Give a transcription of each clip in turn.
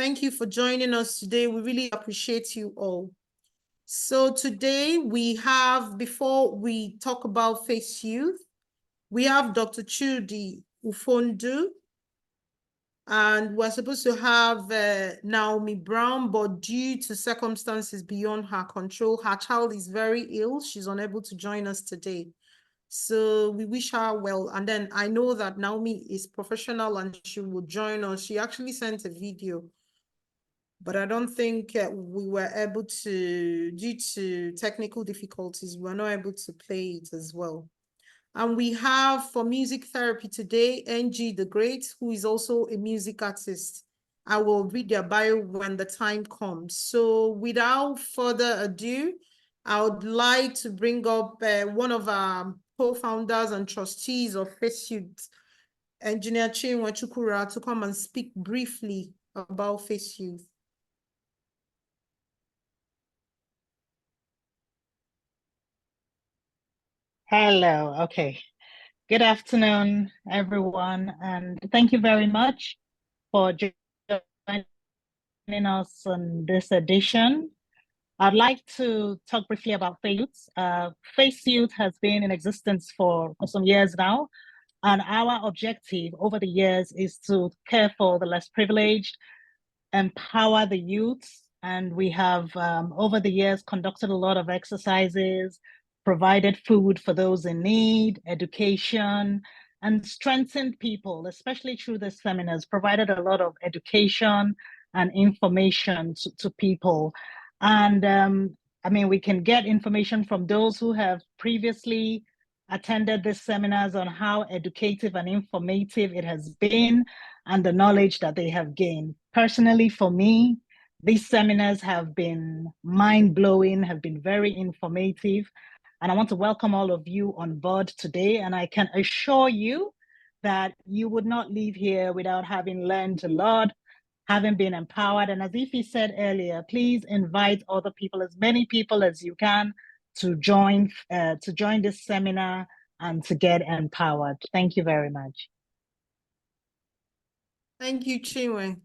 Thank you for joining us today. We really appreciate you all. So today we have, before we talk about Face Youth, we have Dr. Chudi Ufondu, and we're supposed to have Naomi Brown, but due to circumstances beyond her control, her child is very ill. She's unable to join us today. So we wish her well. And then I know that Naomi is professional and she will join us. She actually sent a video, but I don't think we were able to, due to technical difficulties, we were not able to play it as well. And we have for music therapy today, NG the Great, who is also a music artist. I will read their bio when the time comes. So without further ado, I would like to bring up one of our co-founders and trustees of FACEYOUTH, Engineer Chinwe Chukura, to come and speak briefly about FACEYOUTH. Hello. Okay. Good afternoon, everyone, and thank you very much for joining us on this edition. I'd like to talk briefly about FACEYOUTH. FACEYOUTH has been in existence for some years now, and our objective over the years is to care for the less privileged, empower the youths, and we have over the years conducted a lot of exercises, provided food for those in need, education, and strengthened people, especially through the seminars, provided a lot of education and information to people. And I mean, we can get information from those who have previously attended these seminars on how educative and informative it has been and the knowledge that they have gained. Personally, for me, these seminars have been mind-blowing, have been very informative, and I want to welcome all of you on board today. And I can assure you that you would not leave here without having learned a lot, having been empowered. And as Ify said earlier, please invite other people, as many people as you can, to join this seminar and to get empowered. Thank you very much. Thank you, Chinwe.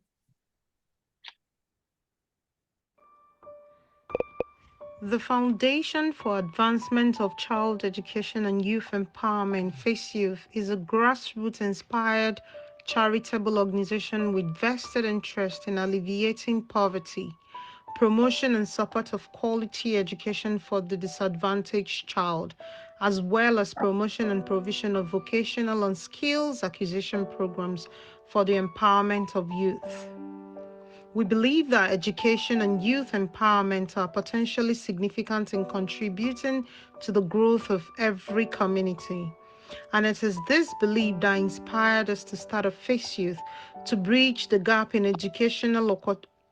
The Foundation for Advancement of Child Education and Youth Empowerment, FACEYOUTH, is a grassroots-inspired charitable organization with vested interest in alleviating poverty, promotion and support of quality education for the disadvantaged child, as well as promotion and provision of vocational and skills acquisition programs for the empowerment of youth. We believe that education and youth empowerment are potentially significant in contributing to the growth of every community. And it is this belief that inspired us to start a FACEYOUTH to bridge the gap in educational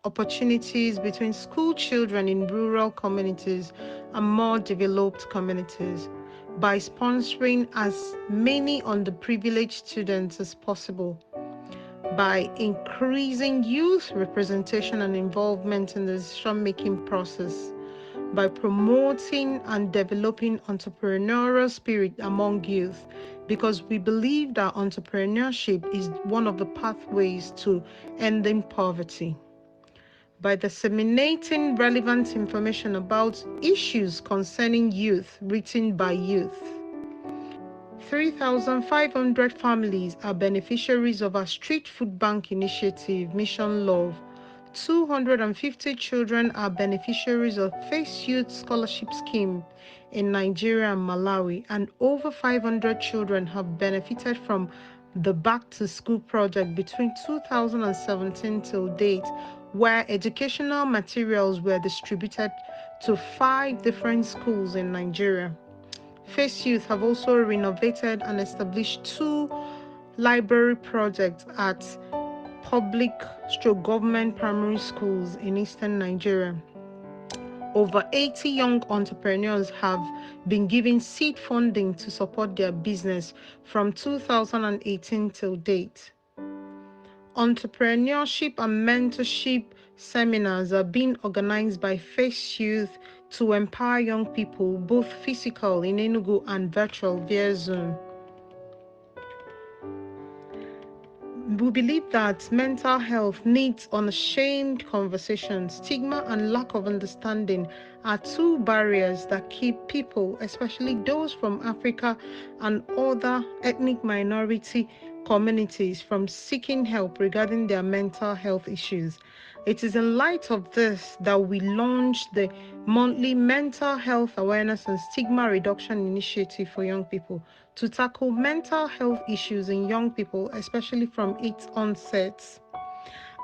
opportunities between school children in rural communities and more developed communities by sponsoring as many underprivileged students as possible, by increasing youth representation and involvement in the decision-making process, by promoting and developing entrepreneurial spirit among youth, because we believe that entrepreneurship is one of the pathways to ending poverty, by disseminating relevant information about issues concerning youth written by youth. 3,500 families are beneficiaries of our Street Food Bank initiative, Mission Love. 250 children are beneficiaries of FACEYOUTH Scholarship Scheme in Nigeria and Malawi, and over 500 children have benefited from the Back to School project between 2017 till date, where educational materials were distributed to 5 different schools in Nigeria. FACEYOUTH have also renovated and established 2 library projects at public/government primary schools in eastern Nigeria. Over 80 young entrepreneurs have been given seed funding to support their business from 2018 till date. Entrepreneurship and mentorship seminars are being organized by FACEYOUTH to empower young people, both physical in Enugu and virtual via Zoom. We believe that mental health needs unashamed conversation. Stigma and lack of understanding are two barriers that keep people, especially those from Africa and other ethnic minority communities, from seeking help regarding their mental health issues. It is in light of this that we launched the monthly Mental Health Awareness and Stigma Reduction Initiative for young people to tackle mental health issues in young people, especially from its onset.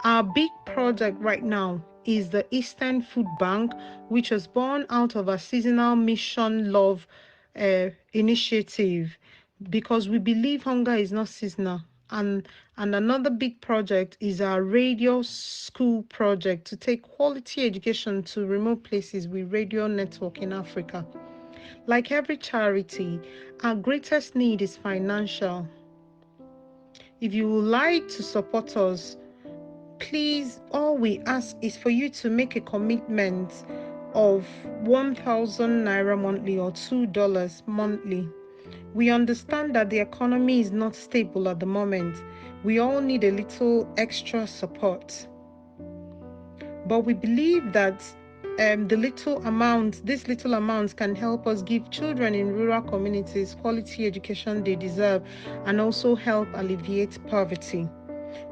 Our big project right now is the Eastern Food Bank, which was born out of our seasonal mission love initiative, because we believe hunger is not seasonal. And another big project is our radio school project to take quality education to remote places with radio network in Africa. Like every charity, our greatest need is financial. If you would like to support us, please, all we ask is for you to make a commitment of 1,000 naira monthly or $2 monthly. We understand that the economy is not stable at the moment. We all need a little extra support. But we believe that these little amounts can help us give children in rural communities quality education they deserve and also help alleviate poverty.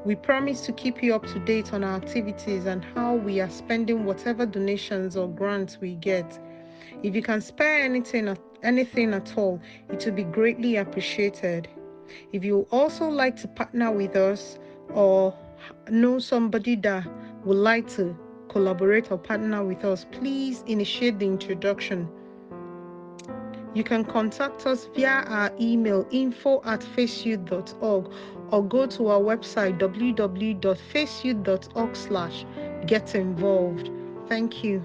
We promise to keep you up to date on our activities and how we are spending whatever donations or grants we get. If you can spare anything at all, it will be greatly appreciated. If you also like to partner with us or know somebody that would like to collaborate or partner with us, please initiate the introduction. You can contact us via our email info@faceyouth.org or go to our website www.faceyouth.org/get involved. Thank you.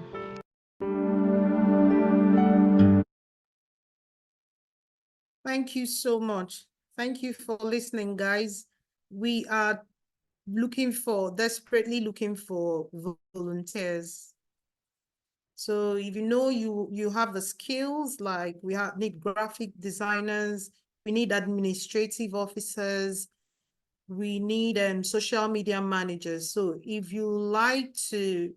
Thank you so much. Thank you for listening, guys. We are desperately looking for volunteers. So if you know you have the skills, like need graphic designers, we need administrative officers, we need social media managers. So if you like to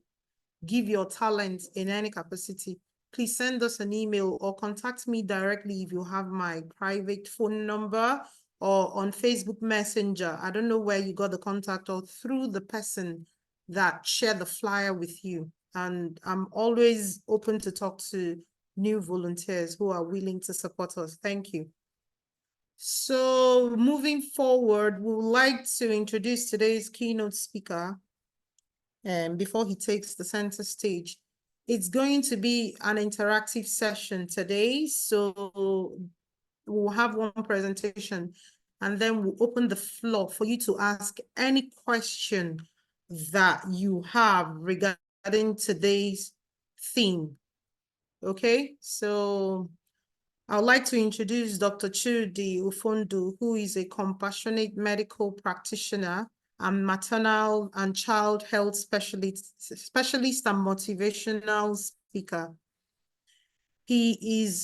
give your talents in any capacity, please send us an email or contact me directly if you have my private phone number or on Facebook Messenger. I don't know where you got the contact, or through the person that shared the flyer with you. And I'm always open to talk to new volunteers who are willing to support us. Thank you. So moving forward, we would like to introduce today's keynote speaker before he takes the center stage. It's going to be an interactive session today. So we'll have one presentation and then we'll open the floor for you to ask any question that you have regarding today's theme. Okay, so I'd like to introduce Dr. Chudi Ufondu, who is a compassionate medical practitioner and maternal and child health specialist and motivational speaker. His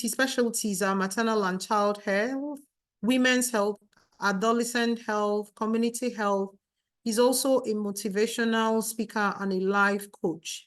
specialties are maternal and child health, women's health, adolescent health, community health. He's also a motivational speaker and a life coach.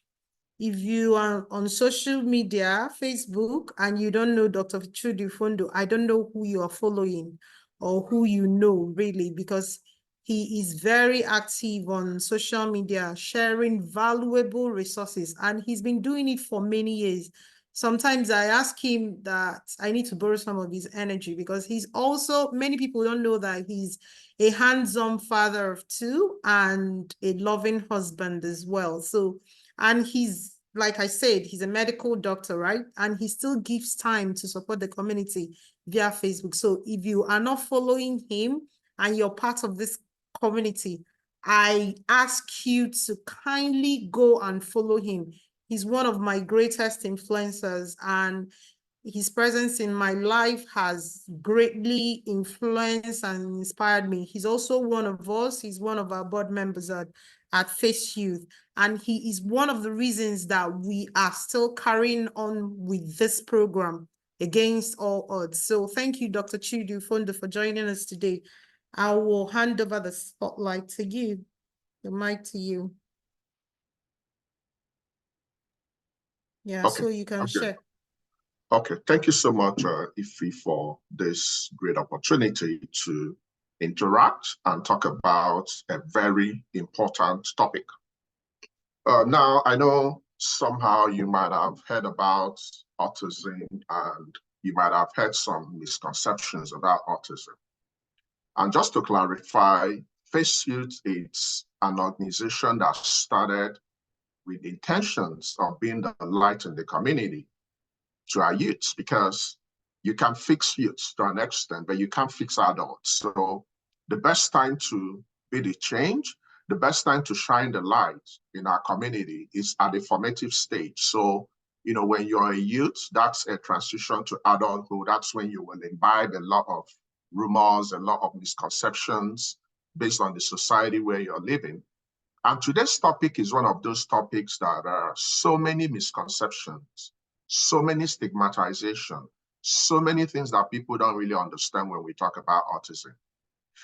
If you are on social media, Facebook, and you don't know Dr. Chudi Ufondu, I don't know who you are following or who you know really, because he is very active on social media, sharing valuable resources, and he's been doing it for many years. Sometimes I ask him that I need to borrow some of his energy, because he's also, many people don't know that he's a hands-on father of two and a loving husband as well. So, and he's, like I said, he's a medical doctor, right? And he still gives time to support the community via Facebook. So if you are not following him and you're part of this community, I ask you to kindly go and follow him. He's one of my greatest influencers, and his presence in my life has greatly influenced and inspired me. He's also one of us. He's one of our board members at Face Youth. And he is one of the reasons that we are still carrying on with this program against all odds. So thank you, Dr. Chudi Ufondu, for joining us today. I will hand over the spotlight to you, the mic to you. Yeah, Okay. so you can share. Okay, thank you so much, Ife, for this great opportunity to interact and talk about a very important topic. Now, I know somehow you might have heard about autism and you might have heard some misconceptions about autism. And just to clarify, FACEYOUTH is an organization that started with intentions of being the light in the community to our youths, because you can fix youths to an extent, but you can't fix adults. So the best time to be the change, the best time to shine the light in our community is at the formative stage. So, you know, when you're a youth, that's a transition to adulthood. That's when you will imbibe a lot of rumors, a lot of misconceptions based on the society where you're living. And today's topic is one of those topics that are so many misconceptions, so many stigmatization, so many things that people don't really understand when we talk about autism.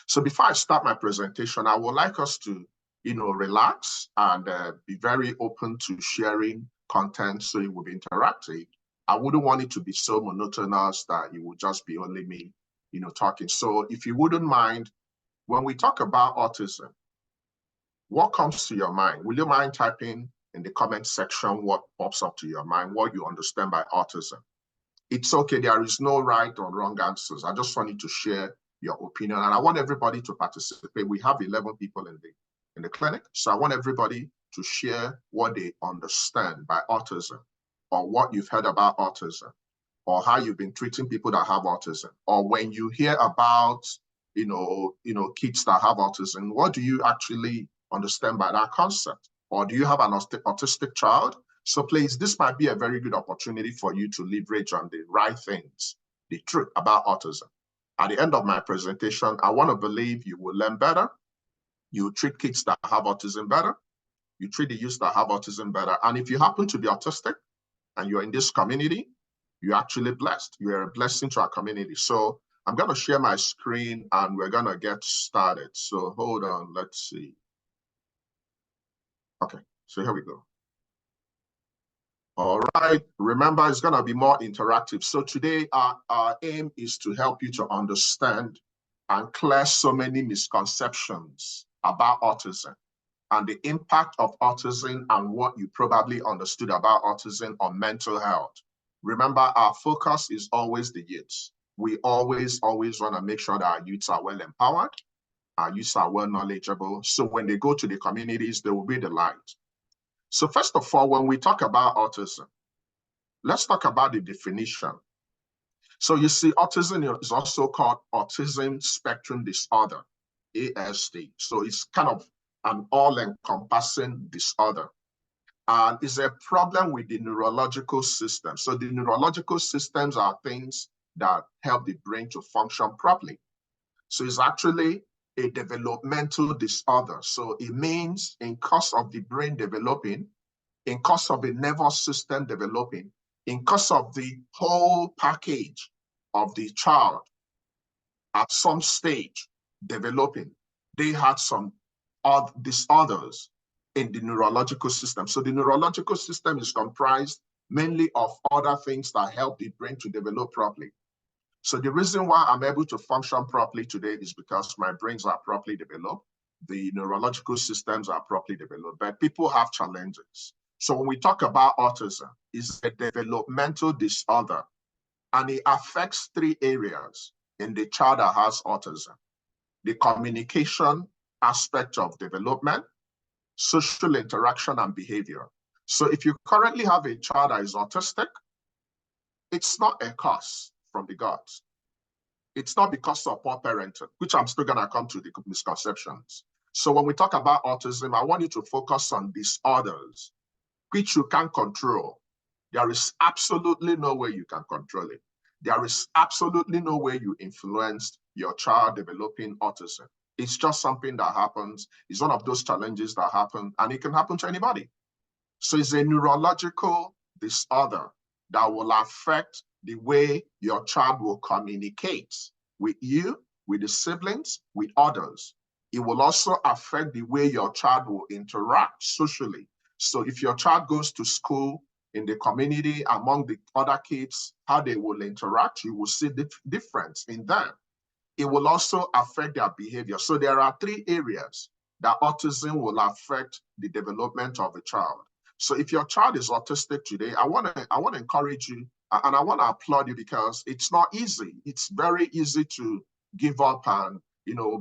So before I start my presentation, I would like us to, you know, relax and be very open to sharing content so it will be interactive. I wouldn't want it to be so monotonous that it would just be only me, you know, talking. So if you wouldn't mind, when we talk about autism, what comes to your mind? Will you mind typing in the comment section what pops up to your mind, what you understand by autism? It's okay, there is no right or wrong answers. I just want you to share your opinion, and I want everybody to participate. We have 11 people in the clinic, so I want everybody to share what they understand by autism, or what you've heard about autism, or how you've been treating people that have autism, or when you hear about kids that have autism, what do you actually understand by that concept? Or do you have an autistic child? So please, this might be a very good opportunity for you to leverage on the right things, the truth about autism. At the end of my presentation, I want to believe you will learn better. You treat kids that have autism better. You treat the youth that have autism better. And if you happen to be autistic and you're in this community, you're actually blessed. You're a blessing to our community. So I'm going to share my screen and we're going to get started. So hold on, let's see. Okay, so here we go. All right, remember it's going to be more interactive. So today our aim is to help you to understand and clear so many misconceptions about autism and the impact of autism and what you probably understood about autism on mental health. Remember, our focus is always the youths. We always want to make sure that our youths are well empowered, our youths are well knowledgeable. So when they go to the communities, they will be the light. So first of all, when we talk about autism, let's talk about the definition. So you see, autism is also called autism spectrum disorder, ASD. So it's kind of an all-encompassing disorder. And it's a problem with the neurological system. So the neurological systems are things that help the brain to function properly. So it's actually a developmental disorder. So it means in course of the brain developing, in course of the nervous system developing, in course of the whole package of the child at some stage developing, they had some disorders in the neurological system. So the neurological system is comprised mainly of other things that help the brain to develop properly. So the reason why I'm able to function properly today is because my brains are properly developed, the neurological systems are properly developed, but people have challenges. So when we talk about autism, it's a developmental disorder, and it affects three areas in the child that has autism: the communication aspect of development, social interaction, and behavior. So if you currently have a child that is autistic, it's not a curse from the gods. It's not because of poor parenting, which I'm still gonna come to the misconceptions. So when we talk about autism, I want you to focus on disorders, which you can't control. There is absolutely no way you can control it. There is absolutely no way you influence your child developing autism. It's just something that happens. It's one of those challenges that happen, and it can happen to anybody. So it's a neurological disorder that will affect the way your child will communicate with you, with the siblings, with others. It will also affect the way your child will interact socially. So if your child goes to school in the community among the other kids, how they will interact, you will see the difference in them. It will also affect their behavior. So there are 3 areas that autism will affect the development of a child. So if your child is autistic today, I want to encourage you and I want to applaud you, because it's not easy. It's very easy to give up and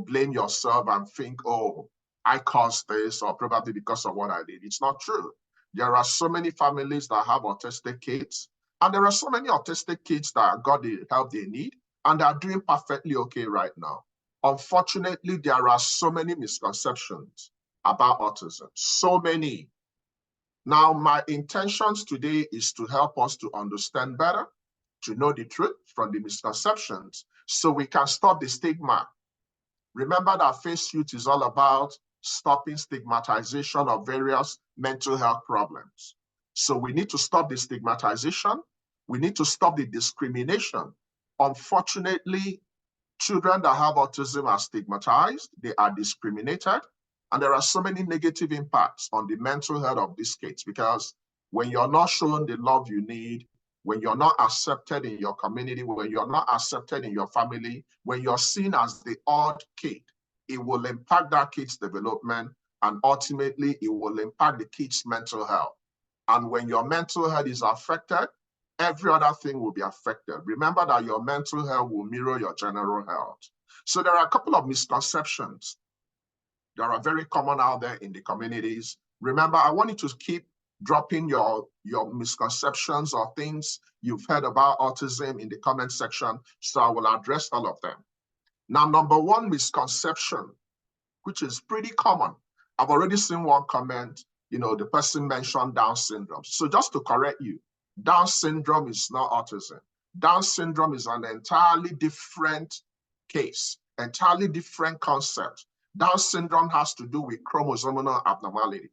blame yourself and think, oh, I caused this, or probably because of what I did. It's not true. There are so many families that have autistic kids, and there are so many autistic kids that got the help they need and are doing perfectly okay right now. Unfortunately, there are so many misconceptions about autism, so many. Now, my intentions today is to help us to understand better, to know the truth from the misconceptions, so we can stop the stigma. Remember that Face Youth is all about stopping stigmatization of various mental health problems. So we need to stop the stigmatization. We need to stop the discrimination. Unfortunately, children that have autism are stigmatized, they are discriminated, and there are so many negative impacts on the mental health of these kids, because when you're not shown the love you need, when you're not accepted in your community, when you're not accepted in your family, when you're seen as the odd kid, it will impact that kid's development, and ultimately it will impact the kid's mental health. And when your mental health is affected, every other thing will be affected. Remember that your mental health will mirror your general health. So there are a couple of misconceptions that are very common out there in the communities. Remember, I want you to keep dropping your misconceptions or things you've heard about autism in the comment section, so I will address all of them. Now, number 1 misconception, which is pretty common. I've already seen one comment, the person mentioned Down syndrome. So just to correct you, Down syndrome is not autism. Down syndrome is an entirely different case, entirely different concept. Down syndrome has to do with chromosomal abnormality.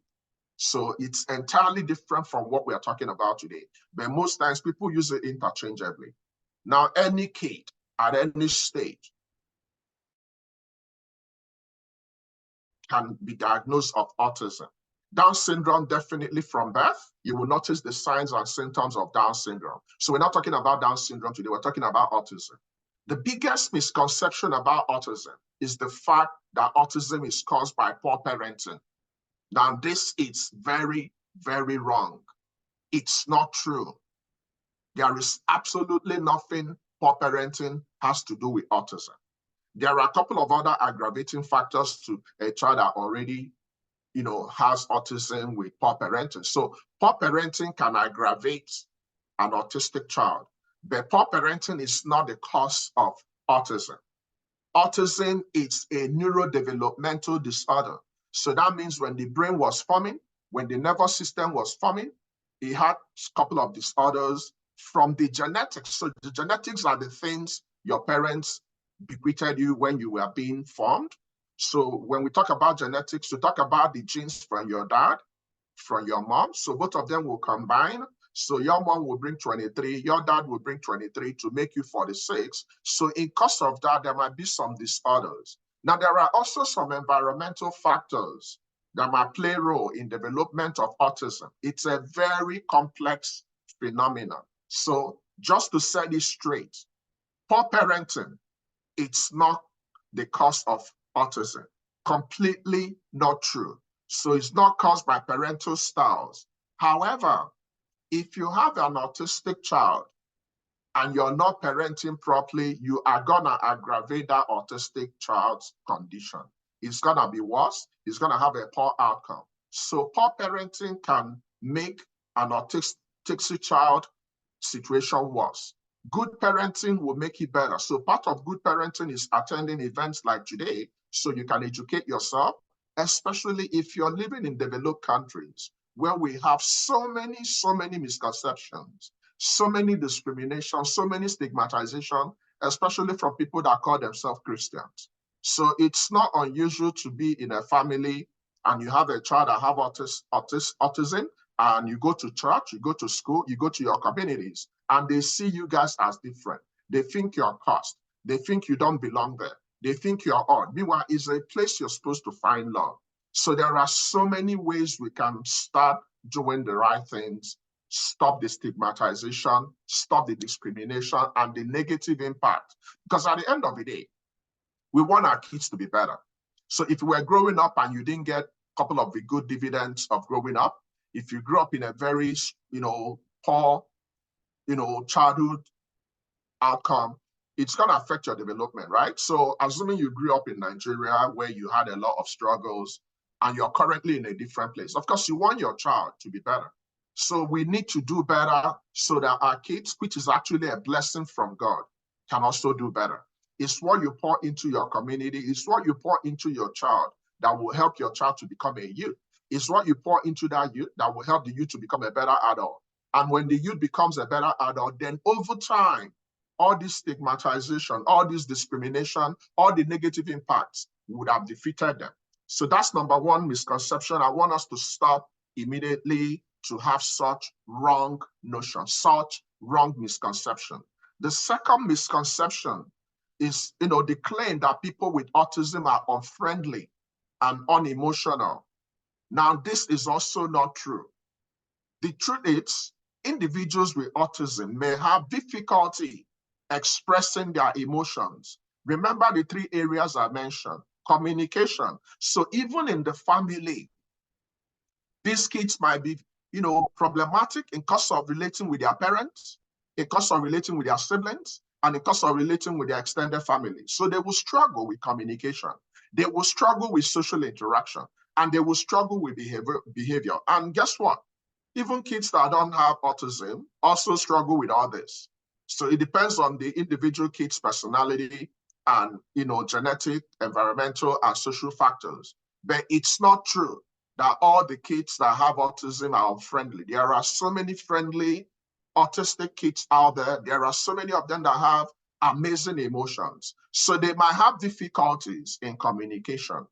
So it's entirely different from what we are talking about today. But most times people use it interchangeably. Now, any kid at any stage can be diagnosed of autism. Down syndrome, definitely from birth, you will notice the signs and symptoms of Down syndrome. So we're not talking about Down syndrome today, we're talking about autism. The biggest misconception about autism is the fact that autism is caused by poor parenting. Now, this is very, very wrong. It's not true. There is absolutely nothing poor parenting has to do with autism. There are a couple of other aggravating factors to a child that already has autism with poor parenting. So poor parenting can aggravate an autistic child, but poor parenting is not the cause of autism. Autism is a neurodevelopmental disorder. So that means when the brain was forming, when the nervous system was forming, it had a couple of disorders from the genetics. So the genetics are the things your parents bequeathed you when you were being formed. So when we talk about genetics, we talk about the genes from your dad, from your mom. So both of them will combine. So your mom will bring 23, your dad will bring 23 to make you 46. So in course of that, there might be some disorders. Now, there are also some environmental factors that might play a role in development of autism. It's a very complex phenomenon. So just to set it straight, poor parenting, it's not the cause of autism. Completely not true. So it's not caused by parental styles. However, if you have an autistic child and you're not parenting properly, you are gonna aggravate that autistic child's condition. It's gonna be worse. It's gonna have a poor outcome. So poor parenting can make an autistic child situation worse. Good parenting will make it better. So part of good parenting is attending events like today so you can educate yourself, especially if you're living in developed countries where we have so many misconceptions, so many discrimination, so many stigmatization, especially from people that call themselves Christians. So it's not unusual to be in a family and you have a child that have autism, and you go to church, you go to school, you go to your communities, and they see you guys as different. They think you're cursed. They think you don't belong there. They think you're odd. Meanwhile, it's a place you're supposed to find love. So there are so many ways we can start doing the right things, stop the stigmatization, stop the discrimination and the negative impact. Because at the end of the day, we want our kids to be better. So if you were growing up and you didn't get a couple of the good dividends of growing up, if you grew up in a very, poor, childhood outcome, it's going to affect your development, right? So assuming you grew up in Nigeria where you had a lot of struggles and you're currently in a different place, of course, you want your child to be better. So we need to do better so that our kids, which is actually a blessing from God, can also do better. It's what you pour into your community. It's what you pour into your child that will help your child to become a youth. It's what you pour into that youth that will help the youth to become a better adult. And when the youth becomes a better adult, then over time, all this stigmatization, all this discrimination, all the negative impacts would have defeated them. So that's number one misconception. I want us to stop immediately to have such wrong notions, such wrong misconception. The second misconception is, the claim that people with autism are unfriendly and unemotional. Now, this is also not true. The truth is, individuals with autism may have difficulty expressing their emotions. Remember the three areas I mentioned: communication. So even in the family, these kids might be, problematic in cause of relating with their parents, in cause of relating with their siblings, and in cause of relating with their extended family. So they will struggle with communication. They will struggle with social interaction, and they will struggle with behavior. And guess what? Even kids that don't have autism also struggle with all this. So it depends on the individual kid's personality and, genetic, environmental, and social factors. But it's not true that all the kids that have autism are unfriendly. There are so many friendly autistic kids out there. There are so many of them that have amazing emotions. So they might have difficulties in communication.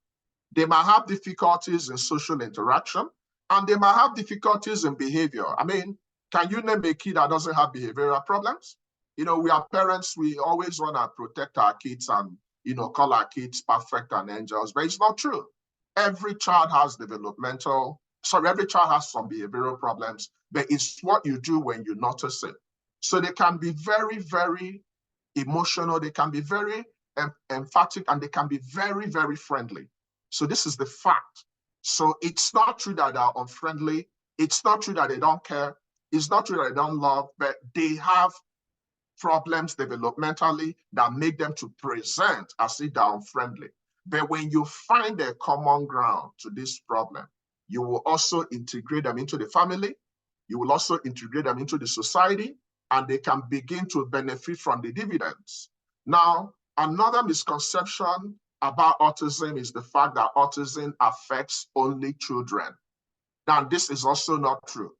They might have difficulties in social interaction, and they might have difficulties in behavior. I mean, can you name a kid that doesn't have behavioral problems? We are parents, we always want to protect our kids and, call our kids perfect and angels, but it's not true. Every child has every child has some behavioral problems, but it's what you do when you notice it. So they can be very, very emotional, they can be very emphatic, and they can be very, very friendly. So this is the fact. So it's not true that they're unfriendly. It's not true that they don't care. It's not true that they don't love, but they have problems developmentally that make them to present as if they're unfriendly. But when you find a common ground to this problem, you will also integrate them into the family. You will also integrate them into the society, and they can begin to benefit from the dividends. Now, another misconception about autism is the fact that autism affects only children. Now, this is also not true.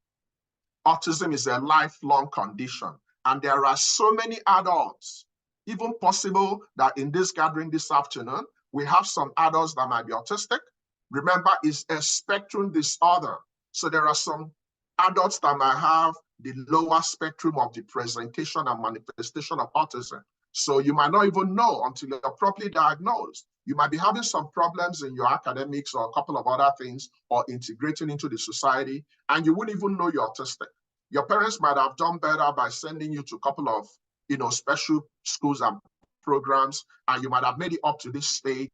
Autism is a lifelong condition, and there are so many adults, even possible that in this gathering this afternoon, we have some adults that might be autistic. Remember, it's a spectrum disorder. So there are some adults that might have the lower spectrum of the presentation and manifestation of autism. So you might not even know until you're properly diagnosed. You might be having some problems in your academics or a couple of other things, or integrating into the society, and you wouldn't even know you're autistic. Your parents might have done better by sending you to a couple of, special schools and programs, and you might have made it up to this stage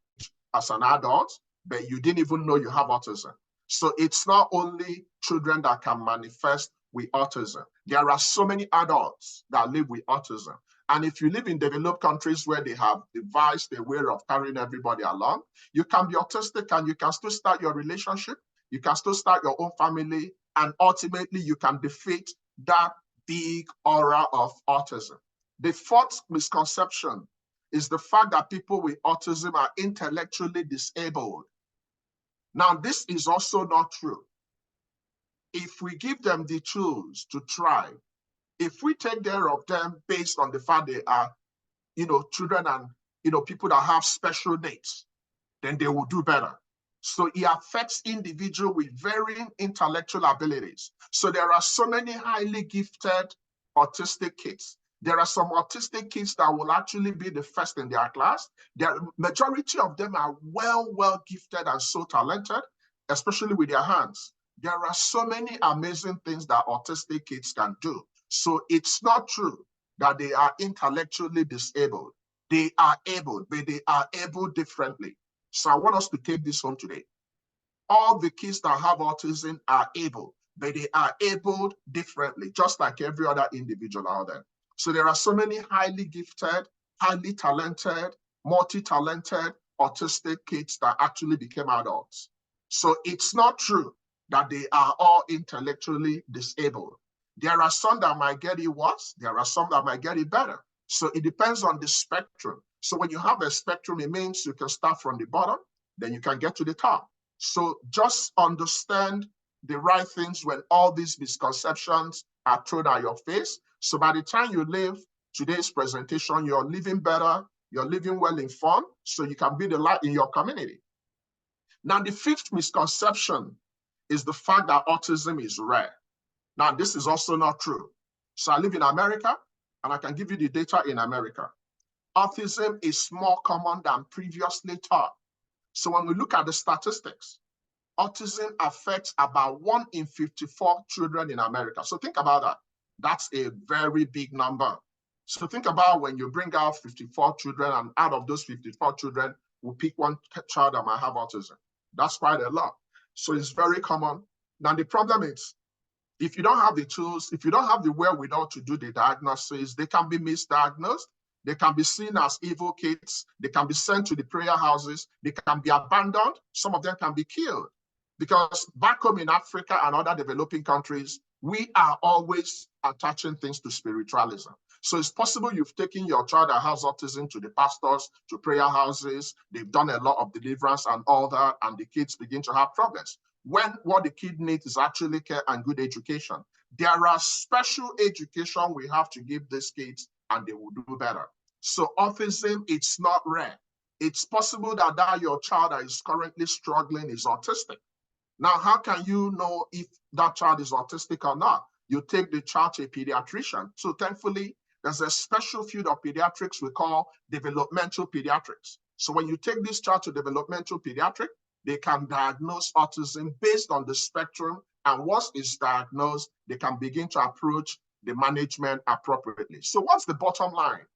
as an adult, but you didn't even know you have autism. So it's not only children that can manifest with autism. There are so many adults that live with autism. And if you live in developed countries where they have devised a way of carrying everybody along, you can be autistic and you can still start your relationship, you can still start your own family, and ultimately you can defeat that big aura of autism. The fourth misconception is the fact that people with autism are intellectually disabled. Now, this is also not true. If we give them the tools to try, if we take care of them based on the fact they are, children and, people that have special needs, then they will do better. So it affects individuals with varying intellectual abilities. So there are so many highly gifted autistic kids. There are some autistic kids that will actually be the first in their class. The majority of them are well gifted and so talented, especially with their hands. There are so many amazing things that autistic kids can do. So it's not true that they are intellectually disabled. They are able, but they are able differently. So I want us to take this home today. All the kids that have autism are able, but they are able differently, just like every other individual out there. So there are so many highly gifted, highly talented, multi-talented autistic kids that actually became adults. So it's not true that they are all intellectually disabled. There are some that might get it worse. There are some that might get it better. So it depends on the spectrum. So when you have a spectrum, it means you can start from the bottom, then you can get to the top. So just understand the right things when all these misconceptions are thrown at your face. So by the time you leave today's presentation, you're living better, you're living well informed, so you can be the light in your community. Now, the fifth misconception is the fact that autism is rare. Now, this is also not true. So I live in America, and I can give you the data in America. Autism is more common than previously thought. So when we look at the statistics, autism affects about 1 in 54 children in America. So think about that. That's a very big number. So think about when you bring out 54 children, and out of those 54 children, we pick one child that might have autism. That's quite a lot. So it's very common. Now, the problem is, if you don't have the tools, if you don't have the wherewithal to do the diagnosis, they can be misdiagnosed. They can be seen as evil kids. They can be sent to the prayer houses. They can be abandoned. Some of them can be killed. Because back home in Africa and other developing countries, we are always attaching things to spiritualism. So it's possible you've taken your child that has autism to the pastors, to prayer houses. They've done a lot of deliverance and all that, and the kids begin to have problems. When what the kid needs is actually care and good education. There are special education we have to give these kids, and they will do better. So autism, it's not rare. It's possible that your child that is currently struggling is autistic. Now, how can you know if that child is autistic or not? You take the child to a pediatrician. So thankfully, there's a special field of pediatrics we call developmental pediatrics. So when you take this child to developmental pediatric, they can diagnose autism based on the spectrum. And once it's diagnosed, they can begin to approach the management appropriately. So what's the bottom line?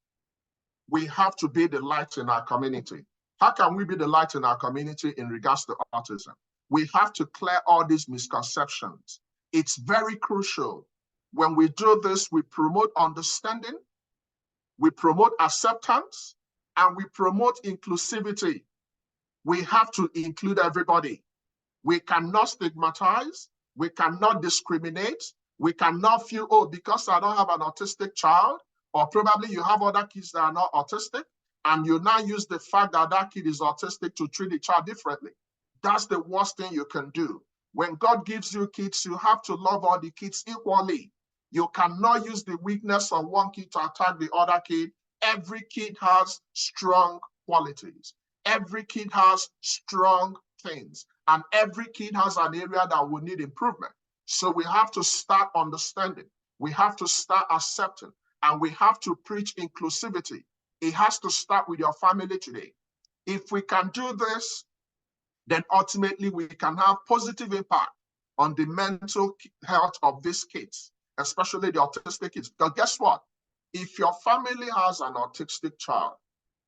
We have to be the light in our community. How can we be the light in our community in regards to autism? We have to clear all these misconceptions. It's very crucial. When we do this, we promote understanding, we promote acceptance, and we promote inclusivity. We have to include everybody. We cannot stigmatize. We cannot discriminate. We cannot feel, oh, because I don't have an autistic child, or probably you have other kids that are not autistic, and you now use the fact that that kid is autistic to treat the child differently. That's the worst thing you can do. When God gives you kids, you have to love all the kids equally. You cannot use the weakness of one kid to attack the other kid. Every kid has strong qualities. Every kid has strong things. And every kid has an area that will need improvement. So we have to start understanding. We have to start accepting. And we have to preach inclusivity. It has to start with your family today. If we can do this, then ultimately we can have positive impact on the mental health of these kids, especially the autistic kids. Because guess what? If your family has an autistic child,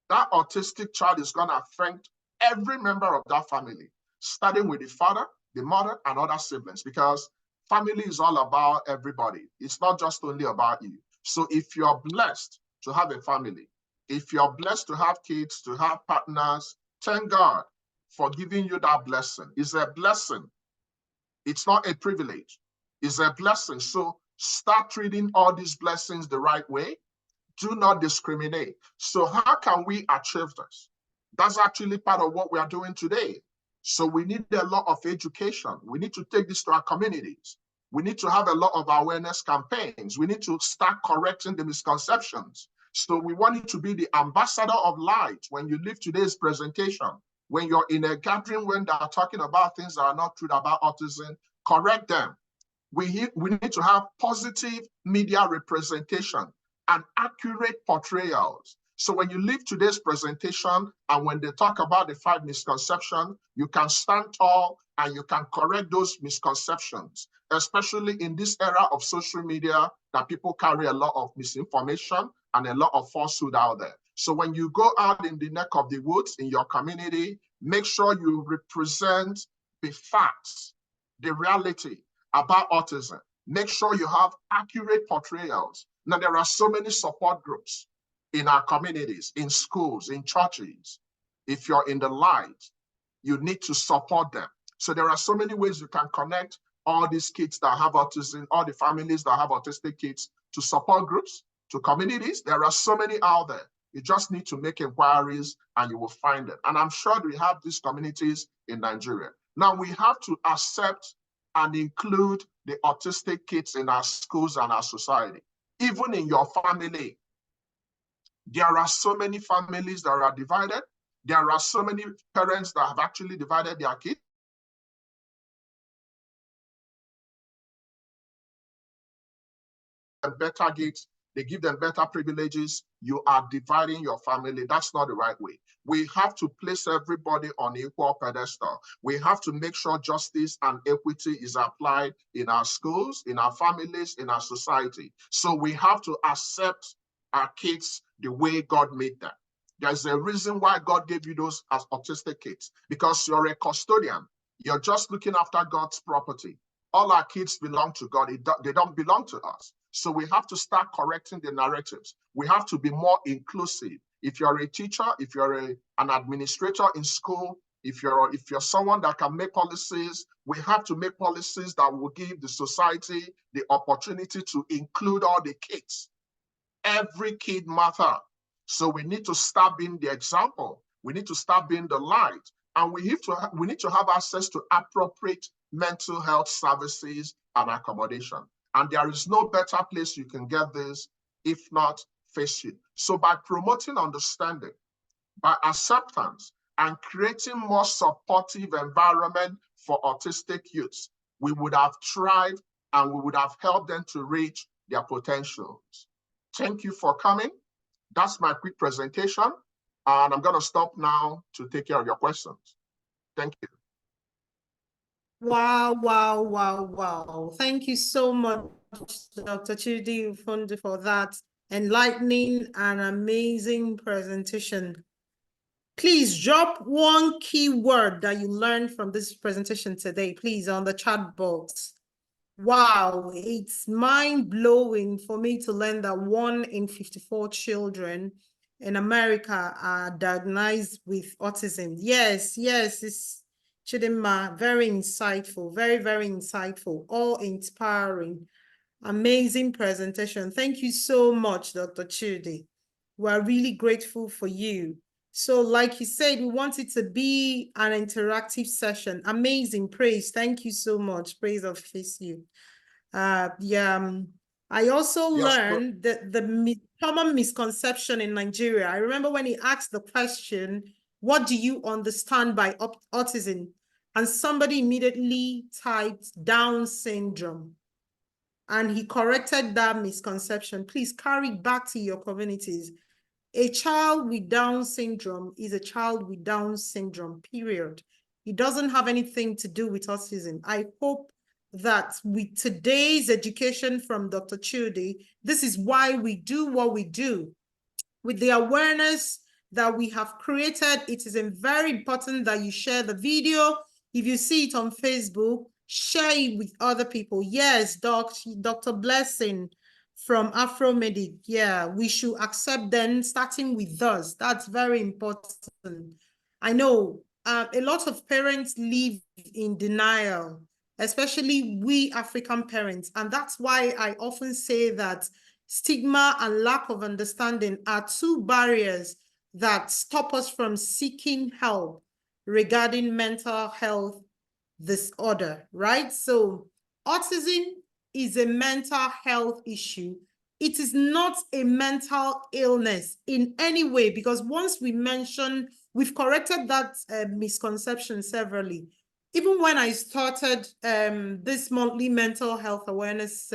that autistic child is going to affect every member of that family, starting with the father, the mother, and other siblings, because family is all about everybody. It's not just only about you. So if you're blessed to have a family, if you're blessed to have kids, to have partners, thank God for giving you that blessing. It's a blessing. It's not a privilege. It's a blessing. So start treating all these blessings the right way. Do not discriminate. So how can we achieve this? That's actually part of what we are doing today. So we need a lot of education. We need to take this to our communities. We need to have a lot of awareness campaigns. We need to start correcting the misconceptions. So we want you to be the ambassador of light when you leave today's presentation. When you're in a gathering, when they are talking about things that are not true about autism, correct them. We need to have positive media representation. and accurate portrayals. So when you leave today's presentation and when they talk about the 5 misconceptions, you can stand tall and you can correct those misconceptions, especially in this era of social media that people carry a lot of misinformation and a lot of falsehood out there. So when you go out in the neck of the woods in your community, make sure you represent the facts, the reality about autism. Make sure you have accurate portrayals. Now, there are so many support groups in our communities, in schools, in churches. If you're in the light, you need to support them. So there are so many ways you can connect all these kids that have autism, all the families that have autistic kids, to support groups, to communities. There are so many out there. You just need to make inquiries and you will find it. And I'm sure we have these communities in Nigeria. Now we have to accept and include the autistic kids in our schools and our society. Even in your family, there are so many families that are divided. There are so many parents that have actually divided their kids. And better gifts, they give them better privileges. You are dividing your family. That's not the right way. We have to place everybody on equal pedestal. We have to make sure justice and equity is applied in our schools, in our families, in our society. So we have to accept our kids the way God made them. There's a reason why God gave you those as autistic kids, because you're a custodian. You're just looking after God's property. All our kids belong to God. They don't belong to us. So we have to start correcting the narratives. We have to be more inclusive. If you're a teacher, if you're an administrator in school, if you're someone that can make policies, we have to make policies that will give the society the opportunity to include all the kids. Every kid matters. So we need to start being the example. We need to start being the light. And we need to have access to appropriate mental health services and accommodation. And there is no better place you can get this if not FACEYOUTH. So by promoting understanding, by acceptance, and creating more supportive environment for autistic youths, we would have thrived and we would have helped them to reach their potentials. Thank you for coming. That's my quick presentation. And I'm going to stop now to take care of your questions. Thank you. Wow, wow, wow, wow. Thank you so much, Dr. Chidi Ufundu, for that enlightening and amazing presentation. Please drop one key word that you learned from this presentation today, please, on the chat box. Wow, it's mind-blowing for me to learn that 1 in 54 children in America are diagnosed with autism. Yes, it's Chidinma, very insightful, very, very insightful, all inspiring. Amazing presentation. Thank you so much, Dr. Chidi. We're really grateful for you. So like you said, we want it to be an interactive session. Amazing. Praise. Thank you so much. Praise of FACEYOUTH. I also learned that the common misconception in Nigeria. I remember when he asked the question, what do you understand by autism? And somebody immediately typed Down syndrome. And he corrected that misconception. Please carry it back to your communities. A child with Down syndrome is a child with Down syndrome, period. It doesn't have anything to do with autism. I hope that with today's education from Dr. Chudi, this is why we do what we do. With the awareness that we have created, it is very important that you share the video. If you see it on Facebook, share it with other people. Yes, Dr. Blessing from AfroMedic. Yeah, we should accept them, starting with us. That's very important. I know a lot of parents live in denial, especially we African parents. And that's why I often say that stigma and lack of understanding are 2 barriers that stop us from seeking help regarding mental health disorder, right? So autism is a mental health issue. It is not a mental illness in any way, because once we've corrected that misconception severally. Even when I started this monthly mental health awareness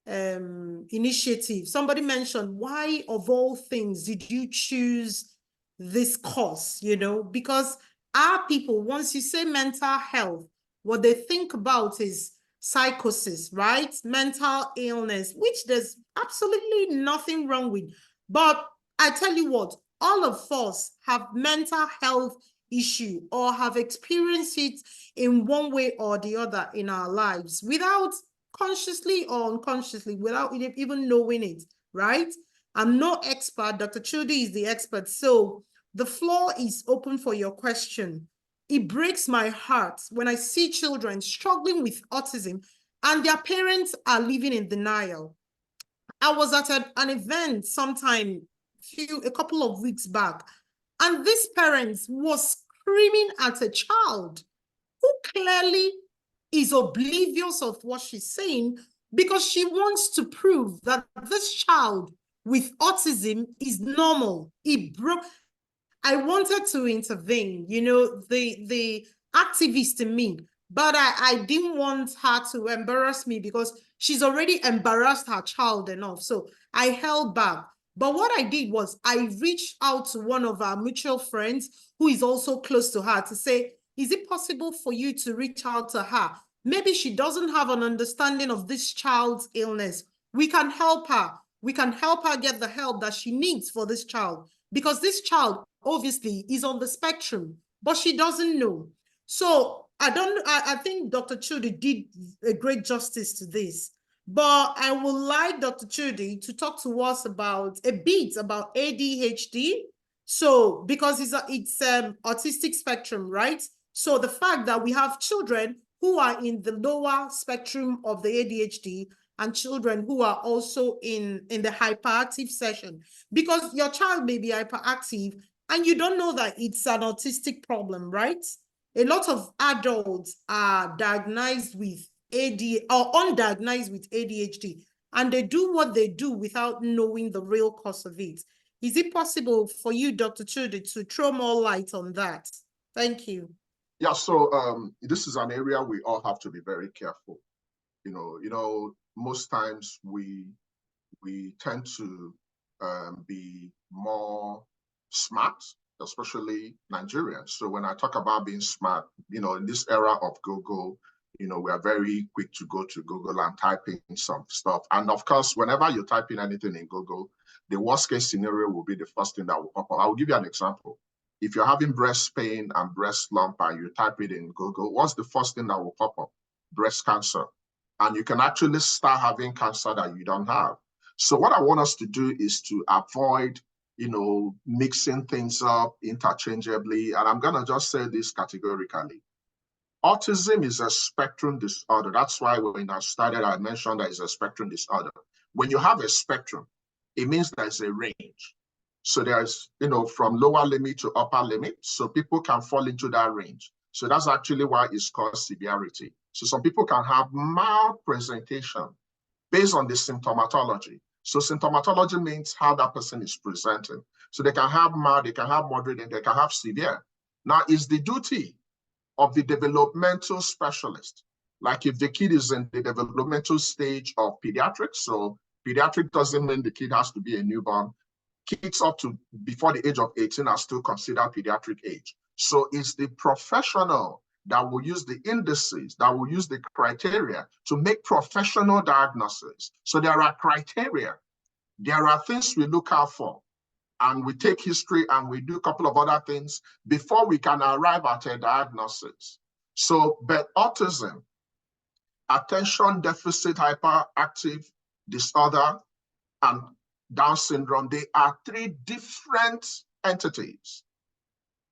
initiative. Somebody mentioned, why of all things did you choose this course? You know, because our people, once you say mental health, what they think about is psychosis, right? Mental illness, which there's absolutely nothing wrong with. But I tell you what, all of us have mental health issue or have experienced it in one way or the other in our lives without consciously or unconsciously, without even knowing it, right? I'm no expert. Dr. Chudi is the expert. So the floor is open for your question. It breaks my heart when I see children struggling with autism and their parents are living in denial. I was at an event sometime a couple of weeks back, and this parent was screaming at a child who clearly is oblivious of what she's saying because she wants to prove that this child with autism is normal. It broke. I wanted to intervene, you know, the activist in me, but I didn't want her to embarrass me because she's already embarrassed her child enough. So I held back. But what I did was I reached out to one of our mutual friends who is also close to her to say, is it possible for you to reach out to her? Maybe she doesn't have an understanding of this child's illness. We can help her. We can help her get the help that she needs for this child, because this child obviously is on the spectrum, but she doesn't know. So I think Dr. Chudi did a great justice to this. But I would like Dr. Chudi to talk to us about a bit about ADHD. So because it's autistic spectrum, right? So the fact that we have children who are in the lower spectrum of the ADHD and children who are also in the hyperactive session, because your child may be hyperactive and you don't know that it's an autistic problem, right? A lot of adults are diagnosed with AD or undiagnosed with ADHD, and they do what they do without knowing the real cause of it. Is it possible for you, Dr. Chudi, to throw more light on that? Thank you. Yeah, so this is an area we all have to be very careful. Most times we tend to be more smart, especially Nigerians. So when I talk about being smart, in this era of Google, we are very quick to go to Google and type in some stuff. And of course, whenever you type in anything in Google, the worst case scenario will be the first thing that will pop up. I will give you an example. If you're having breast pain and breast lump and you type it in Google, what's the first thing that will pop up? Breast cancer. And you can actually start having cancer that you don't have. So what I want us to do is to avoid, mixing things up interchangeably. And I'm going to just say this categorically. Autism is a spectrum disorder. That's why when I started, I mentioned that it's a spectrum disorder. When you have a spectrum, it means there's a range. So there's, from lower limit to upper limit. So people can fall into that range. So that's actually why it's called severity. So some people can have mild presentation based on the symptomatology. So symptomatology means how that person is presenting. So they can have mild, they can have moderate, and they can have severe. Now, it's the duty of the developmental specialist. Like if the kid is in the developmental stage of pediatrics, so pediatric doesn't mean the kid has to be a newborn. Kids up to before the age of 18 are still considered pediatric age. So it's the professional that will use the indices, that will use the criteria to make professional diagnosis. So there are criteria. There are things we look out for. And we take history and we do a couple of other things before we can arrive at a diagnosis. So, but autism, attention deficit hyperactive disorder, and Down syndrome, they are three different entities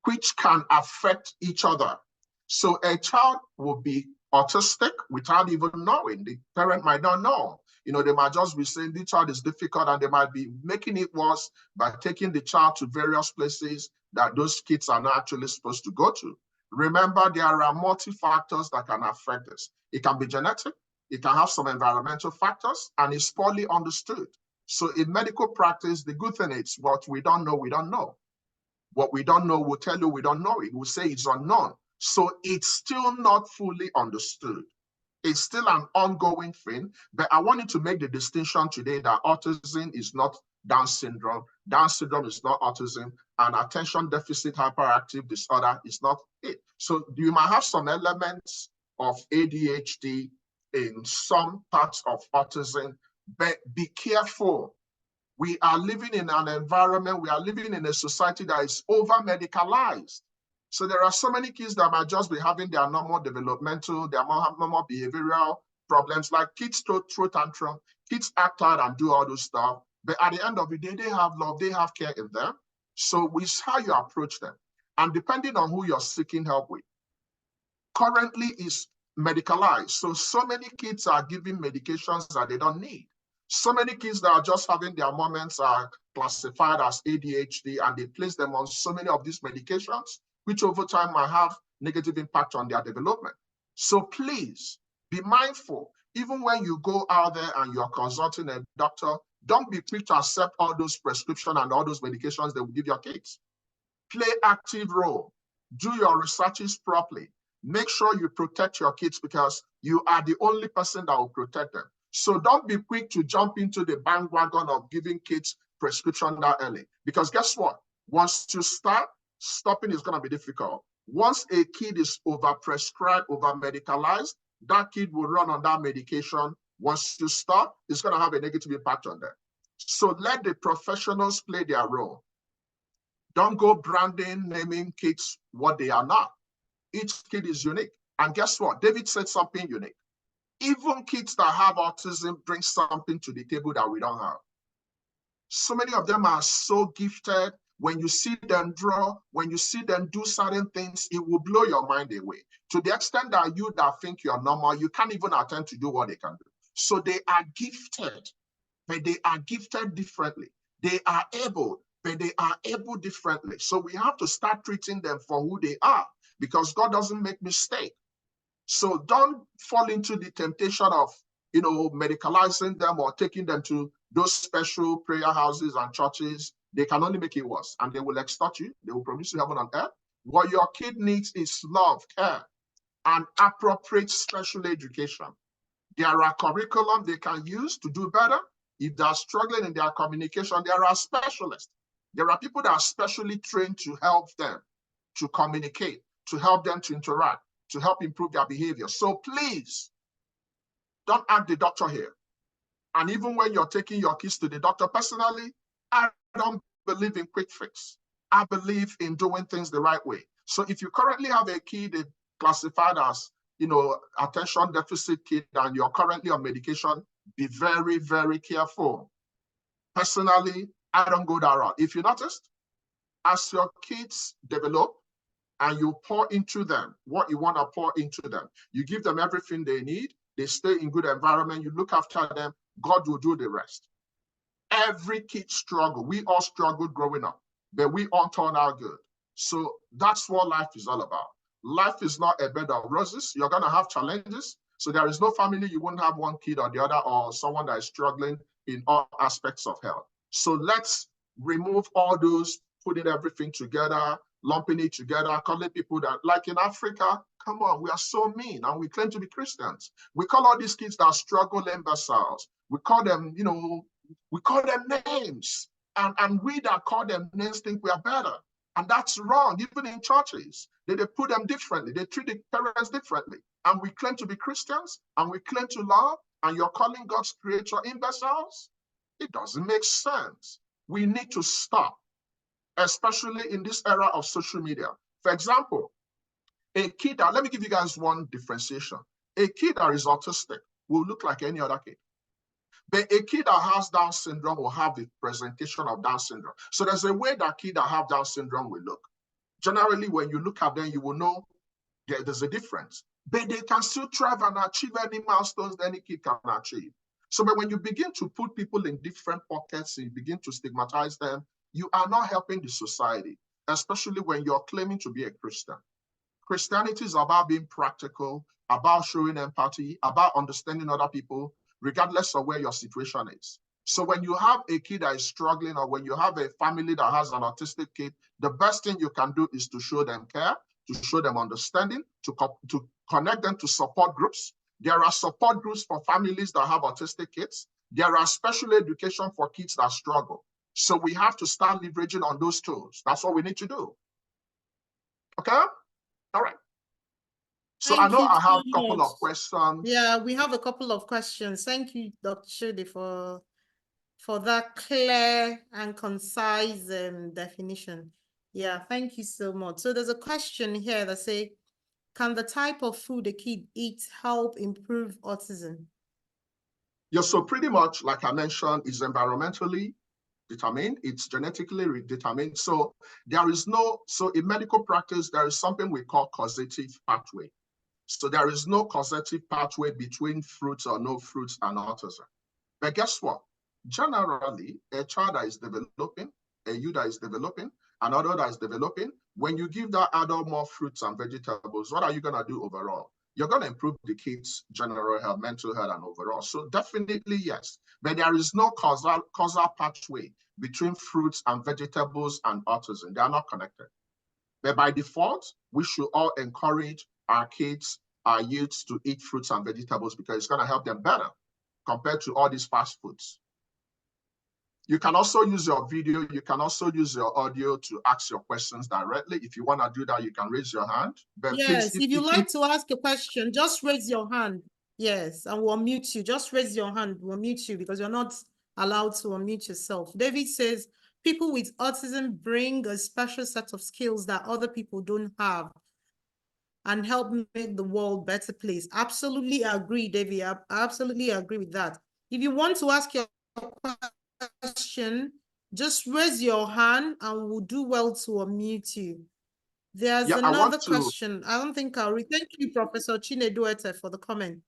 which can affect each other. So a child will be autistic without even knowing. The parent might not know. They might just be saying the child is difficult, and they might be making it worse by taking the child to various places that those kids are not actually supposed to go to. Remember, there are multi-factors that can affect this. It can be genetic, it can have some environmental factors, and it's poorly understood. So in medical practice, the good thing is what we don't know, we don't know. What we don't know will tell you we don't know it. We'll say it's unknown. So it's still not fully understood. It's still an ongoing thing, but I want you to make the distinction today that autism is not Down syndrome. Down syndrome is not autism, and attention deficit hyperactive disorder is not it. So you might have some elements of ADHD in some parts of autism, but be careful. We are living in an environment, we are living in a society that is over-medicalized. So there are so many kids that might just be having their normal developmental, their normal behavioral problems, like kids throw tantrum, kids act out and do all those stuff. But at the end of the day, they have love, they have care in them. So it's how you approach them. And depending on who you're seeking help with, currently is medicalized. So many kids are given medications that they don't need. So many kids that are just having their moments are classified as ADHD, and they place them on so many of these medications, which over time might have negative impact on their development. So please be mindful. Even when you go out there and you're consulting a doctor, don't be quick to accept all those prescriptions and all those medications they will give your kids. Play active role. Do your researches properly. Make sure you protect your kids, because you are the only person that will protect them. So don't be quick to jump into the bandwagon of giving kids prescription that early, because guess what? Once you start, stopping is going to be difficult. Once a kid is overprescribed, over-medicalized, that kid will run on that medication. Once you stop, it's going to have a negative impact on them. So let the professionals play their role. Don't go branding, naming kids what they are not. Each kid is unique. And guess what? David said something unique. Even kids that have autism bring something to the table that we don't have. So many of them are so gifted. When you see them draw, when you see them do certain things, it will blow your mind away. To the extent that you that think you're normal, you can't even attempt to do what they can do. So they are gifted, but they are gifted differently. They are able, but they are able differently. So we have to start treating them for who they are, because God doesn't make mistakes. So don't fall into the temptation of, medicalizing them or taking them to those special prayer houses and churches. They can only make it worse, and they will extort you. They will promise you heaven on earth. What your kid needs is love, care, and appropriate special education. There are curriculum they can use to do better. If they're struggling in their communication, there are specialists. There are people that are specially trained to help them to communicate, to help them to interact, to help improve their behavior. So please, don't act the doctor here. And even when you're taking your kids to the doctor, personally, I don't believe in quick fix. I believe in doing things the right way. So if you currently have a kid classified as, attention deficit kid, and you're currently on medication, be very, very careful. Personally, I don't go that route. If you noticed, as your kids develop, and you pour into them what you want to pour into them, you give them everything they need, they stay in good environment, you look after them, God will do the rest. Every kid struggle. We all struggled growing up, but we all turn out good. So that's what life is all about. Life is not a bed of roses. You're going to have challenges. So there is no family you wouldn't have one kid or the other, or someone that is struggling in all aspects of health. So let's remove all those putting everything together, lumping it together, calling people that, like in Africa, come on, we are so mean, and we claim to be Christians. We call all these kids that struggle imbeciles. We call them, we call them names. And we that call them names think we are better. And that's wrong. Even in churches, they put them differently. They treat the parents differently. And we claim to be Christians, and we claim to love, and you're calling God's creator imbeciles? It doesn't make sense. We need to stop, especially in this era of social media. For example, a kid that, let me give you guys one differentiation. A kid that is autistic will look like any other kid. But a kid that has Down syndrome will have the presentation of Down syndrome. So there's a way that kid that have Down syndrome will look. Generally, when you look at them, you will know there's a difference. But they can still thrive and achieve any milestones that any kid can achieve. So but when you begin to put people in different pockets, you begin to stigmatize them, you are not helping the society, especially when you're claiming to be a Christian. Christianity is about being practical, about showing empathy, about understanding other people, regardless of where your situation is. So when you have a kid that is struggling, or when you have a family that has an autistic kid, the best thing you can do is to show them care, to show them understanding, to connect them to support groups. There are support groups for families that have autistic kids. There are special education for kids that struggle. So we have to start leveraging on those tools. That's what we need to do. Okay? All right. So I Thank know you I have so a couple much. of questions. Yeah, we have a couple of questions. Thank you, Dr. Shode, for that clear and concise definition. Yeah, thank you so much. So there's a question here that says, can the type of food a kid eats help improve autism? Yeah, so pretty much, like I mentioned, it's environmentally determined, it's genetically determined. So there is so in medical practice, there is something we call causative pathway. So there is no causative pathway between fruits or no fruits and autism. But guess what? Generally, a child that is developing, a youth that is developing, an adult that is developing, when you give that adult more fruits and vegetables, what are you going to do overall? You're going to improve the kid's general health, mental health, and overall. So definitely, yes. But there is no causal pathway between fruits and vegetables and autism. They are not connected. But by default, we should all encourage our kids, our youths to eat fruits and vegetables because it's going to help them better compared to all these fast foods. You can also use your video. You can also use your audio to ask your questions directly. If you want to do that, you can raise your hand. But yes, please, if you like to ask a question, just raise your hand. Yes, and we'll mute you. Just raise your hand. We'll mute you because you're not allowed to unmute yourself. David says, people with autism bring a special set of skills that other people don't have and help make the world a better place. Absolutely agree, David. I absolutely agree with that. If you want to ask your question, just raise your hand and we'll do well to unmute you. There's another question. I don't think I'll read. Thank you, Professor Chineduete, for the comment.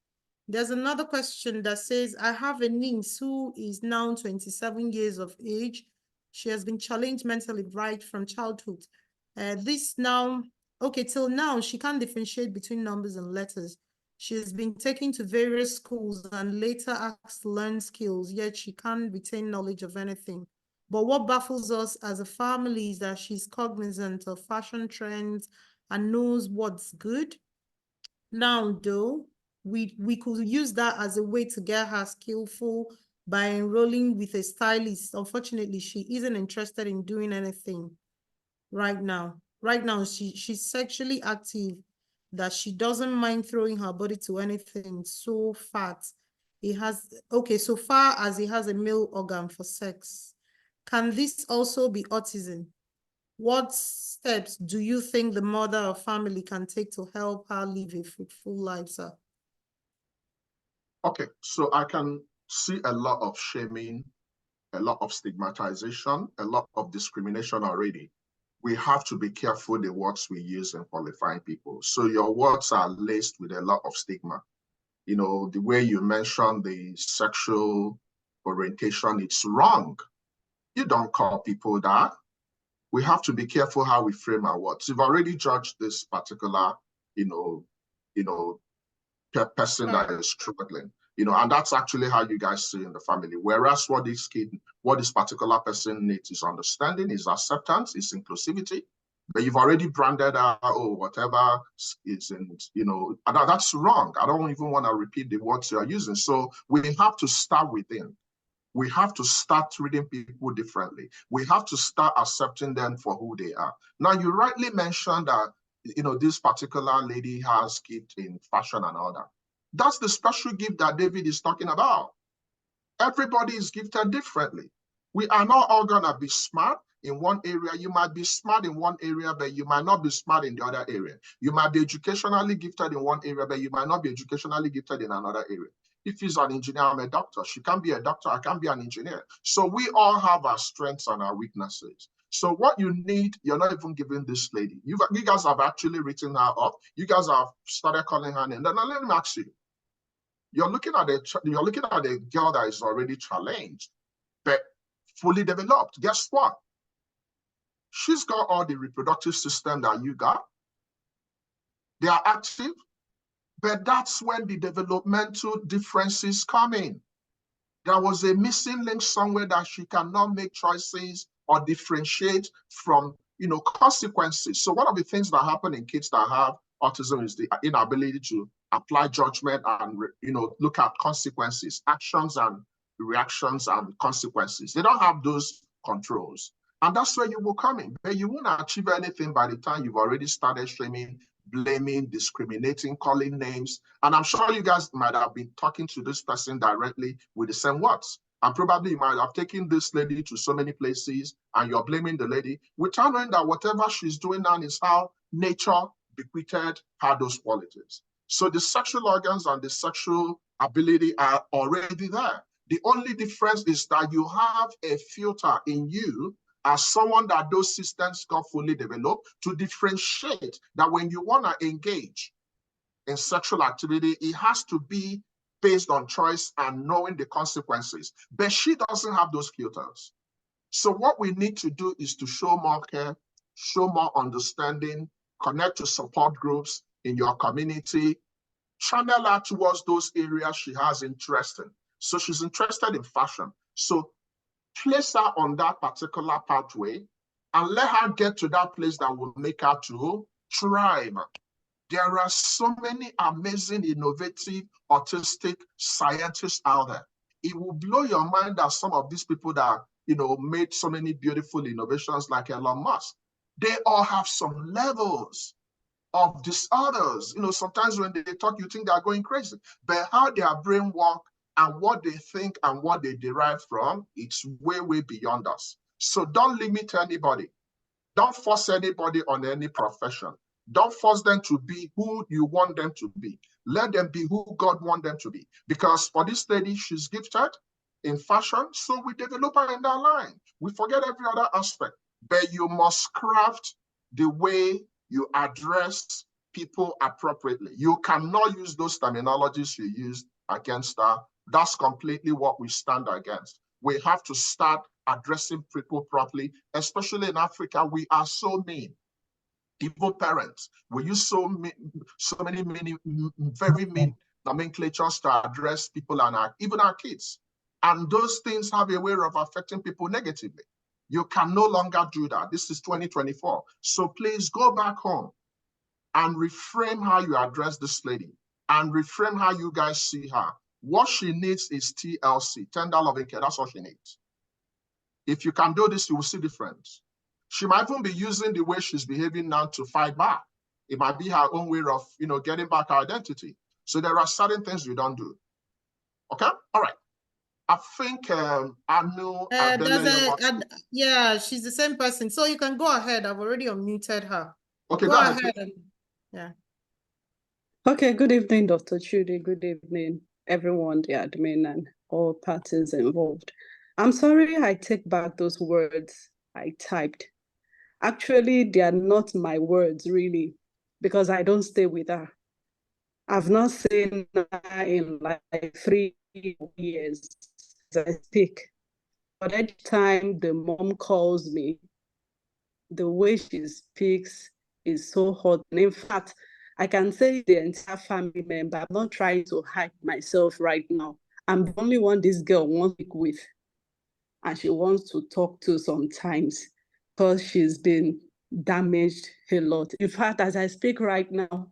There's another question that says, I have a niece who is now 27 years of age. She has been challenged mentally right from childhood. Till now, she can't differentiate between numbers and letters. She has been taken to various schools and later asked to learn skills, yet she can't retain knowledge of anything. But what baffles us as a family is that she's cognizant of fashion trends and knows what's good. Now, though, we could use that as a way to get her skillful by enrolling with a stylist. Unfortunately, she isn't interested in doing anything right now. Right now, she's sexually active, that she doesn't mind throwing her body to anything so fat. So far as it has a male organ for sex. Can this also be autism? What steps do you think the mother or family can take to help her live a fruitful life, sir? Okay, so I can see a lot of shaming, a lot of stigmatization, a lot of discrimination already. We have to be careful the words we use in qualifying people. So your words are laced with a lot of stigma. You know, the way you mention the sexual orientation, it's wrong. You don't call people that. We have to be careful how we frame our words. You've already judged this particular, person that is struggling, and that's actually how you guys see in the family. Whereas what this particular person needs is understanding, is acceptance, is inclusivity. But you've already branded out, whatever isn't, that's wrong. I don't even want to repeat the words you're using. So we have to start within. We have to start treating people differently. We have to start accepting them for who they are. Now, you rightly mentioned that, this particular lady has gift in fashion and all that. That's the special gift that David is talking about. Everybody is gifted differently. We are not all going to be smart in one area. You might be smart in one area, but you might not be smart in the other area. You might be educationally gifted in one area, but you might not be educationally gifted in another area. If he's an engineer, I'm a doctor. She can be a doctor, I can be an engineer. So we all have our strengths and our weaknesses. So what you need, you're not even giving this lady. You guys have actually written her up. You guys have started calling her name. Then let me ask you. You're looking at a girl that is already challenged, but fully developed. Guess what? She's got all the reproductive system that you got. They are active. But that's when the developmental differences come in. There was a missing link somewhere that she cannot make choices or differentiate from, consequences. So one of the things that happen in kids that have autism is the inability to apply judgment and, look at consequences, actions and reactions and consequences. They don't have those controls. And that's where you will come in. But you won't achieve anything by the time you've already started shaming, blaming, discriminating, calling names. And I'm sure you guys might have been talking to this person directly with the same words. And probably you might have taken this lady to so many places and you're blaming the lady without knowing that whatever she's doing now is how nature bequeathed her those qualities. So the sexual organs and the sexual ability are already there. The only difference is that you have a filter in you as someone that those systems got fully developed to differentiate that when you want to engage in sexual activity, it has to be based on choice and knowing the consequences. But she doesn't have those filters. So what we need to do is to show more care, show more understanding, connect to support groups in your community, channel her towards those areas she has interest in. So she's interested in fashion. So place her on that particular pathway and let her get to that place that will make her to thrive. There are so many amazing, innovative, autistic scientists out there. It will blow your mind that some of these people that, made so many beautiful innovations like Elon Musk, they all have some levels of disorders. Sometimes when they talk, you think they're going crazy. But how their brain work and what they think and what they derive from, it's way, way beyond us. So don't limit anybody. Don't force anybody on any profession. Don't force them to be who you want them to be. Let them be who God wants them to be. Because for this lady, she's gifted in fashion, so we develop her in that line. We forget every other aspect. But you must craft the way you address people appropriately. You cannot use those terminologies you used against her. That's completely what we stand against. We have to start addressing people properly, especially in Africa. We are so mean. Even parents, we use so many very mean nomenclatures to address people and even our kids. And those things have a way of affecting people negatively. You can no longer do that. This is 2024. So please go back home and reframe how you address this lady and reframe how you guys see her. What she needs is TLC, tender loving care. That's all she needs. If you can do this, you will see difference. She might even be using the way she's behaving now to fight back. It might be her own way of, getting back her identity. So there are certain things you don't do. Okay? All right. I think Anu Adele. Yeah, she's the same person. So you can go ahead. I've already unmuted her. Okay, go ahead. Yeah. Okay, good evening, Dr. Chude. Good evening, everyone, the admin and all parties involved. I'm sorry I take back those words I typed. Actually, they are not my words, really, because I don't stay with her. I've not seen her in like 3 years as I speak. But every time the mom calls me, the way she speaks is so hot. And in fact, I can say the entire family member, I'm not trying to hide myself right now. I'm the only one this girl wants to speak with. And she wants to talk to sometimes because she's been damaged a lot. In fact, as I speak right now,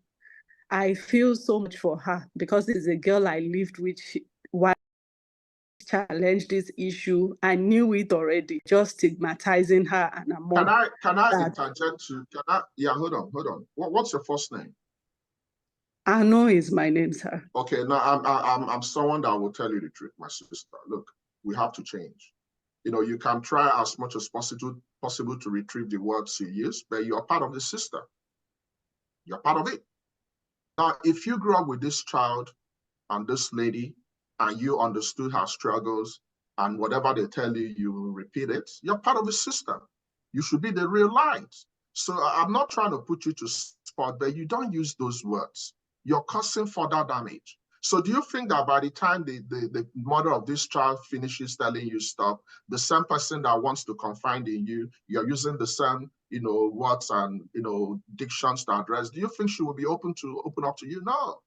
I feel so much for her because it's a girl I lived with while challenged this issue. I knew it already, just stigmatizing her and her mom. Can I interject to? Yeah, hold on. What's your first name? Anu is my name, sir. Okay, now I'm someone that will tell you the truth, my sister. Look, we have to change. You can try as much as possible to retrieve the words you use, but you're part of the system. You're part of it. Now, if you grew up with this child and this lady, and you understood her struggles, and whatever they tell you, you will repeat it, you're part of the system. You should be the real light. So I'm not trying to put you to spot, but you don't use those words. You're causing further damage. So do you think that by the time the mother of this child finishes telling you stuff, the same person that wants to confide in you, you're using the same, words and, dictions to address, do you think she will be open up to you? No.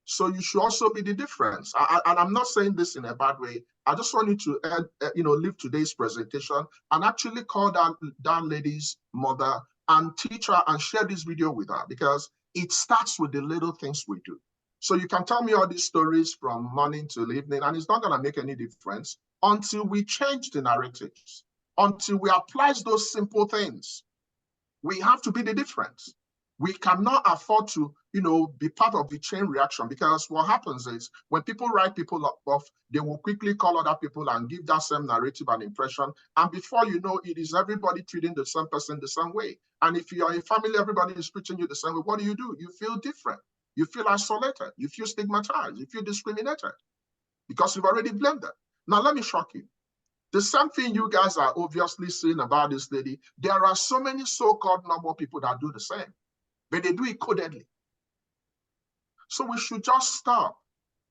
So you should also be the difference. And I'm not saying this in a bad way. I just want you to, leave today's presentation and actually call that lady's mother and teach her and share this video with her, because it starts with the little things we do. So you can tell me all these stories from morning till evening, and it's not going to make any difference until we change the narratives, until we apply those simple things. We have to be the difference. We cannot afford to, be part of the chain reaction, because what happens is when people write people off, they will quickly call other people and give that same narrative and impression. And before you know, it is everybody treating the same person the same way. And if you are a family, everybody is treating you the same way. What do? You feel different. You feel isolated. You feel stigmatized. You feel discriminated because you've already blamed them. Now, let me shock you. The same thing you guys are obviously seeing about this lady, there are so many so-called normal people that do the same, but they do it codedly. So we should just stop.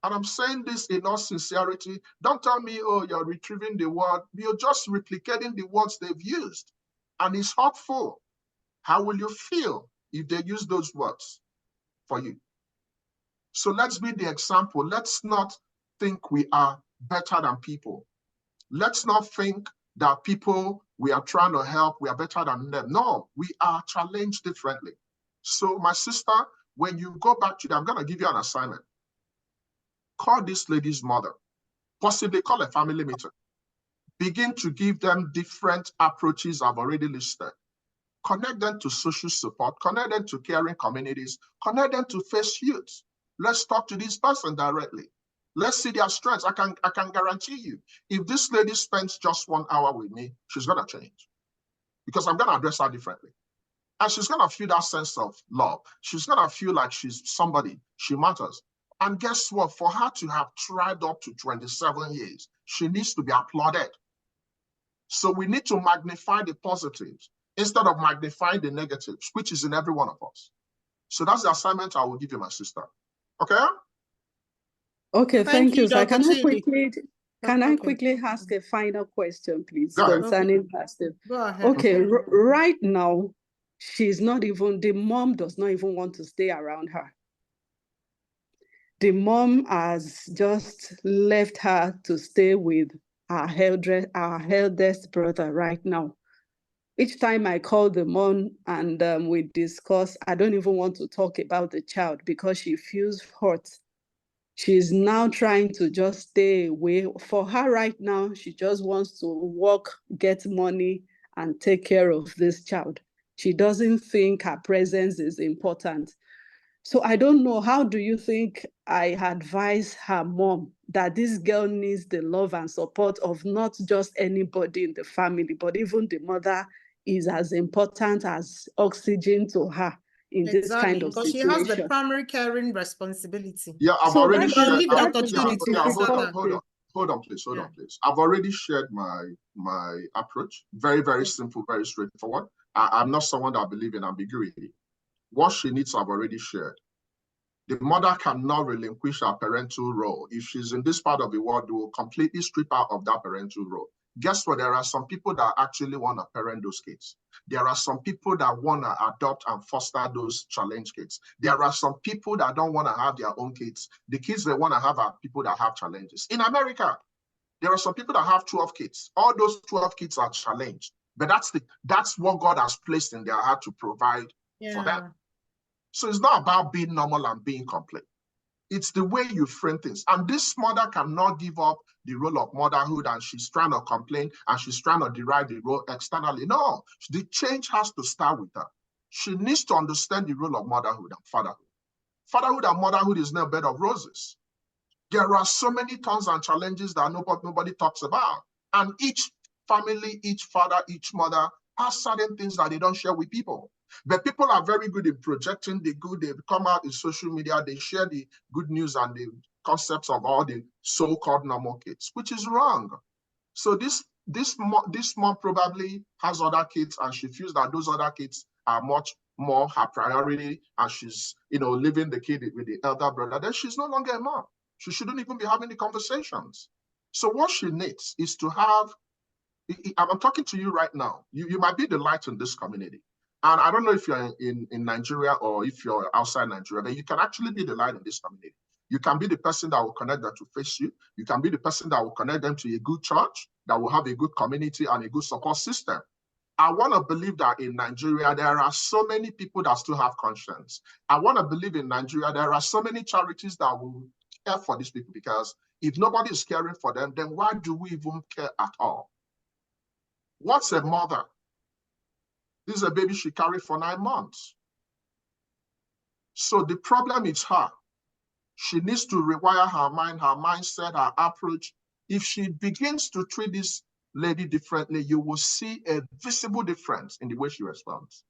And I'm saying this in all sincerity. Don't tell me, oh, you're retrieving the word. You're just replicating the words they've used. And it's hurtful. How will you feel if they use those words for you? So let's be the example. Let's not think we are better than people. Let's not think that people we are trying to help, we are better than them. No, we are challenged differently. So my sister, when you go back to them, I'm going to give you an assignment. Call this lady's mother, possibly call a family meeting. Begin to give them different approaches I've already listed. Connect them to social support, connect them to caring communities, connect them to FACEYOUth. Let's talk to this person directly. Let's see their strengths. I can guarantee you, if this lady spends just 1 hour with me, she's going to change, because I'm going to address her differently. And she's going to feel that sense of love. She's going to feel like she's somebody, she matters. And guess what? For her to have tried up to 27 years, she needs to be applauded. So we need to magnify the positives instead of magnifying the negatives, which is in every one of us. So that's the assignment I will give you, my sister. Okay? Okay, thank you. So Dr. can I quickly ask a final question, please, concerning Pastor? Go ahead. Okay, right now, the mom does not even want to stay around her. The mom has just left her to stay with our eldest brother right now. Each time I call the mom and we discuss, I don't even want to talk about the child because she feels hurt. She's now trying to just stay away. For her right now, she just wants to work, get money, and take care of this child. She doesn't think her presence is important. So I don't know, how do you think I advise her mom that this girl needs the love and support of not just anybody in the family, but even the mother is as important as oxygen to her in this kind of because situation? she has the primary caring responsibility. Yeah, I've already shared. Hold on, please. I've already shared my approach. Very, very simple, very straightforward. I'm not someone that believes in ambiguity. What she needs, I've already shared. The mother cannot relinquish her parental role. If she's in this part of the world, they will completely strip her of that parental role. Guess what? There are some people that actually want to parent those kids. There are some people that want to adopt and foster those challenged kids. There are some people that don't want to have their own kids. The kids they want to have are people that have challenges. In America, there are some people that have 12 kids. All those 12 kids are challenged. But that's what God has placed in their heart to provide for them. So it's not about being normal and being complete. It's the way you frame things. And this mother cannot give up the role of motherhood and she's trying to complain and she's trying to derive the role externally. No, the change has to start with her. She needs to understand the role of motherhood and fatherhood. Fatherhood and motherhood is not a bed of roses. There are so many thorns and challenges that nobody talks about. And each family, each father, each mother has certain things that they don't share with people. But people are very good in projecting the good. They come out in social media, they share the good news and the concepts of all the so-called normal kids, which is wrong. So this mom probably has other kids and she feels that those other kids are much more her priority and she's, leaving the kid with the elder brother. Then she's no longer a mom. She shouldn't even be having the conversations. So what she needs is to have, I'm talking to you right now. You might be the light in this community. And I don't know if you're in Nigeria or if you're outside Nigeria, but you can actually be the light in this community. You can be the person that will connect them to FACEYOUth. You can be the person that will connect them to a good church, that will have a good community and a good support system. I want to believe that in Nigeria, there are so many people that still have conscience. I want to believe in Nigeria, there are so many charities that will care for these people, because if nobody is caring for them, then why do we even care at all? What's a mother? This is a baby she carried for 9 months. So the problem is her. She needs to rewire her mind, her mindset, her approach. If she begins to treat this lady differently, you will see a visible difference in the way she responds.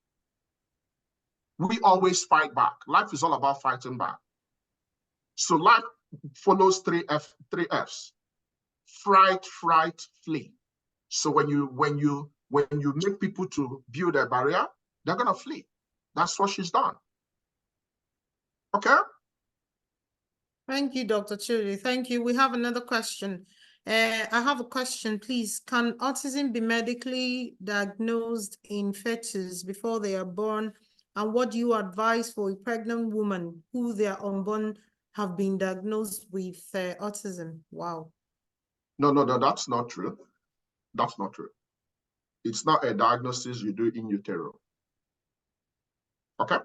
We always fight back. Life is all about fighting back. So life follows three F's: fright, flee. So when you make people to build a barrier, they're gonna flee. That's what she's done. Okay. Thank you, Dr. Chidi. Thank you. We have another question. I have a question, please. Can autism be medically diagnosed in fetus before they are born? And what do you advise for a pregnant woman who their unborn have been diagnosed with autism? Wow. No, that's not true. That's not true. It's not a diagnosis you do in utero. Okay?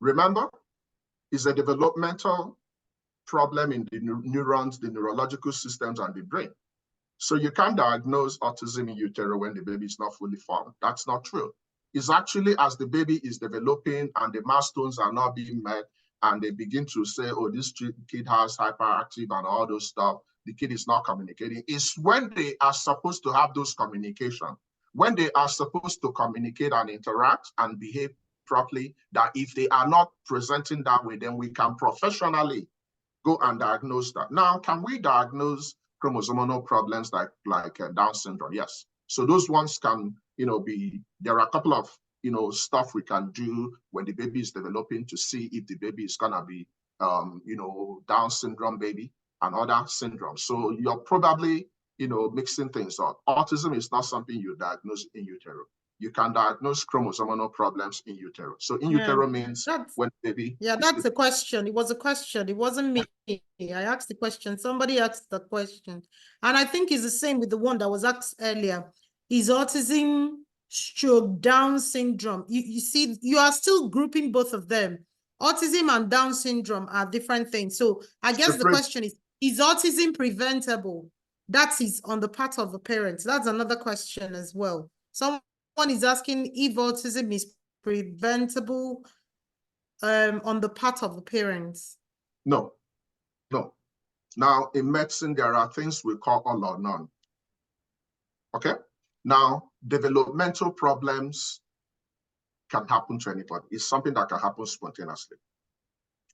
Remember, it's a developmental problem in the neurons, the neurological systems, and the brain. So you can't diagnose autism in utero when the baby is not fully formed. That's not true. It's actually as the baby is developing and the milestones are not being met, and they begin to say, oh, this kid has hyperactive and all those stuff, the kid is not communicating. It's when they are supposed to have those communication, when they are supposed to communicate and interact and behave properly, that if they are not presenting that way, then we can professionally go and diagnose that. Now, can we diagnose chromosomal problems like Down syndrome? Yes. So those ones can, there are a couple of, stuff we can do when the baby is developing to see if the baby is gonna be, Down syndrome baby and other syndromes. So you're probably, mixing things up. Autism is not something you diagnose in utero. You can diagnose chromosomal problems in utero. So in utero means when baby. Yeah, that's a question. It was a question. It wasn't me. I asked the question. Somebody asked the question. And I think it's the same with the one that was asked earlier. Is autism stroke Down syndrome? You see, you are still grouping both of them. Autism and Down syndrome are different things. So I guess the question is autism preventable? That is on the part of the parents. That's another question as well. Someone is asking if autism is preventable on the part of the parents. No. Now, in medicine, there are things we call all or none. Okay? Now, developmental problems can happen to anybody. It's something that can happen spontaneously.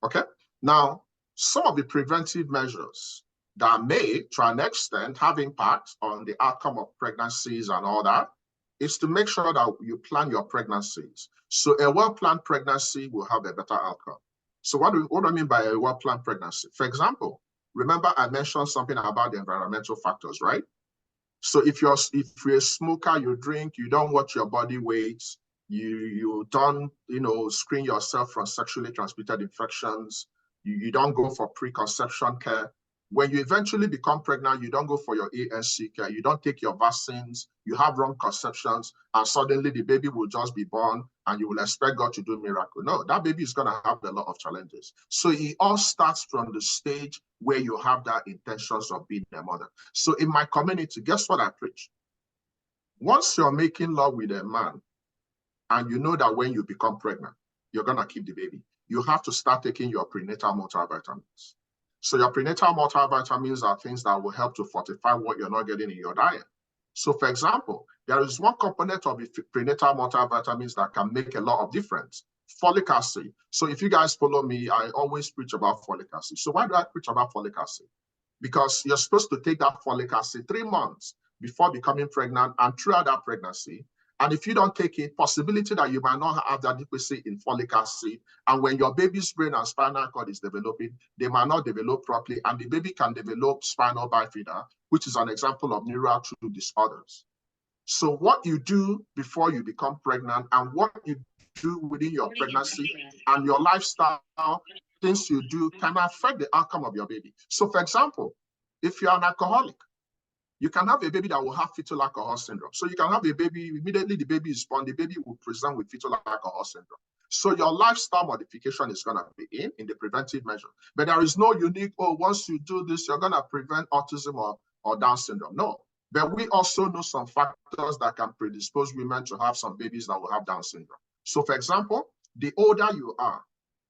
Okay? Now, some of the preventive measures that may, to an extent, have impact on the outcome of pregnancies and all that is to make sure that you plan your pregnancies. So a well-planned pregnancy will have a better outcome. So what do I mean by a well-planned pregnancy? For example, remember I mentioned something about the environmental factors, right? So if you're a smoker, you drink, you don't watch your body weight, you don't, screen yourself from sexually transmitted infections, you don't go for preconception care. When you eventually become pregnant, you don't go for your ANC care, you don't take your vaccines, you have wrong conceptions, and suddenly the baby will just be born and you will expect God to do a miracle. No, that baby is going to have a lot of challenges. So it all starts from the stage where you have that intentions of being a mother. So in my community, guess what I preach? Once you're making love with a man, and you know that when you become pregnant, you're going to keep the baby, you have to start taking your prenatal multivitamins. So your prenatal multivitamins are things that will help to fortify what you're not getting in your diet. So for example, there is one component of the prenatal multivitamins that can make a lot of difference: folic acid. So if you guys follow me, I always preach about folic acid. So why do I preach about folic acid? Because you're supposed to take that folic acid 3 months before becoming pregnant and throughout that pregnancy. And if you don't take it, possibility that you might not have that deficiency in folic acid. And when your baby's brain and spinal cord is developing, they might not develop properly, and the baby can develop spinal bifida, which is an example of neural tube disorders. So what you do before you become pregnant and what you do within your pregnancy and your lifestyle, things you do can affect the outcome of your baby. So for example, if you're an alcoholic, You can have a baby that will have fetal alcohol syndrome. So you can have a baby, immediately the baby is born, the baby will present with fetal alcohol syndrome. So your lifestyle modification is going to be in the preventive measure. But there is no unique, oh, once you do this, you're going to prevent autism or Down syndrome. No. But we also know some factors that can predispose women to have some babies that will have Down syndrome. So for example, the older you are,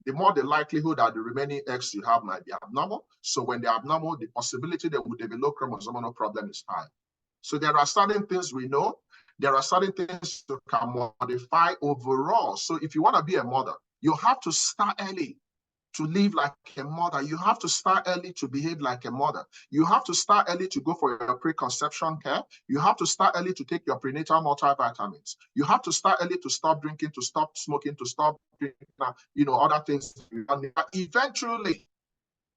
the more the likelihood that the remaining eggs you have might be abnormal. So when they're abnormal, the possibility they will develop chromosomal problem is high. So there are certain things we know. There are certain things you can modify overall. So if you want to be a mother, you have to start early to live like a mother. You have to start early to behave like a mother. You have to start early to go for your preconception care. You have to start early to take your prenatal multivitamins. You have to start early to stop drinking, to stop smoking, to stop drinking, other things. But eventually,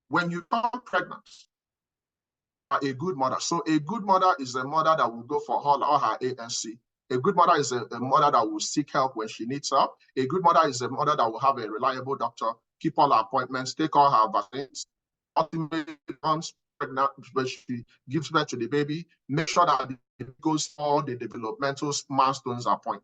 when you become pregnant, a good mother. So a good mother is a mother that will go for all her ANC. A good mother is a mother that will seek help when she needs help. A good mother is a mother that will have a reliable doctor, keep all her appointments, take all her vaccines. Ultimately, once pregnant, when she gives birth to the baby, make sure that it goes for all the developmental milestones appointment.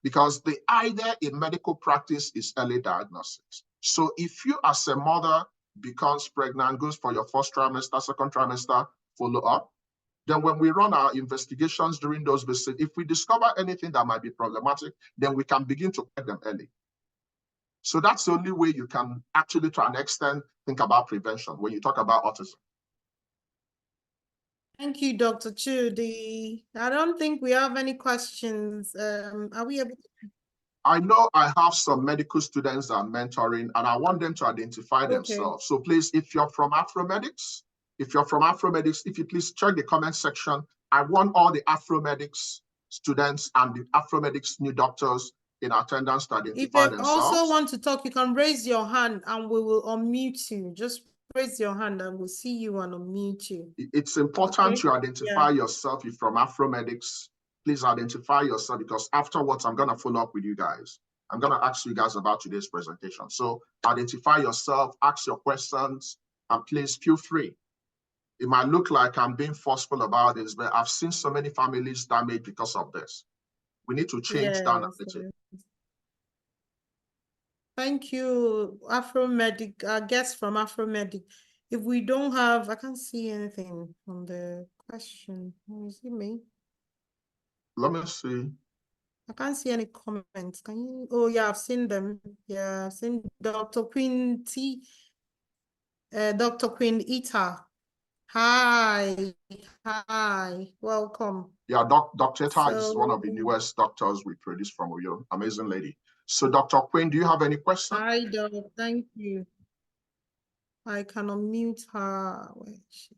Because the idea in medical practice is early diagnosis. So if you as a mother becomes pregnant, goes for your first trimester, second trimester follow-up, then when we run our investigations during those visits, if we discover anything that might be problematic, then we can begin to correct them early. So that's the only way you can actually, to an extent, think about prevention when you talk about autism. Thank you, Dr. Chudi. I don't think we have any questions. Are we able to? I know I have some medical students that I'm mentoring, and I want them to identify themselves. So please, if you're from Afromedics, if you please check the comment section. I want all the Afromedics students and the Afromedics new doctors in attendance to identify If you themselves. also want to talk, you can raise your hand and we will unmute you. Just raise your hand and we'll see you and unmute you. It's important to identify yourself. If from Afromedics, please identify yourself, because afterwards I'm going to follow up with you guys. I'm going to ask you guys about today's presentation. So identify yourself, ask your questions, and please feel free. It might look like I'm being forceful about this, but I've seen so many families damaged because of this. We need to change that narrative. Thank you, Afromedic, guest from Afromedic. If we don't have, I can't see anything on the question. Is it me? Let me see. I can't see any comments. Can you? Oh, yeah, I've seen them. Yeah, I've seen Dr. Queen T. Dr. Queen Ita. Hi, welcome. Yeah, Dr. Ita is one of the newest doctors we produced from Uyo. Amazing lady. So, Dr. Queen, do you have any questions? Hi, Doc. Thank you. I can unmute her. Where is she?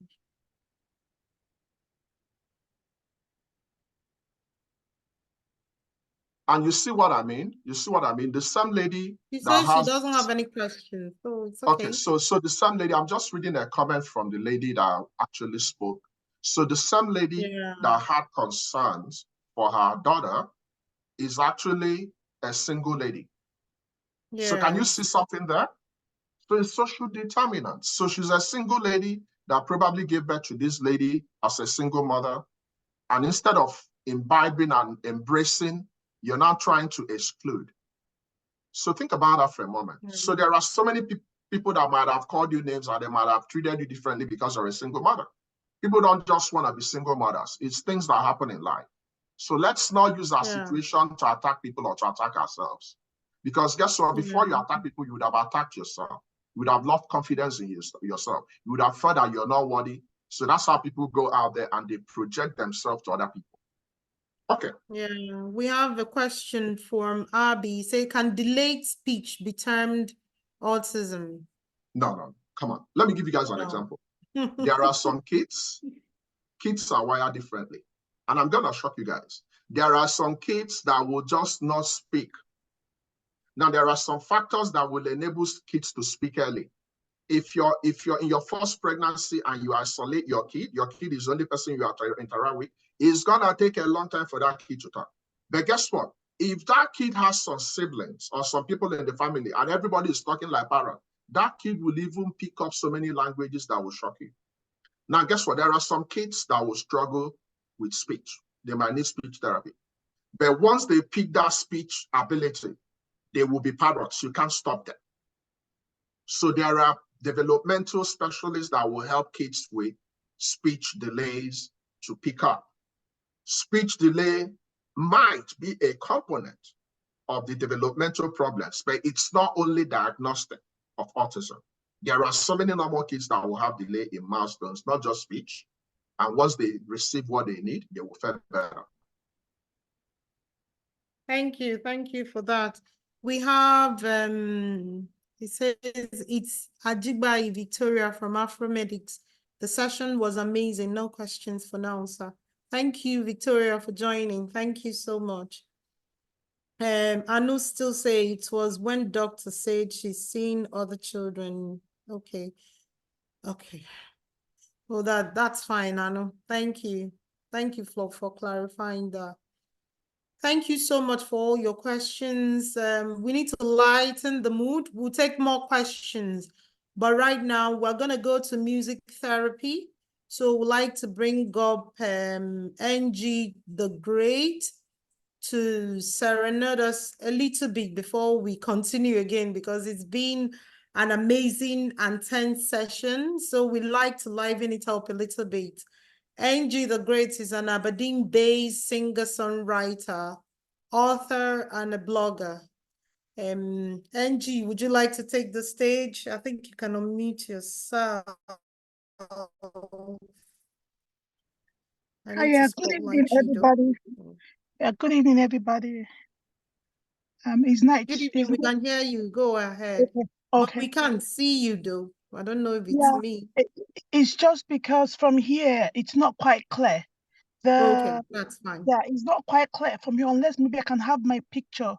And you see what I mean? You see what I mean? The same lady she says she doesn't have any questions, so it's okay. Okay, so the same lady, I'm just reading a comment from the lady that actually spoke. So the same lady that had concerns for her daughter is actually a single lady. So can you see something there? So it's social determinant. So she's a single lady that probably gave birth to this lady as a single mother. And instead of imbibing and embracing, you're now trying to exclude. So think about that for a moment. So there are so many people that might have called you names, or they might have treated you differently because you're a single mother. People don't just want to be single mothers. It's things that happen in life. So let's not use our situation to attack people or to attack ourselves. Because guess what? Before you attack people, you would have attacked yourself. You would have lost confidence in yourself. You would have felt that you're not worthy. So that's how people go out there and they project themselves to other people. Okay. Yeah, we have a question from Abby. Say, can delayed speech be termed autism? No, come on. Let me give you guys an example. There are some kids are wired differently. And I'm going to shock you guys. There are some kids that will just not speak. Now, there are some factors that will enable kids to speak early. If you're in your first pregnancy and you isolate your kid is the only person you interact with, it's going to take a long time for that kid to talk. But guess what? If that kid has some siblings or some people in the family and everybody is talking like parrot, that kid will even pick up so many languages that will shock you. Now, guess what? There are some kids that will struggle with speech. They might need speech therapy. But once they pick that speech ability, they will be parrots. You can't stop them. So there are developmental specialists that will help kids with speech delays to pick up. Speech delay might be a component of the developmental problems, but it's not only diagnostic of autism. There are so many normal kids that will have delay in milestones, not just speech. And once they receive what they need, they will feel better. Thank you for that. We have, it says it's Ajibai Victoria from Afromedics. The session was amazing. No questions for now, sir. Thank you, Victoria, for joining. Thank you so much. Anu still say it was when doctor said she's seen other children. Okay. Well, that's fine, Anu. Thank you. Thank you, Flo, for clarifying that. Thank you so much for all your questions. We need to lighten the mood. We'll take more questions. But right now, we're going to go to music therapy. So we'd like to bring up NG the Great to serenade us a little bit before we continue again, because it's been an amazing and tense session. So we'd like to liven it up a little bit. Angie the Great is an Aberdeen-based singer-songwriter, author, and a blogger. Angie, would you like to take the stage? I think you can unmute yourself. Yeah, good evening, everybody. Yeah, good evening, everybody. It's night. Good evening. We can hear you. Go ahead. Okay. But we can't see you, though. I don't know if it's me. It's just because from here, it's not quite clear. Okay, that's fine. Yeah, it's not quite clear from here, unless maybe I can have my picture,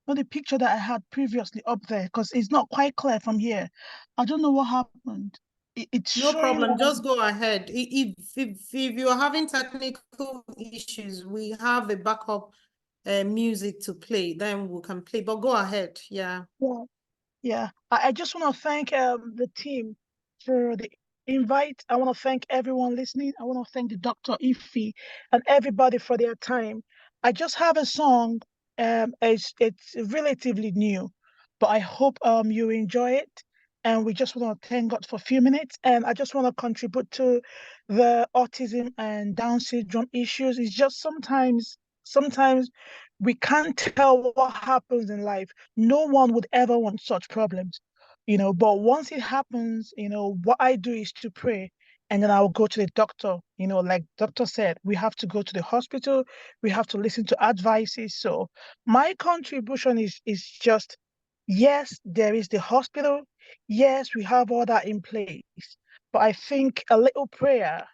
not the picture that I had previously up there, because it's not quite clear from here. I don't know what happened. It's no showing problem. Just go ahead. If you're having technical issues, we have a backup music to play. Then we can play. But go ahead. Yeah. Yeah. I just want to thank the team for the invite. I want to thank everyone listening. I want to thank the Dr. Ify and everybody for their time. I just have a song. It's relatively new, but I hope you enjoy it. And we just want to thank God for a few minutes. And I just want to contribute to the autism and Down syndrome issues. It's just sometimes we can't tell what happens in life. No one would ever want such problems, but once it happens, what I do is to pray, and then I'll go to the doctor. Like doctor said, we have to go to the hospital, we have to listen to advices. So my contribution is just, yes, there is the hospital, yes, we have all that in place, but I think a little prayer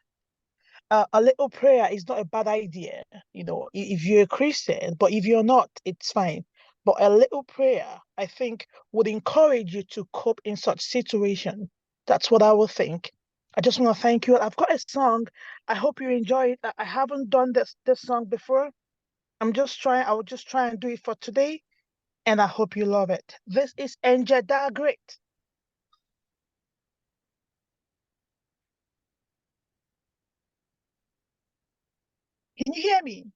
is not a bad idea, if you're a Christian, but if you're not, it's fine. But a little prayer, I think, would encourage you to cope in such situation. That's what I would think. I just want to thank you. I've got a song. I hope you enjoy it. I haven't done this song before. I will just try and do it for today, and I hope you love it. This is Enjada Great. Can you hear me?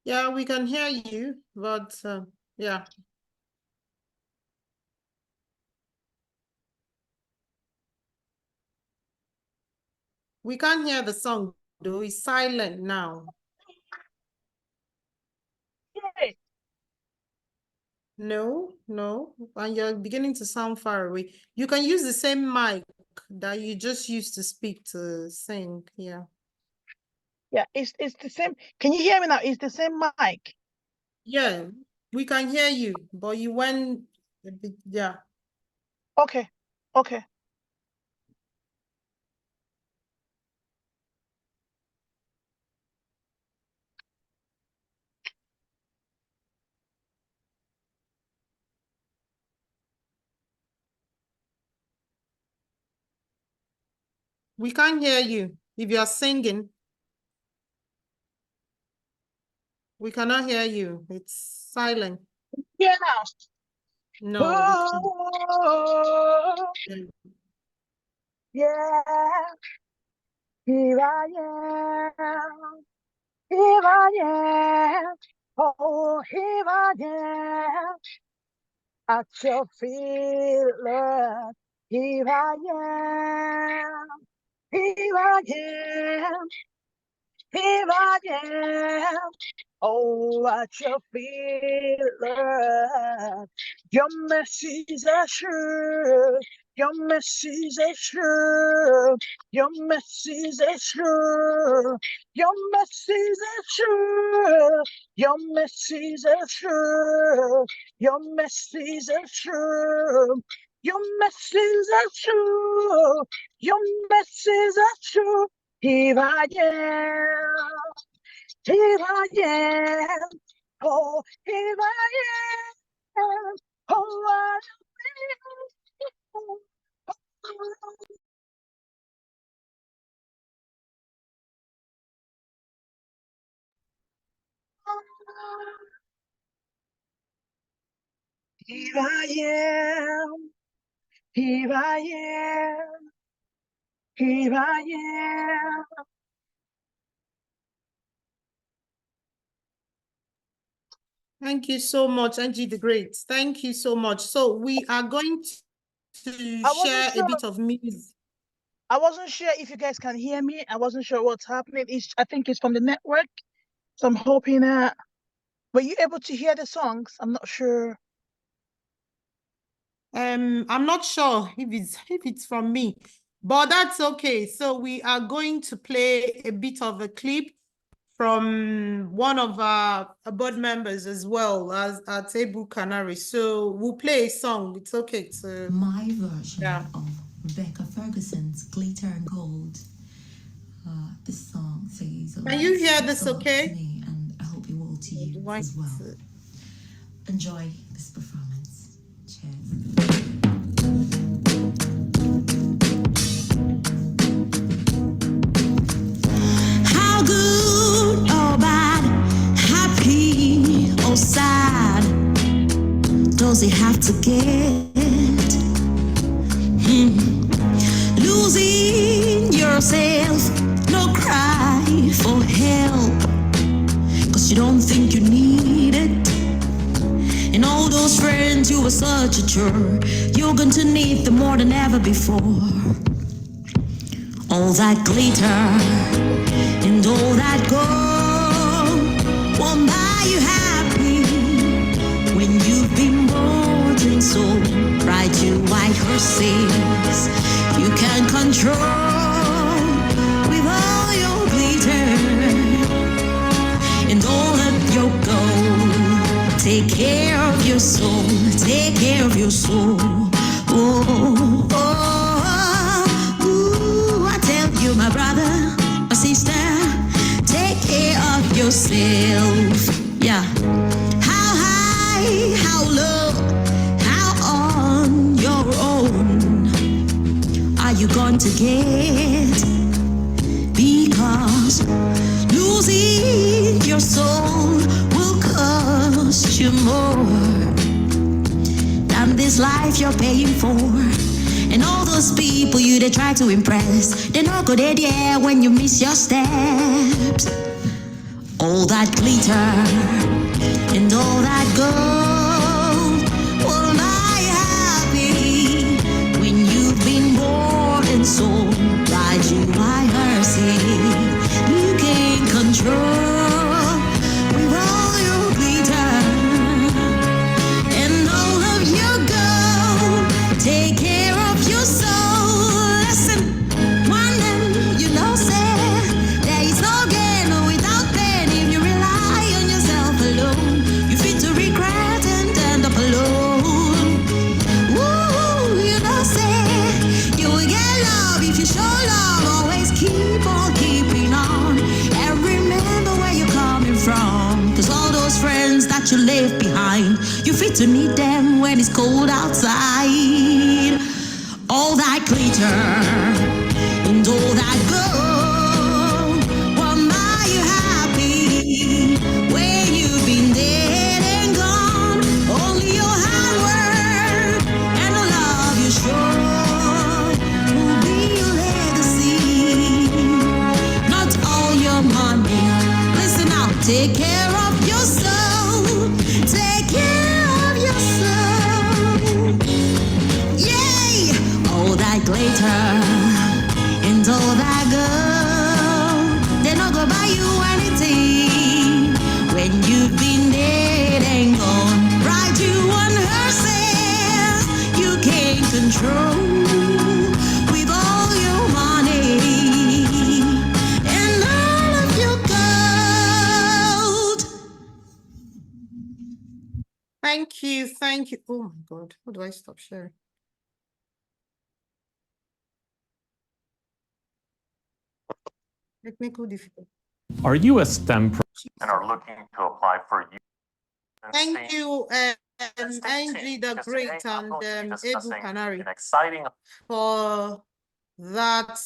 Yeah, we can hear you, but yeah. We can't hear the song, though. It's silent now. Yeah. No, and you're beginning to sound far away. You can use the same mic that you just used to speak to sing. Yeah. Yeah, it's the same. Can you hear me now? It's the same mic. Yeah, we can hear you, but you went a bit, yeah. Okay. We can't hear you. If you're singing, we cannot hear you. It's silent. Yeah, now. No, we can't. Yeah, here I am. Here I am. Oh, here I am. At your feet, Lord. Here I am. Here I am. Here I am. Oh, at your feet, Lord. Your mercies are true. Your mercies are true. Your mercies are true. Your mercies are true. Your mercies are true. Your mercies are true. Your mercies are true. Your mercies are true. Here I am. Here I am. Oh, here I am. Oh, I Here I am. Here I am. Here I am. Thank you so much, Angie the Great. Thank you so much. So we are going to I wasn't share a sure. bit of music. I wasn't sure if you guys can hear me. I wasn't sure what's happening. I think it's from the network. So I'm hoping that were you able to hear the songs? I'm not sure. I'm not sure if it's from me, but that's okay. So we are going to play a bit of a clip from one of our board members as well as our table canary. So we'll play a song. It's okay to my version of Rebecca Ferguson's Glitter and Gold. This song says a Can you hear special this song okay? to me, and I hope it will to you as well. Enjoy this performance. Cheers. How good or bad, happy or sad, does it have to get? Losing yourself, no cry for help, 'cause you don't think you need it. And all those friends you were such a jerk, you're going to need them more than ever before. All that glitter and all that gold won't buy you happy when you've been bought and sold. Ride you white horses you can control with all your glitter and all of your gold. Take care of your soul, take care of your soul. Oh, oh, ooh, I tell you, my brother, my sister, take care of yourself. Yeah. How high, how low, how on your own are you going to get? Because losing your soul will cost you more than this life you're paying for. And all those people you they try to impress, they're not good at there when you miss your steps. All that glitter and all that gold will buy you happy when you've been bought and sold. Ride you by mercy, you can't control with all your glitter and all of your gold. Take care of your soul. Listen, one day you know, say there is no gain without pain. If you rely on yourself alone, you fit to regret and end up alone. Woo, you know, say you will get love if you show love. Always keep on keeping on and remember where you're coming from. 'Cause all those friends that you left behind, you fit to need them when it's cold outside. All that glitter and all that gold won't buy you happy when you've been dead and gone. Only your hard work and the love you show will be Take care of your soul. Take care of your soul. Yay! All that glitter and all that gold, they not go buy you anything when you've been dead and gone. Ride you on horses you can't control with all your money and all of your gold. Thank you. Thank you. Oh my God. How do I stop sharing? Technical difficulty. Are you a STEM and are looking to apply for Thank you, Angie the Great and Ebu Canary exciting for that.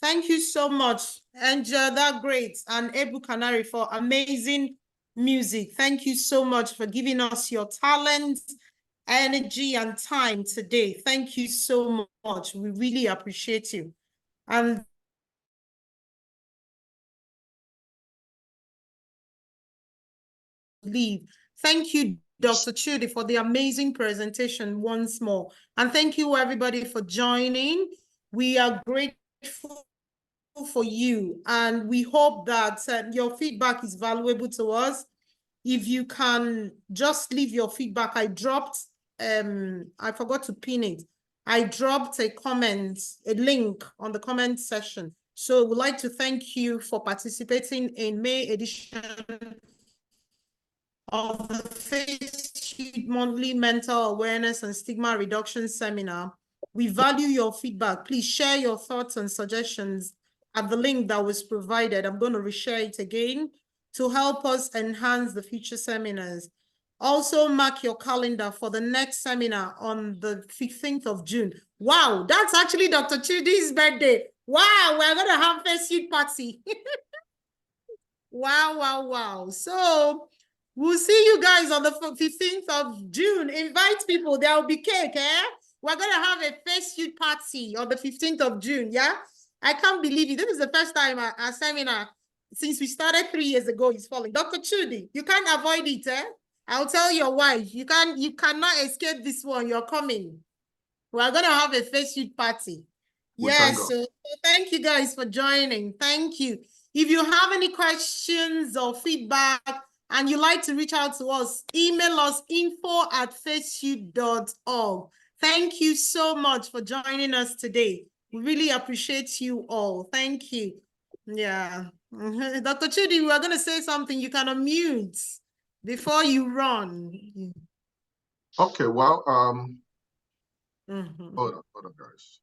Thank you so much, Angela the Great and Ebu Canary, for amazing music. Thank you so much for giving us your talent, energy, and time today. Thank you so much. We really appreciate you. And leave. Thank you, Dr. Chudi, for the amazing presentation once more. And thank you, everybody, for joining. We are grateful for you, and we hope that your feedback is valuable to us. If you can just leave your feedback, I forgot to pin it. I dropped a comment, a link on the comment section. So we'd like to thank you for participating in May edition of the FACEYOUTH Monthly Mental Awareness and Stigma Reduction Seminar. We value your feedback. Please share your thoughts and suggestions at the link that was provided. I'm going to reshare it again to help us enhance the future seminars. Also, mark your calendar for the next seminar on the 15th of June. Wow, that's actually Dr. Chidi's birthday. Wow, we're going to have FACEYOUTH party. Wow, wow, wow. So we'll see you guys on the 15th of June. Invite people. There will be cake, eh? We're going to have a FACEYOUTH party on the 15th of June, yeah? I can't believe it. This is the first time our seminar, since we started 3 years ago, is falling. Dr. Chudi, you can't avoid it, eh? I'll tell your wife, you cannot escape this one. You're coming. We're going to have a FACEYOUTH party. Yes, so thank you guys for joining. Thank you. If you have any questions or feedback and you'd like to reach out to us, email us info@faceyouth.org. Thank you so much for joining us today. We really appreciate you all. Thank you. Yeah. Dr. Chudi, we are going to say something. You can unmute before you run. Okay, well, hold on, guys.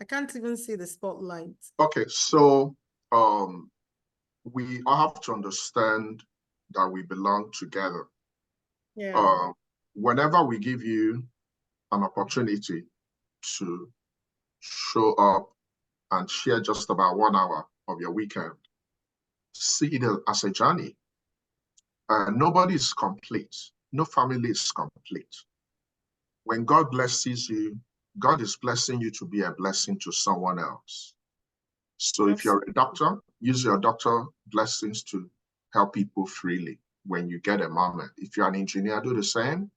I can't even see the spotlight. Okay, so we all have to understand that we belong together. Yeah. Whenever we give you an opportunity to show up and share just about 1 hour of your weekend, see it as a journey. Nobody is complete. No family is complete. When God blesses you, God is blessing you to be a blessing to someone else. So if you're a doctor, use your doctor blessings to help people freely when you get a moment. If you're an engineer, do the same.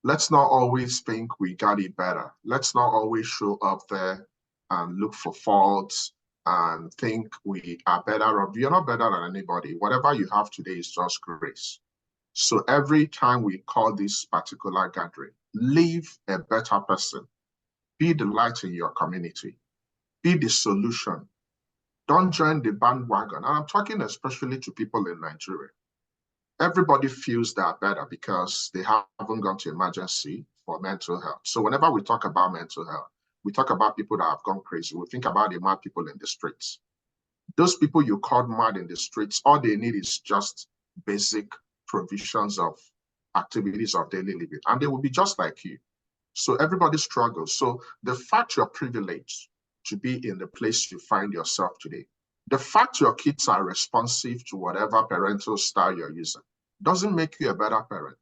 Let's not always think we got it better. Let's not always show up there and look for faults and think we are better. You're not better than anybody. Whatever you have today is just grace. So every time we call this particular gathering, live a better person. Be the light in your community. Be the solution. Don't join the bandwagon. And I'm talking especially to people in Nigeria. Everybody feels they're better because they haven't gone to emergency for mental health. So whenever we talk about mental health, we talk about people that have gone crazy. We think about the mad people in the streets. Those people you call mad in the streets, all they need is just basic provisions of activities of daily living, and they will be just like you. So everybody struggles. So the fact you're privileged to be in the place you find yourself today, the fact your kids are responsive to whatever parental style you're using, doesn't make you a better parent.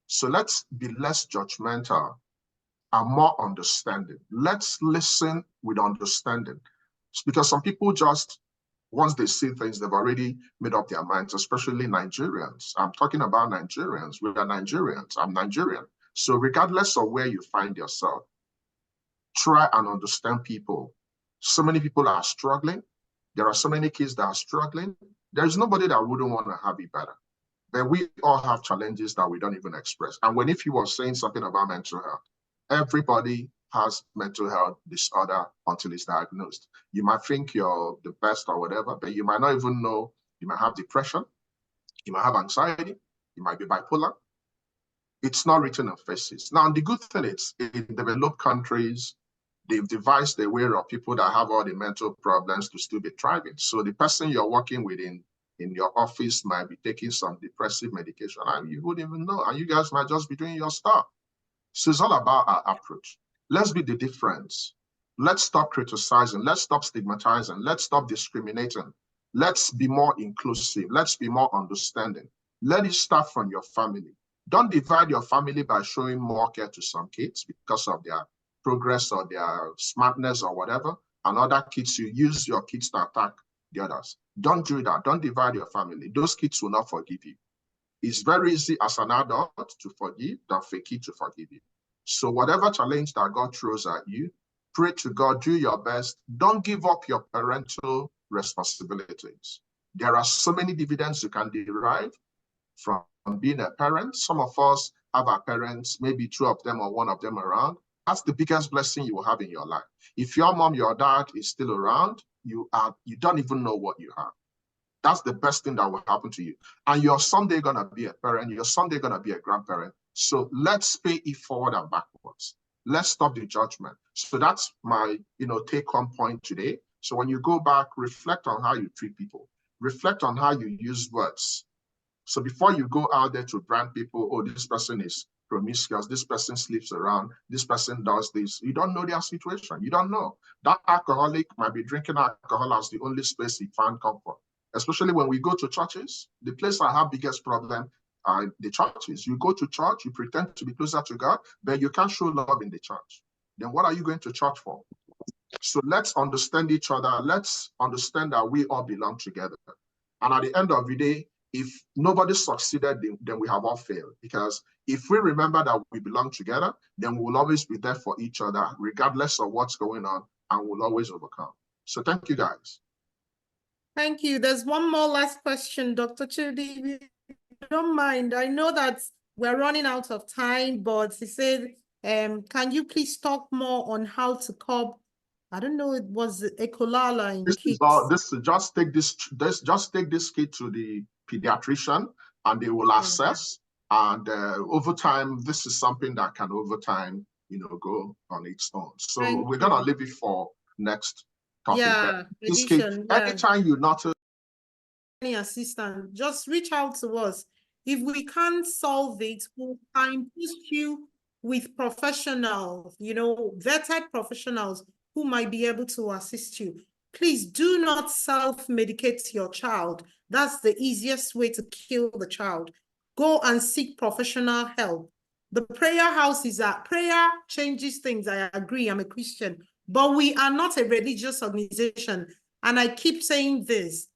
So let's be less judgmental and more understanding. Let's listen with understanding. because some people just, once they see things, they've already made up their minds, especially Nigerians. I'm talking about Nigerians. We are Nigerians. I'm Nigerian. So regardless of where you find yourself, try and understand people. So many people are struggling. There are so many kids that are struggling. There's nobody that wouldn't want to have it better. But we all have challenges that we don't even express. And when if you were saying something about mental health, everybody has mental health disorder until it's diagnosed. You might think you're the best or whatever, but you might not even know. You might have depression, you might have anxiety, you might be bipolar. It's not written on faces. Now, the good thing is, in developed countries, they've devised a way of people that have all the mental problems to still be thriving. So the person you're working with in your office might be taking some depressive medication and you wouldn't even know, and you guys might just be doing your stuff. So it's all about our approach. Let's be the difference. Let's stop criticizing. Let's stop stigmatizing. Let's stop discriminating. Let's be more inclusive. Let's be more understanding. Let it start from your family. Don't divide your family by showing more care to some kids because of their progress or their smartness or whatever, and other kids, you use your kids to attack the others. Don't do that. Don't divide your family. Those kids will not forgive you. It's very easy as an adult to forgive than for a kid to forgive you. So whatever challenge that God throws at you, pray to God, do your best. Don't give up your parental responsibilities. There are so many dividends you can derive from being a parent. Some of us have our parents, maybe two of them or one of them around. That's the biggest blessing you will have in your life. If your mom, your dad is still around, you don't even know what you have. That's the best thing that will happen to you. And you're someday going to be a parent. You're someday going to be a grandparent. So let's pay it forward and backwards. Let's stop the judgment. So that's my, take-home point today. So when you go back, reflect on how you treat people. Reflect on how you use words. So before you go out there to brand people, oh, this person is promiscuous, this person sleeps around, this person does this, you don't know their situation. You don't know. That alcoholic might be drinking alcohol as the only space he found comfort. Especially when we go to churches, the place I have biggest problem are the churches. You go to church, you pretend to be closer to God, but you can't show love in the church. Then what are you going to church for? So let's understand each other. Let's understand that we all belong together. And at the end of the day, if nobody succeeded, then we have all failed. Because if we remember that we belong together, then we'll always be there for each other, regardless of what's going on, and we'll always overcome. So thank you, guys. Thank you. There's one more last question, Dr. Chidi, if you don't mind. I know that we're running out of time, but he said, can you please talk more on how to curb, I don't know, it was Ecolala in kids. Just take this kid to the pediatrician and they will assess. And over time, this is something that can over time, go on its own. So we're going to leave it for next topic. Yeah, this kid, anytime you notice any assistance, just reach out to us. If we can't solve it, we'll signpost you with professionals, vetted professionals who might be able to assist you. Please do not self-medicate your child. That's the easiest way to kill the child. Go and seek professional help. The prayer house is that prayer changes things. I agree, I'm a Christian, but we are not a religious organization. And I keep saying this,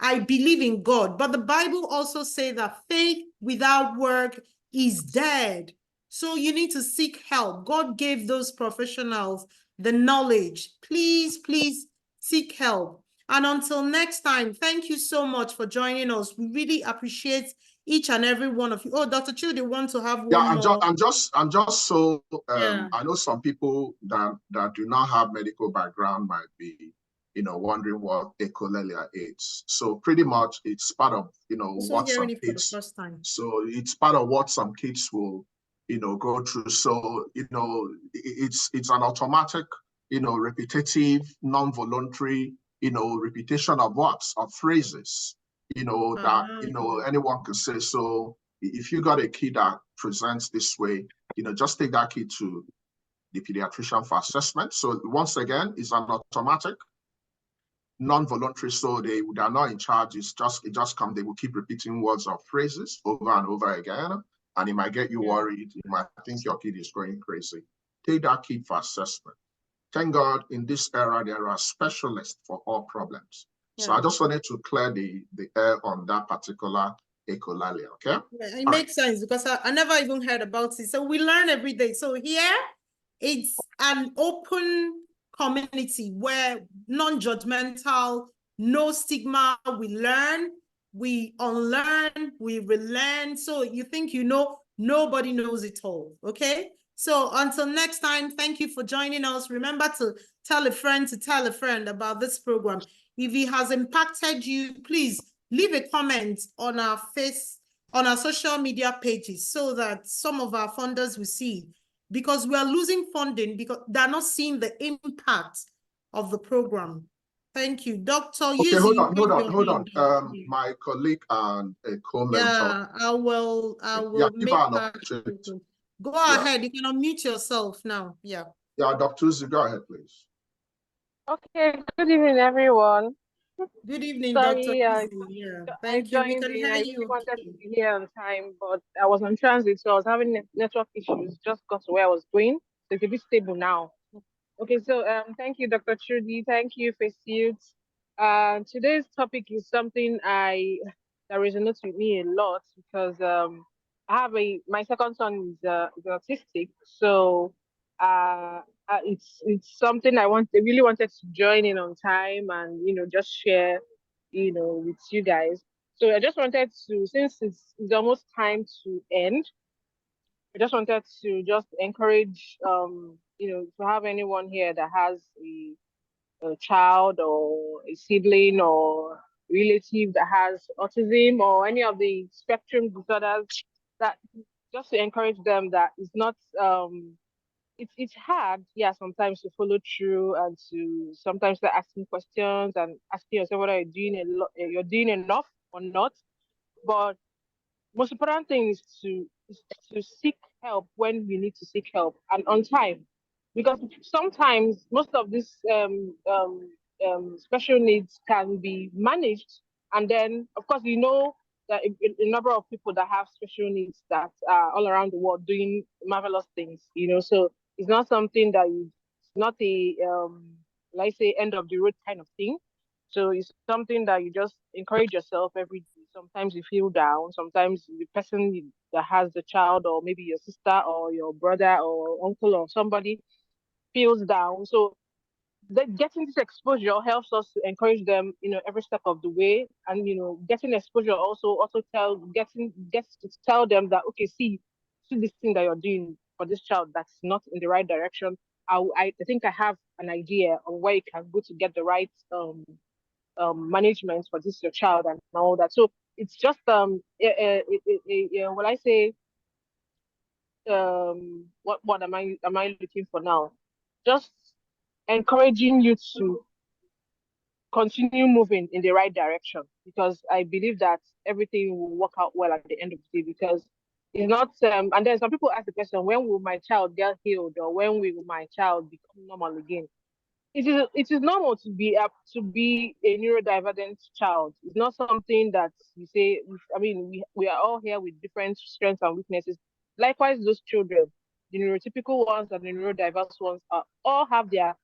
I believe in God, but the Bible also says that faith without work is dead. So you need to seek help. God gave those professionals the knowledge. Please, please seek help. And until next time, thank you so much for joining us. We really appreciate each and every one of you. Oh, Dr. Chudi, want to have one more? I'm just so I know some people that do not have medical background might be wondering what echolalia is. So pretty much it's part of what some kids. So it's part of what some kids will go through. So it's an automatic repetitive, non-voluntary repetition of words, of phrases that anyone can say. So if you got a kid that presents this way, just take that kid to the pediatrician for assessment. So once again, it's an automatic, non-voluntary, so they are not in charge. It just come. They will keep repeating words or phrases over and over again, and it might get you worried. You might think your kid is going crazy. Take that kid for assessment. thank God in this era, there are specialists for all problems. So I just wanted to clear the air on that particular echolalia, okay? It makes sense because I never even heard about it. So we learn every day. So here, it's an open community where non-judgmental, no stigma, we learn, we unlearn, we relearn. So you think you know, nobody knows it all, okay? So until next time, thank you for joining us. Remember to tell a friend about this program. If it has impacted you, please leave a comment on our social media pages so that some of our funders will see, because we are losing funding because they're not seeing the impact of the program. Thank you. Dr. Okay, hold on. My colleague and a co-mentor. Yeah, I will make her. Go ahead. You can unmute yourself now. Yeah. Yeah, Dr. Uzi, go ahead, please. Okay, good evening, everyone. Good evening, Sorry, Dr. yeah, thank you. We can hear I you. wanted to be here on time, but I was on transit, so I was having network issues. Just got to where I was going, so it's a bit stable now. Okay, so thank you, Dr. Trudy. Thank you, FACEYOUth. Today's topic is something that resonates with me a lot because I have my second son is autistic, so it's something I really wanted to join in on time and just share with you guys. So I just wanted to, since it's almost time to end, I just wanted to just encourage to have anyone here that has a child or a sibling or relative that has autism or any of the spectrum disorders, that just to encourage them that it's not it's hard, yeah, sometimes to follow through and to sometimes start asking questions and asking yourself whether you're doing enough or not. But most important thing is to seek help when you need to seek help and on time, because sometimes most of these special needs can be managed, and then of course that a number of people that have special needs that are all around the world doing marvelous things, so it's not something that it's not a like say end of the road kind of thing. So it's something that you just encourage yourself every day. Sometimes you feel down. Sometimes the person that has the child, or maybe your sister or your brother or uncle or somebody, feels down. So getting this exposure helps us to encourage them, every step of the way. And getting exposure also gets to tell them that, okay, see this thing that you're doing for this child that's not in the right direction. I think I have an idea on where you can go to get the right management for this your child and all that. So it's just what I say, what am I looking for now? Just encouraging you to continue moving in the right direction, because I believe that everything will work out well at the end of the day, because it's not and then some people ask the question, when will my child get healed, or when will my child become normal again? It is normal to be a neurodivergent child. It's not something that you say. I mean, we are all here with different strengths and weaknesses. Likewise, those children, the neurotypical ones and the neurodiverse ones, all have their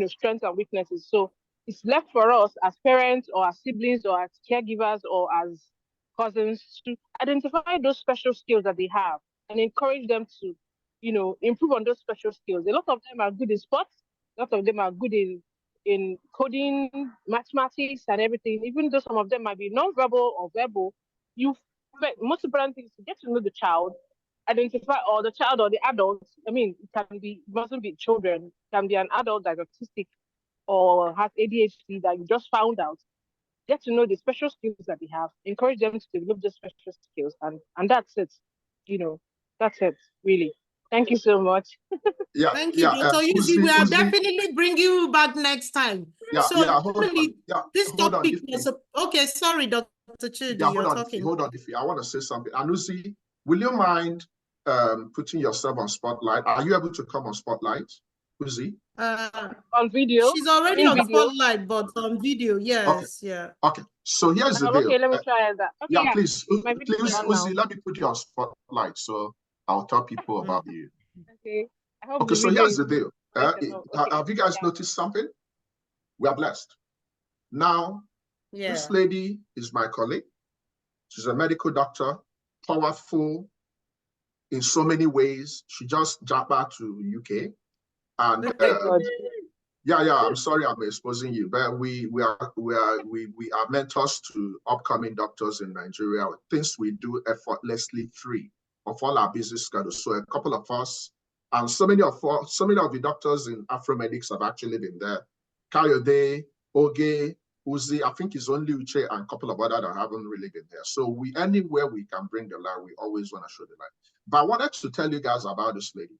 strengths and weaknesses. So it's left for us as parents or as siblings or as caregivers or as cousins to identify those special skills that they have and encourage them to improve on those special skills. A lot of them are good in sports. A lot of them are good in coding, mathematics, and everything. Even though some of them might be non-verbal or verbal, most important thing is to get to know the child, identify, or the child or the adult. I mean, it mustn't be children. It can be an adult that's autistic or has ADHD that you just found out. Get to know the special skills that they have. Encourage them to develop those special skills, and that's it. That's it. Really. Thank you so much. Yeah, thank you, Dr. Uzi. We are definitely bringing you back next time. Yeah, so hold on. This topic was okay. Sorry, Dr. Chudi, you're talking. Hold on, Ifi. I want to say something. Anusi, will you mind putting yourself on spotlight? Are you able to come on spotlight, Uzi? On video. She's already on spotlight, but on video, yes. Okay. Yeah. Okay. So here's the deal. Okay, let me try that. Okay, yeah, please, Uzi, let me put you on spotlight so I'll tell people about you. Okay. Okay, so here's the deal. Have you guys noticed something? We are blessed. Now, this lady is my colleague. She's a medical doctor, powerful in so many ways. She just jumped back to UK. And I'm sorry I'm exposing you, but we are mentors to upcoming doctors in Nigeria. Things we do effortlessly free of all our business schedules. So a couple of us, and so many of the doctors in Afromedics have actually been there. Kayode, Oge, Uzi, I think it's only Uche and a couple of others that haven't really been there. So anywhere we can bring the light, we always want to show the light. But I wanted to tell you guys about this lady.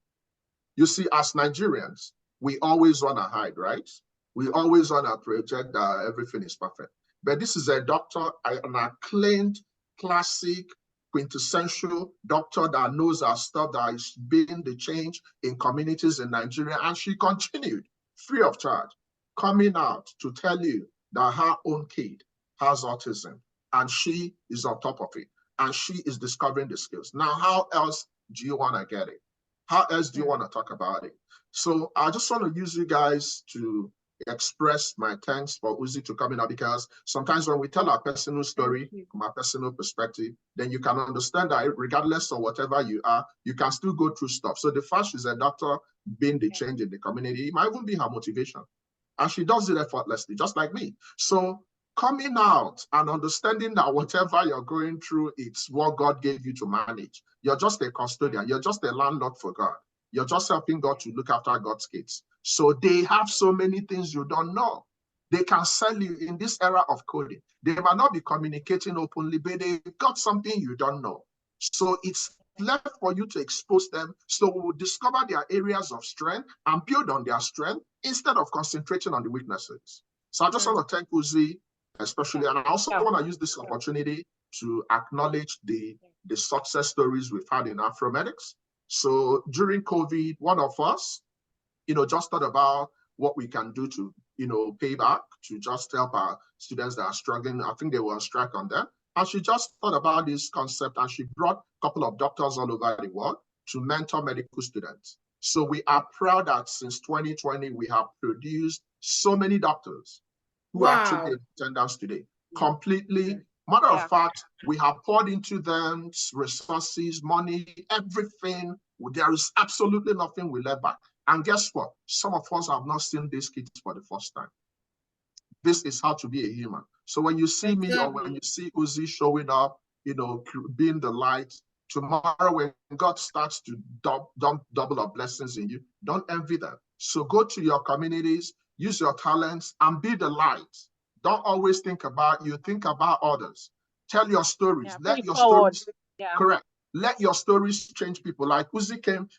You see, as Nigerians, we always want to hide, right? We always want to project that everything is perfect. But this is a doctor, an acclaimed, classic, quintessential doctor that knows her stuff, that is being the change in communities in Nigeria. And she continued, free of charge, coming out to tell you that her own kid has autism and she is on top of it. And she is discovering the skills. Now, how else do you want to get it? How else do you want to talk about it? So I just want to use you guys to express my thanks for Uzi to coming out, because sometimes when we tell our personal story from our personal perspective, then you can understand that regardless of whatever you are, you can still go through stuff. So the fact she's a doctor being the change in the community, it might even be her motivation. And she does it effortlessly, just like me. So coming out and understanding that whatever you're going through, it's what God gave you to manage. You're just a custodian. You're just a landlord for God. You're just helping God to look after God's kids. So they have so many things you don't know. They can sell you in this era of coding. They might not be communicating openly, but they've got something you don't know. So it's left for you to expose them. So we will discover their areas of strength and build on their strength instead of concentrating on the weaknesses. So I just want to thank Uzi, especially, and I also want to use this opportunity to acknowledge the success stories we've had in Afromedics. So during COVID, one of us, just thought about what we can do to, pay back, to just help our students that are struggling. I think they were on strike on them. And she just thought about this concept, and she brought a couple of doctors all over the world to mentor medical students. So we are proud that since 2020, we have produced so many doctors who are actually in attendance today. Completely. Matter of fact, we have poured into them resources, money, everything. There is absolutely nothing we left back. And guess what? Some of us have not seen these kids for the first time. This is how to be a human. So when you see me or when you see Uzi showing up, being the light, tomorrow when God starts to double up blessings in you, don't envy them. So go to your communities, use your talents, and be the light. Don't always think about you, think about others. Tell your stories. Let your stories, correct. Let your stories change people. Like Uzi came,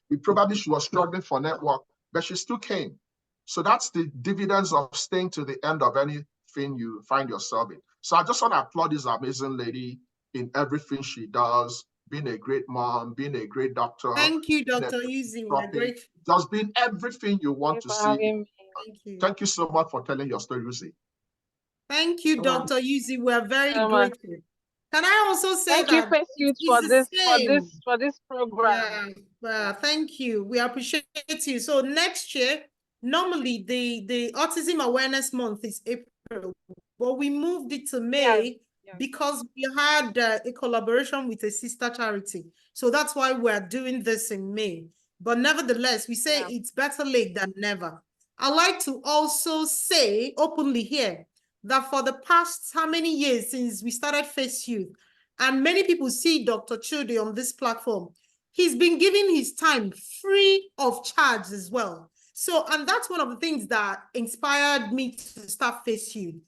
she was struggling for network, but she still came. So that's the dividends of staying to the end of anything you find yourself in. So I just want to applaud this amazing lady in everything she does, being a great mom, being a great doctor. Thank you, Dr. Uzi. We're grateful. Just being everything you want to see. Thank you. Thank you so much for telling your story, Uzi. Thank you, Dr. Uzi. We're very grateful. Can I also say thank you, FACEYOUTH, for this program. Thank you. We appreciate you. So next year, normally the Autism Awareness Month is April, but we moved it to May because we had a collaboration with a sister charity. So that's why we're doing this in May. But nevertheless, we say it's better late than never. I'd like to also say openly here that for the past how many years since we started FACEYOUTH, and many people see Dr. Chude on this platform, he's been giving his time free of charge as well. So, and that's one of the things that inspired me to start FACEYOUTH.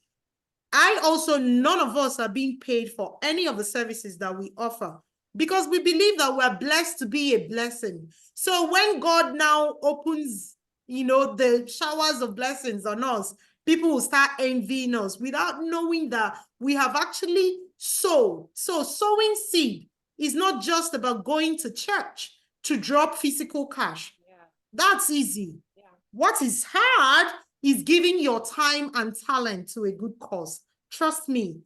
None of us are being paid for any of the services that we offer because we believe that we're blessed to be a blessing. So when God now opens, the showers of blessings on us, people will start envying us without knowing that we have actually sowed. So sowing seed is not just about going to church to drop physical cash. That's easy. What is hard is giving your time and talent to a good cause. Trust me,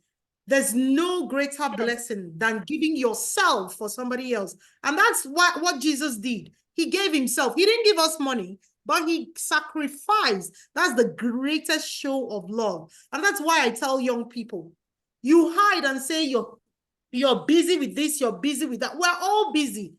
there's no greater blessing than giving yourself for somebody else. And that's what Jesus did. He gave himself. He didn't give us money, but he sacrificed. That's the greatest show of love. And that's why I tell young people, you hide and say you're busy with this, you're busy with that. We're all busy.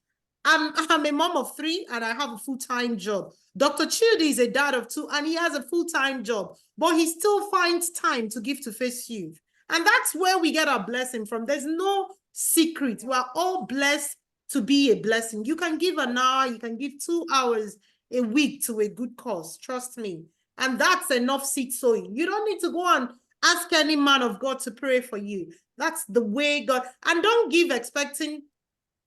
I'm a mom of 3 and I have a full-time job. Dr. Chidi is a dad of 2 and he has a full-time job, but he still finds time to give to Face Youth. And that's where we get our blessing from. There's no secret. We're all blessed to be a blessing. You can give an hour, you can give 2 hours a week to a good cause. Trust me. And that's enough seed sowing. You don't need to go and ask any man of God to pray for you. That's the way God, and don't give expecting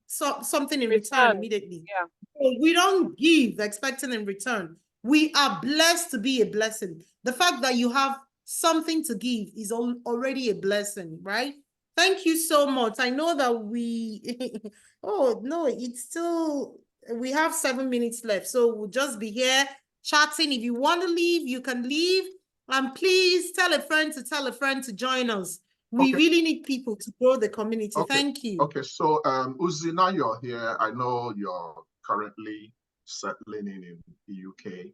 something in return immediately. Yeah. So we don't give expecting in return. We are blessed to be a blessing. The fact that you have something to give is already a blessing, right? Thank you so much. I know that we, oh no, it's still, we have 7 minutes left. So we'll just be here chatting. If you want to leave, you can leave. And please tell a friend to join us. We really need people to grow the community. Okay. Thank you. Okay, so Uzi, now you're here. I know you're currently settling in the UK,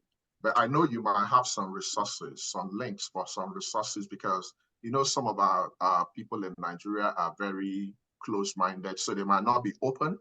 but I know you might have some resources, some links for some resources, because you know some of our people in Nigeria are very close-minded, so they might not be open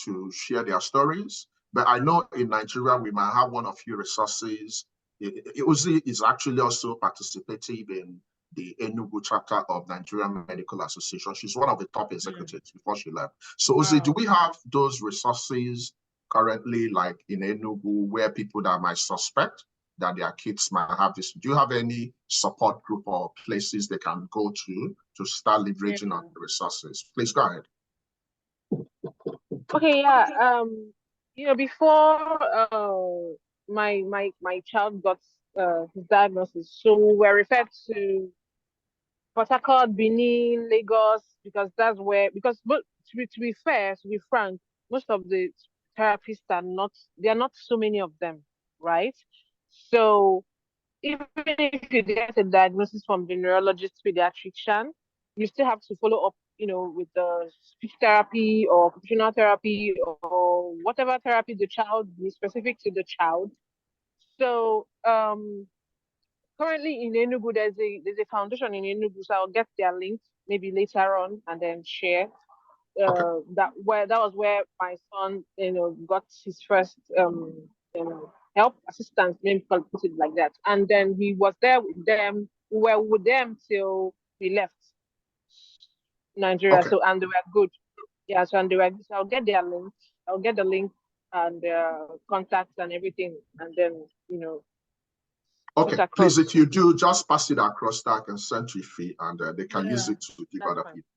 to share their stories. But I know in Nigeria we might have one of your resources. Uzi is actually also participative in the Enugu chapter of Nigerian Medical Association. She's one of the top executives before she left. So, Uzi, do we have those resources currently, like in Enugu, where people that might suspect that their kids might have this? Do you have any support group or places they can go to start leveraging on the resources? Please go ahead. Okay, yeah. You know, before my child got his diagnosis, so we're referred to Port Harcourt, Benin, Lagos, because that's where, because to be fair, to be frank, most of the therapists are not, there are not so many of them, right? So even if you get a diagnosis from the neurologist, pediatrician, you still have to follow up, you know, with the speech therapy or occupational therapy or whatever therapy the child is specific to the child. So currently in Enugu, there's a foundation in Enugu, so I'll get their link maybe later on and then share. Okay. That was where my son, you know, got his first help assistance, maybe put it like that. And then he was there with them. We were with them till we left Nigeria. Okay. So and they were good. Yeah. So and they were good. So I'll get their link. I'll get the link and their contacts and everything, and then you know. Okay, please, if you do, just pass it across that and send to Ife, and they can use it to give other people.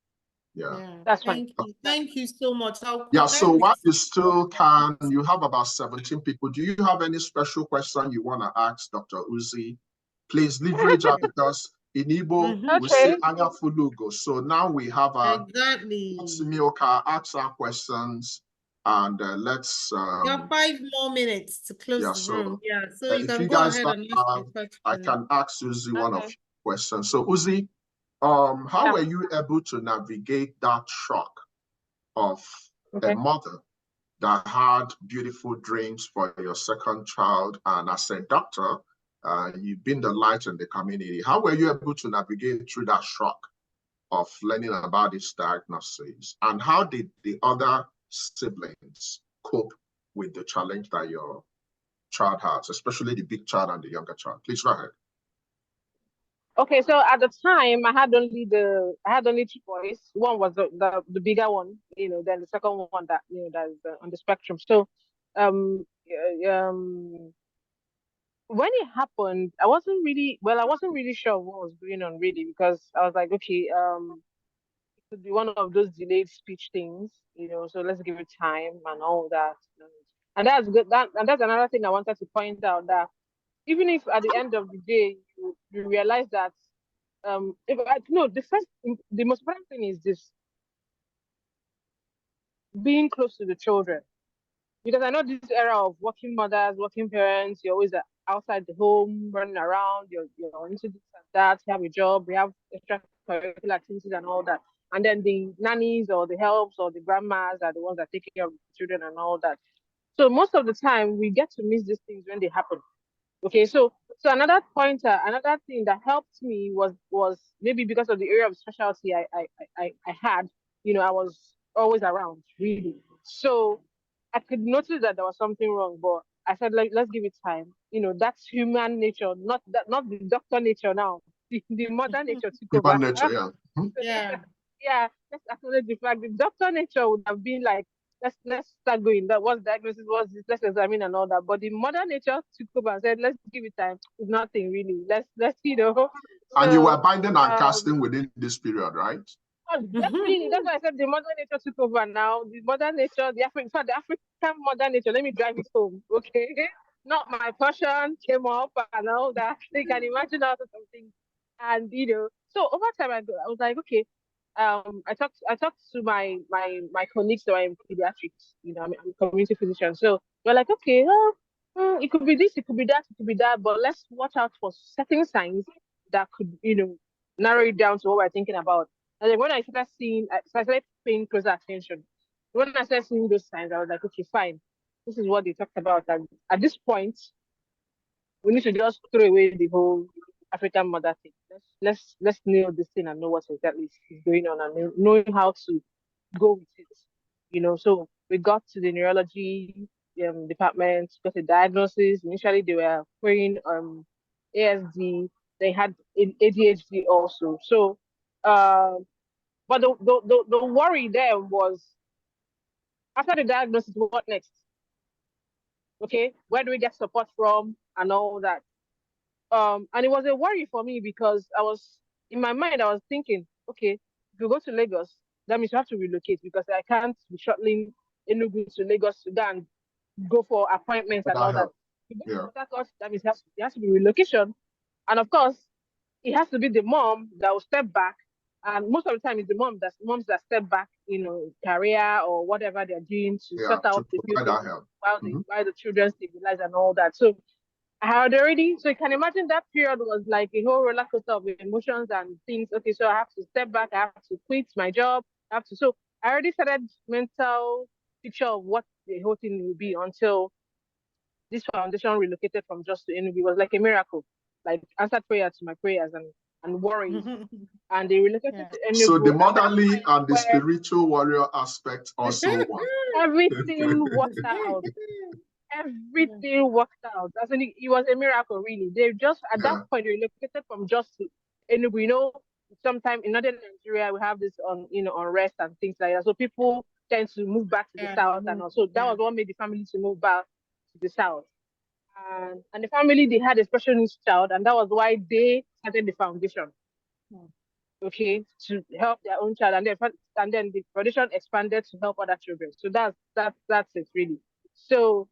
Yeah. That's fine. Thank you so much. Yeah, so while you still can, you have about 17 people. Do you have any special question you want to ask Dr. Uzi? Please leverage out, because in Igbo, we say Anya Fulugo. So now we have a Simioka, ask our questions, and let's we have 5 more minutes to close the room. Yeah, so you can go ahead and ask your question. I can ask Uzi one of your questions. So Uzi, how were you able to navigate that shock of a mother that had beautiful dreams for your second child, and as a doctor, you've been the light in the community? How were you able to navigate through that shock of learning about this diagnosis, and how did the other siblings cope with the challenge that your child has, especially the big child and the younger child? Please go ahead. Okay, so at the time I had only 2 boys. One was the bigger one, you know, then the second one that, you know, that is on the spectrum. So when it happened, I wasn't really sure what was going on, really, because I was like, okay, it could be one of those delayed speech things, you know, so let's give it time and all that. And that's good. And that's another thing I wanted to point out, that even if at the end of the day you realize that the most important thing is this: being close to the children. Because I know this era of working mothers, working parents, you're always outside the home, running around, you're into this and that, you have a job, we have extracurricular activities and all that. And then the nannies or the helps or the grandmas are the ones that take care of the children and all that. So most of the time we get to miss these things when they happen. Okay, so another pointer, another thing that helped me was maybe because of the area of specialty I had, I was always around, really. So I could notice that there was something wrong, but I said, like, let's give it time. That's human nature, not the doctor nature now. The mother nature took over. Human nature, yeah. Yeah. Yeah, let's acknowledge the fact the doctor nature would have been like, let's start going. That was diagnosis, was this, let's examine and all that. But the mother nature took over and said, let's give it time. It's nothing really. Let's And you were So binding and casting within this period, right? oh, definitely. That's why I said the mother nature took over now. The mother nature, the African mother nature. Let me drive it home, okay? Not my passion came up and all that. So you can imagine all sorts of things. And so over time I was like, okay. I talked to my colleagues that are in pediatrics. I'm a community physician. So we're like, okay, it could be this, it could be that, it could be that, but let's watch out for certain signs that could, narrow it down to what we're thinking about. And then when I started paying closer attention. When I started seeing those signs, I was like, okay, fine. This is what they talked about. And at this point, we need to just throw away the whole African mother thing. Let's nail this thing and know what exactly is going on and knowing how to go with it. So we got to the neurology department, got a diagnosis. Initially, they were querying ASD. They had ADHD also. So, but the worry there was after the diagnosis, what next? Okay, where do we get support from and all that? And it was a worry for me because I was in my mind, I was thinking, okay, if you go to Lagos, that means you have to relocate because I can't be shuttling Enugu to Lagos to go and go for appointments and That all that. help. If you go to Yeah. Port Harcourt, that means it has to be relocation. And of course, it has to be the mom that will step back. And most of the time, it's the moms that step back, career or whatever they're doing to Yeah. sort out To the few provide things that help. while the children stabilize and all that. So I had already, so you can imagine that period was like a whole roller coaster of emotions and things. Okay, so I have to step back, I have to quit my job, so I already started mental picture of what the whole thing will be until this foundation relocated from Just to Enugu. It was like a miracle, like answered prayer to my prayers and worries. And they relocated to So the Enugu at that motherly point and the where spiritual warrior aspect also won. everything worked out. Everything worked out. That's it was a miracle, really. They just at that Yeah. point they relocated from Just to Enugu. Sometime in northern Nigeria we have this unrest and things like that. So people tend to move back to the south, and also that was what made the family to move back to the south. And the family they had a special needs child, and that was why they started the foundation. Okay, to help their own child, and then the foundation expanded to help other children. So that's it really. So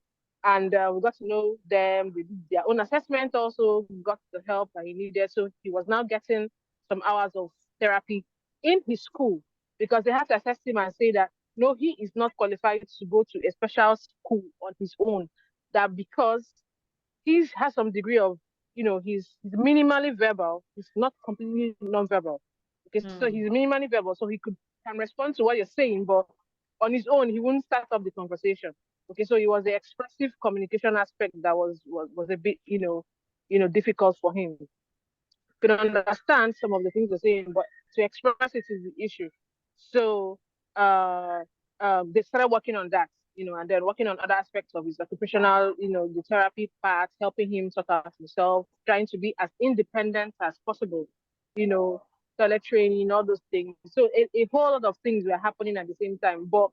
and we got to know them. They did their own assessment also. We got the help that he needed. So he was now getting some hours of therapy in his school because they had to assess him and say that no, he is not qualified to go to a special school on his own. That because he has some degree of, he's minimally verbal. He's not completely non-verbal. Okay, so he's minimally verbal, so he can respond to what you're saying, but on his own, he wouldn't start up the conversation. Okay, so it was the expressive communication aspect that was a bit, difficult for him. Could understand some of the things they're saying, but to express it is the issue. So uh, they started working on that, and then working on other aspects of his occupational, the therapy part, helping him sort out himself, trying to be as independent as possible, toilet training, all those things. So a whole lot of things were happening at the same time. But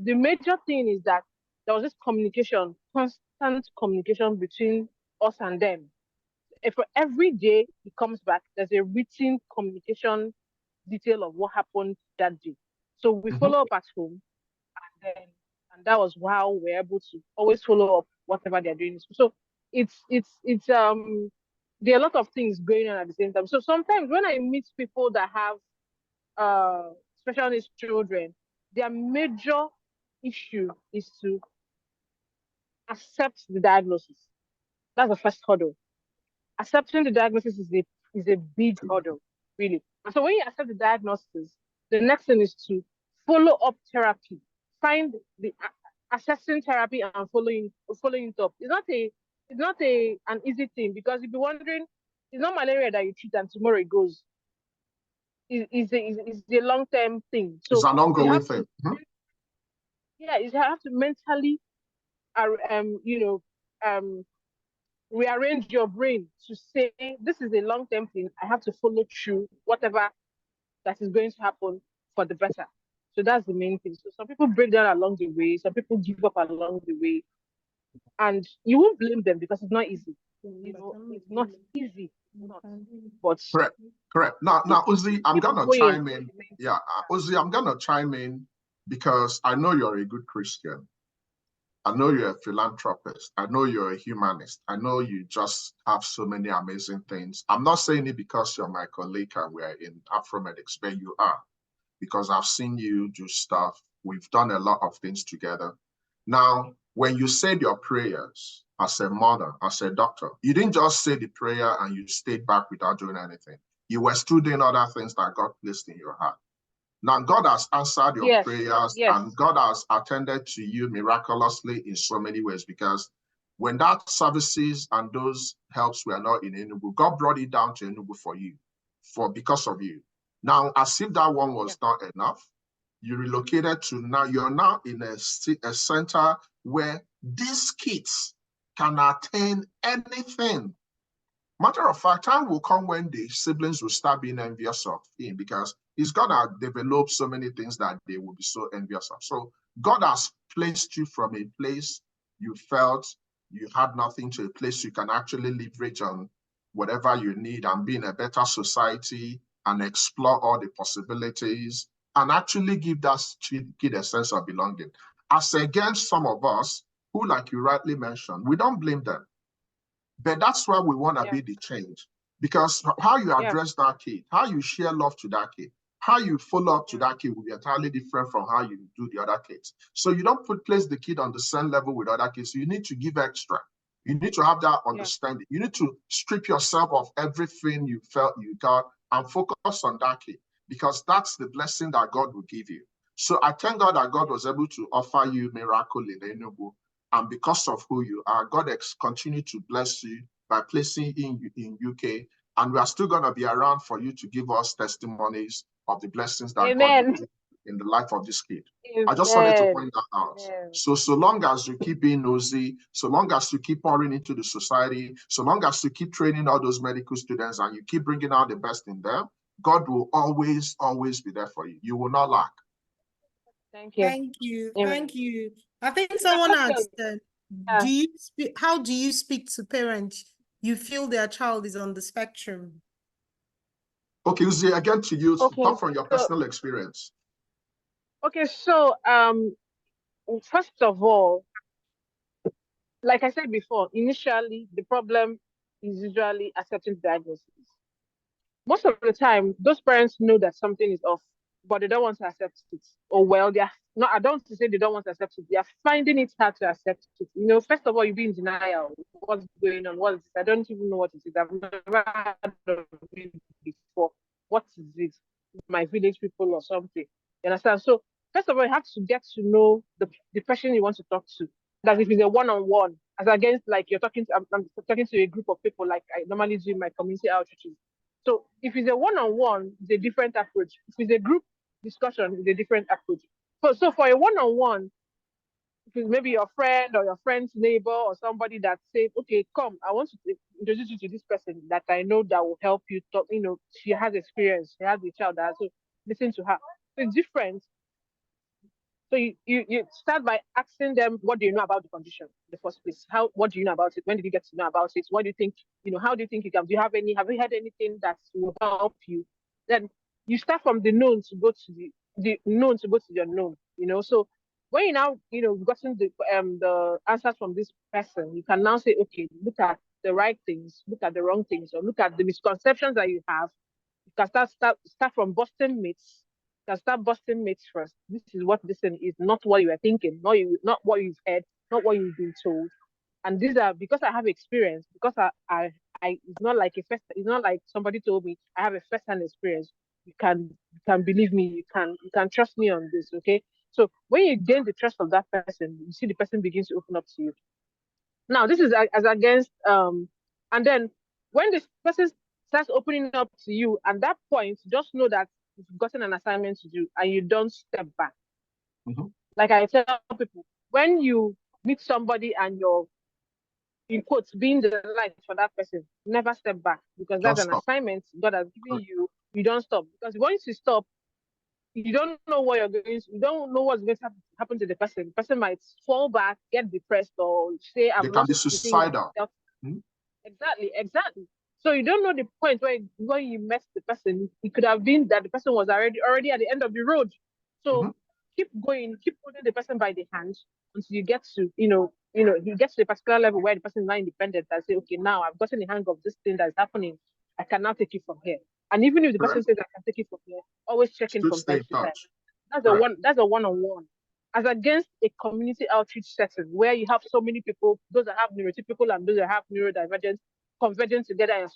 the major thing is that there was this communication, constant communication between us and them. If every day he comes back, there's a written communication detail of what happened that day. So we follow up at home, and that was how we're able to always follow up whatever they're doing. So it's there are a lot of things going on at the same time. So sometimes when I meet people that have special needs children, their major issue is to accept the diagnosis. That's the first hurdle. Accepting the diagnosis is a big hurdle, really. And so when you accept the diagnosis, the next thing is to follow up therapy. Find the assessing therapy and following it up. It's not It's not an easy thing, because you'll be wondering, it's not malaria that you treat and tomorrow it goes. It's a long-term thing. It's So an you ongoing have thing. to, yeah, you have to mentally, you know, rearrange your brain to say, this is a long-term thing. I have to follow through whatever that is going to happen for the better. So that's the main thing. So some people break down along the way. Some people give up along the way, and you won't blame them because it's not easy. It's not easy. It's not. But Correct. Correct. Now, Uzi, I'm keep gonna going. chime in. Yeah, Uzi, I'm gonna chime in because I know you're a good Christian. I know you're a philanthropist. I know you're a humanist. I know you just have so many amazing things. I'm not saying it because you're my colleague and we're in Afromedics, but you are, because I've seen you do stuff. We've done a lot of things together. Now, when you said your prayers as a mother, as a doctor, you didn't just say the prayer and you stayed back without doing anything. You were still doing other things that God placed in your heart. Now, God has answered your Yes, prayers yes, and God has attended to you miraculously in so many ways, because when that services and those helps were not in Enugu, God brought it down to Enugu for you, because of you. Now, as if that one was not enough, you relocated to now, you're now in a center where these kids can attain anything. Matter of fact, time will come when the siblings will start being envious of him, because he's gonna develop so many things that they will be so envious of. So God has placed you from a place you felt you had nothing to a place you can actually leverage on whatever you need and be in a better society and explore all the possibilities and actually give that kid a sense of belonging. As against some of us who, like you rightly mentioned, we don't blame them. But that's why we want to be the change. Because how you address that kid, how you share love to that kid, how you follow up to that kid will be entirely different from how you do the other kids. So you don't place the kid on the same level with other kids. You need to give extra. You need to have that understanding. You need to strip yourself of everything you felt you got and focus on that kid, because that's the blessing that God will give you. So I thank God that God was able to offer you miracle in Enugu. And because of who you are, God continue to bless you by placing you in UK. And we are still going to be around for you to give us testimonies of the blessings that God will do in the life of this kid. I just wanted to point that out. So long as you keep being nosy, so long as you keep pouring into the society, so long as you keep training all those medical students and you keep bringing out the best in them, God will always, always be there for you. You will not lack. Thank you. Thank you. Amen. Thank you. I think someone asked, do you speak, how do you speak to parents you feel their child is on the spectrum? Okay, Uzi, again to you, talk from your personal experience. Okay, so first of all, like I said before, initially the problem is usually accepting the diagnosis. Most of the time, those parents know that something is off, but they don't want to accept it. Or well, they are not. I don't want to say they don't want to accept it. They are finding it hard to accept it. First of all, you be in denial. What's going on? What is this? I don't even know what it is. I've never heard of it before. What is it? My village people or something. You understand? So first of all, you have to get to know the person you want to talk to. That if it's a one-on-one, as against like you're talking to, I'm talking to a group of people like I normally do in my community outreaches. So if it's a one-on-one, it's a different approach. If it's a group discussion, it's a different approach. So for a one-on-one, if it's maybe your friend or your friend's neighbor or somebody that says, okay, come, I want to introduce you to this person that I know that will help you talk, she has experience, she has a child that has, so listen to her. So it's different. So you start by asking them, what do you know about the condition in the first place? What do you know about it? When did you get to know about it? What do you think, how do you think you can, have you had anything that will help you? Then you start from the known to go to the known to go to your known, So when you now, gotten the answers from this person, you can now say, okay, look at the right things, look at the wrong things, or look at the misconceptions that you have. You can start from busting myths. You can start busting myths first. This is what this thing is, not what you were thinking, not what you've heard, not what you've been told. And these are because I have experience, because it's not like it's not like somebody told me. I have a first-hand experience. You can believe me, you can trust me on this, okay? So when you gain the trust of that person, you see the person begins to open up to you. Now, this is as against, and then when this person starts opening up to you, at that point, just know that you've gotten an assignment to do and you don't step back. Like I tell people, when you meet somebody and you're, in quotes, being the light for that person, never step back, because that's an assignment God has given you. You don't stop, because once you stop, you don't know what you're going to, you don't know what's going to happen to the person. The person might fall back, get depressed, or say, I've They can lost be suicidal. Exactly. So you don't know the point where when you met the person, it could have been that the person was already at the end of the road. So keep going, keep holding the person by the hand until you get to, you get to a particular level where the person is not independent and say, okay, now I've gotten the hang of this thing that's happening. I can now take it from here. And even if the person says I can take it from here, always check in from time to time. That's a one-on-one. As against a community outreach setting where you have so many people, those that have neurotypical and those that have neurodivergent, converging together and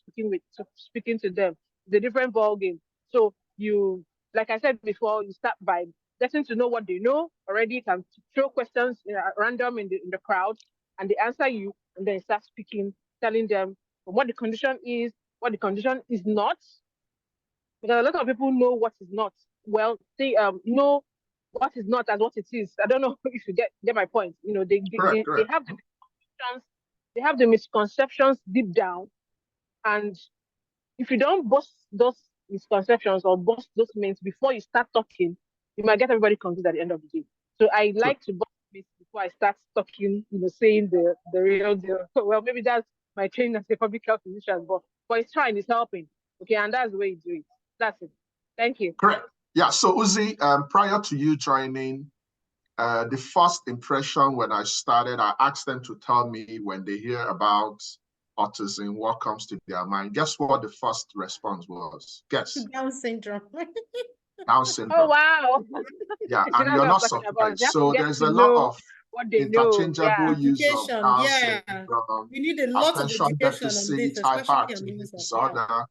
speaking to them. It's a different ball game. So you, like I said before, you start by getting to know what they know already. You can throw questions random in the crowd, and they answer you, and then start speaking, telling them what the condition is, what the condition is not. Because a lot of people know what is not. Well, they know what is not as what it is. I don't know if you get my point. They have the misconceptions, they have the misconceptions deep down, and if you don't bust those misconceptions or bust those myths before you start talking, you might get everybody confused at the end of the day. So I like to bust myths before I start talking, saying the real deal. Well, maybe that's my training as a public health physician, but it's trying, it's helping. Okay, and that's the way you do it. That's it. Thank you. Correct. Yeah. So Uzi, prior to you joining, the first impression when I started, I asked them to tell me when they hear about autism, what comes to their mind. Guess what the first response was? Guess. Down syndrome. Down syndrome. Oh, wow. Yeah, and you're not surprised. So there's a lot of interchangeable use of Down syndrome. We need a lot of attention education on deficit, this, especially on hyperactivity disorder.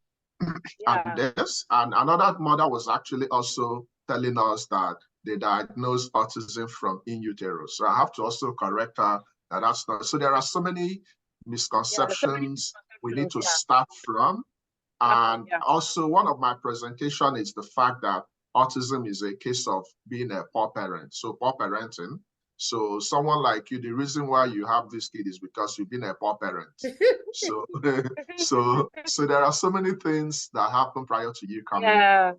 And this, and another mother was actually also telling us that they diagnosed autism from in utero. So I have to also correct her that that's not. So there are so many misconceptions we need to start from. And also one of my presentation is the fact that autism is a case of being a poor parent. So poor parenting. So someone like you, the reason why you have this kid is because you've been a poor parent. So, so there are so many things that happen prior to you coming. Yeah.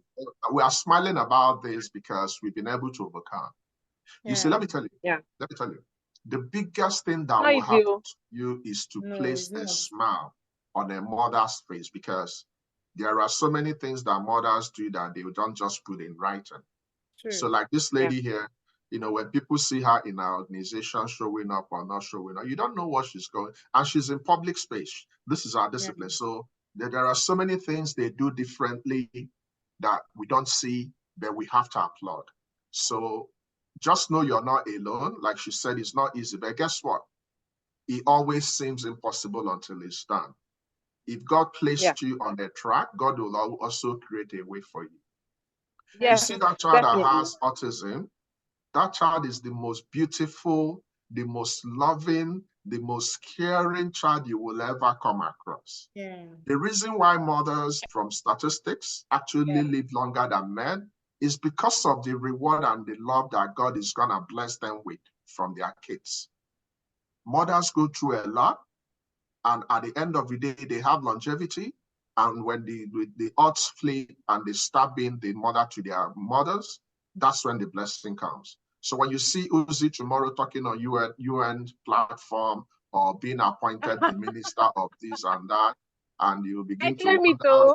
We are smiling about this because we've been able to overcome. You see, let me tell you. Yeah. Let me tell you. The biggest thing that will happen to you is to place a smile on a mother's face, because there are so many things that mothers do that they don't just put in writing. True. So like this lady here, when people see her in our organization showing up or not showing up, you don't know what she's going, and she's in public space. This is our discipline. Yeah. So there are so many things they do differently that we don't see, that we have to applaud. So just know you're not alone. Like she said, it's not easy, but guess what? It always seems impossible until it's done. If God placed you on the track, God will also create a way for you. You see that child that has autism, that child is the most beautiful, the most loving, the most caring child you will ever come across. Yeah. The reason why mothers, from statistics, actually live longer than men is because of the reward and the love that God is going to bless them with from their kids. Mothers go through a lot, and at the end of the day, they have longevity. And when the odds flip and they start being the mother to their mothers, that's when the blessing comes. So when you see Uzi tomorrow talking on UN platform or being appointed the minister of this and that, and you begin to wonder,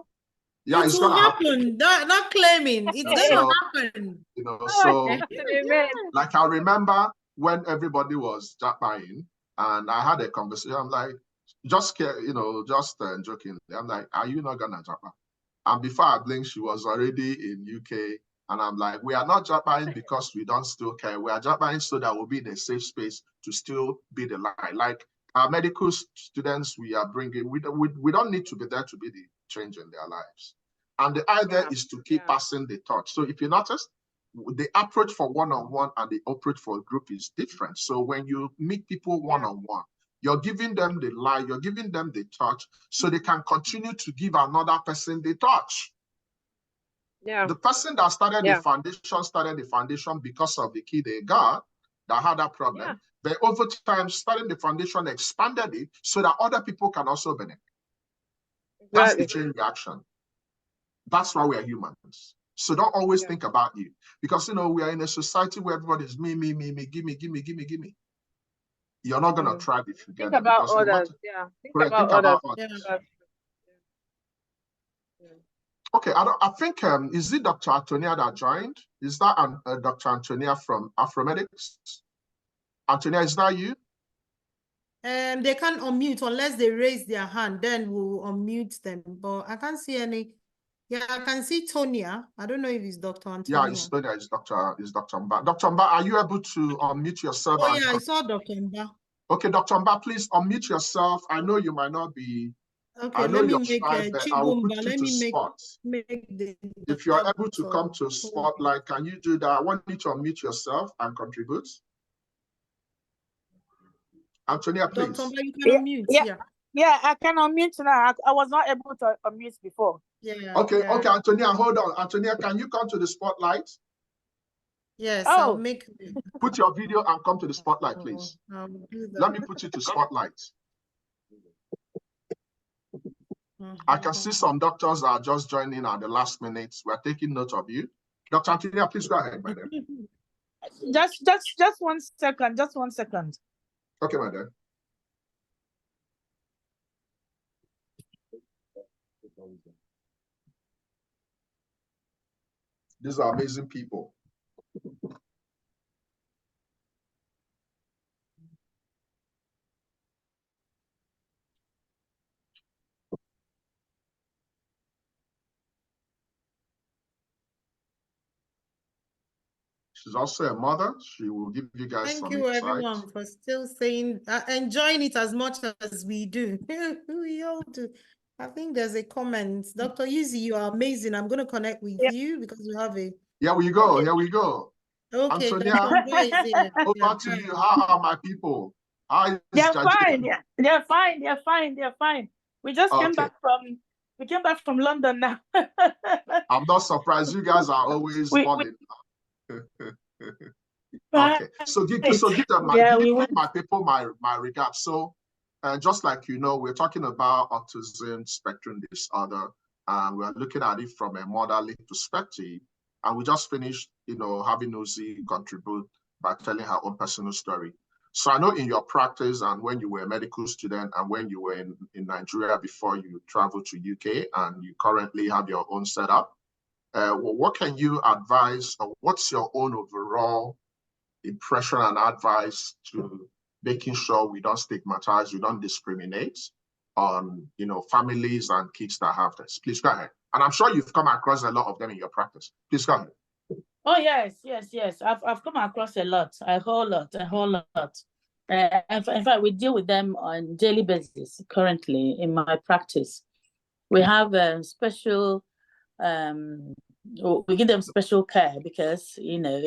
yeah, it's going to happen. Not claiming. It's going to happen. So like I remember when everybody was jabbing, and I had a conversation, I'm like, just joking. I'm like, are you not gonna jabba? And before I blinked, she was already in UK. And I'm like, we are not jabbaing because we don't still care. We are jabbaing so that we'll be in a safe space to still be the light. Like our medical students we are bringing, we don't need to be there to be the change in their lives. And the idea is to keep passing the torch. So if you notice, the approach for one-on-one and the approach for a group is different. So when you meet people one-on-one, You're giving them the lie, you're giving them the touch, so they can continue to give another person the touch. Yeah. The person that started the foundation because of the key they got that had that problem. Yeah. But over time, starting the foundation expanded it so that other people can also benefit. That's the chain reaction. That's why we are humans. So don't always think about you, because you know we are in a society where everybody is me, give me. You're not gonna thrive if you Think get about because others. Think about others. Okay, I think is it Dr. Antonia that joined? Is that Dr. Antonia from Afromedics? Antonia, is that you? They can't unmute unless they raise their hand. Then we'll unmute them. But I can't see any. Yeah, I can see Tonia. I don't know if it's Dr. Antonia. Yeah, it's Tonia. It's Dr. Mba. Dr. Mba, are you able to unmute yourself? Oh yeah, I saw Dr. Mba. Okay, Dr. Mba, please unmute yourself. I know you might not be. Okay, I know let me you're make shy, but I will put you to spot. If you're able to come to spotlight, can you do that? I want you to unmute yourself and contribute. Antonia, please. Dr. Mba, you can unmute. Yeah, I can unmute now. I was not able to unmute before. Okay, Antonia, hold on. Antonia, can you come to the spotlight? Yes, I'll make. Put your video and come to the spotlight, please. Let me put you to spotlight. I can see some doctors are just joining at the last minute. We're taking note of you. Dr. Antonia, please go ahead, madam. Just 1 second. Just 1 second. Okay, madam. These are amazing people. She's also a mother. She will give you guys some insight. Thank you, everyone, for still saying, enjoying it as much as we do. We all do. I think there's a comment. Dr. Yuzi, you are amazing. I'm going to connect with you because we have a... Here we go. Okay. Here we go. Okay, Antonia, over to you. How are my people? They're fine. Yeah. They're fine. They're fine. They're fine. We just came back from London now. I'm not surprised. You guys are always falling. Okay, so give them my people my regards. So just like you know, we're talking about autism spectrum disorder, and we're looking at it from a motherly perspective. And we just finished, you know, having Uzi contribute by telling her own personal story. So I know in your practice and when you were a medical student and when you were in Nigeria before you traveled to UK and you currently have your own setup, what can you advise, or what's your own overall impression and advice to making sure we don't stigmatize, we don't discriminate on, you know, families and kids that have this? Please go ahead. And I'm sure you've come across a lot of them in your practice. Please go ahead. Oh yes. I've come across a whole lot. In fact, we deal with them on daily basis currently in my practice. We have a special. We give them special care because, you know,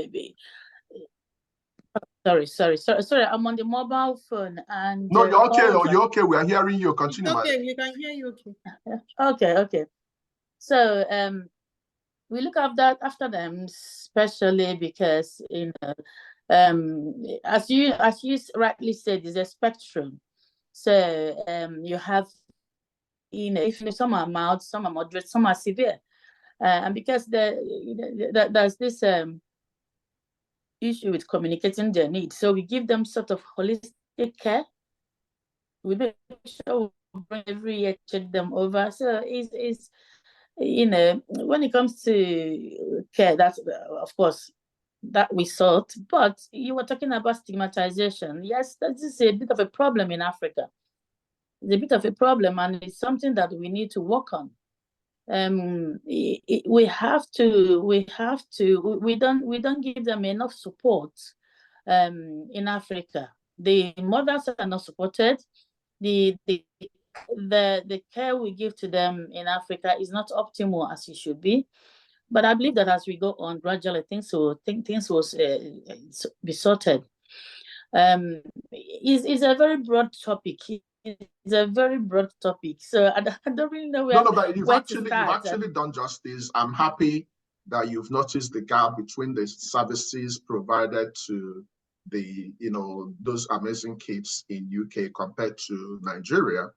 sorry, I'm on the mobile phone and no, you're okay. You're okay. We are hearing you. Continue. Okay, we can hear you. Okay. Okay. So we look after them especially because, you know, as you rightly said, there's a spectrum. So you have, you know, if some are mild, some are moderate, some are severe. And because there's this issue with communicating their needs, so we give them sort of holistic care. We make sure we bring every year, check them over. So it's you know, when it comes to care, that's of course that we sort. But you were talking about stigmatization. Yes, that is a bit of a problem in Africa. It's a bit of a problem, and it's something that we need to work on. We don't give them enough support in Africa. The mothers are not supported. The care we give to them in Africa is not optimal as it should be. But I believe that as we go on gradually, things will be sorted. Is a very broad topic. It's a very broad topic. So I don't really know No, but where to you've start. actually done justice. I'm happy that you've noticed the gap between the services provided to the, those amazing kids in UK compared to Nigeria.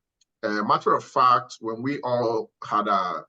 Matter of fact, when we all had our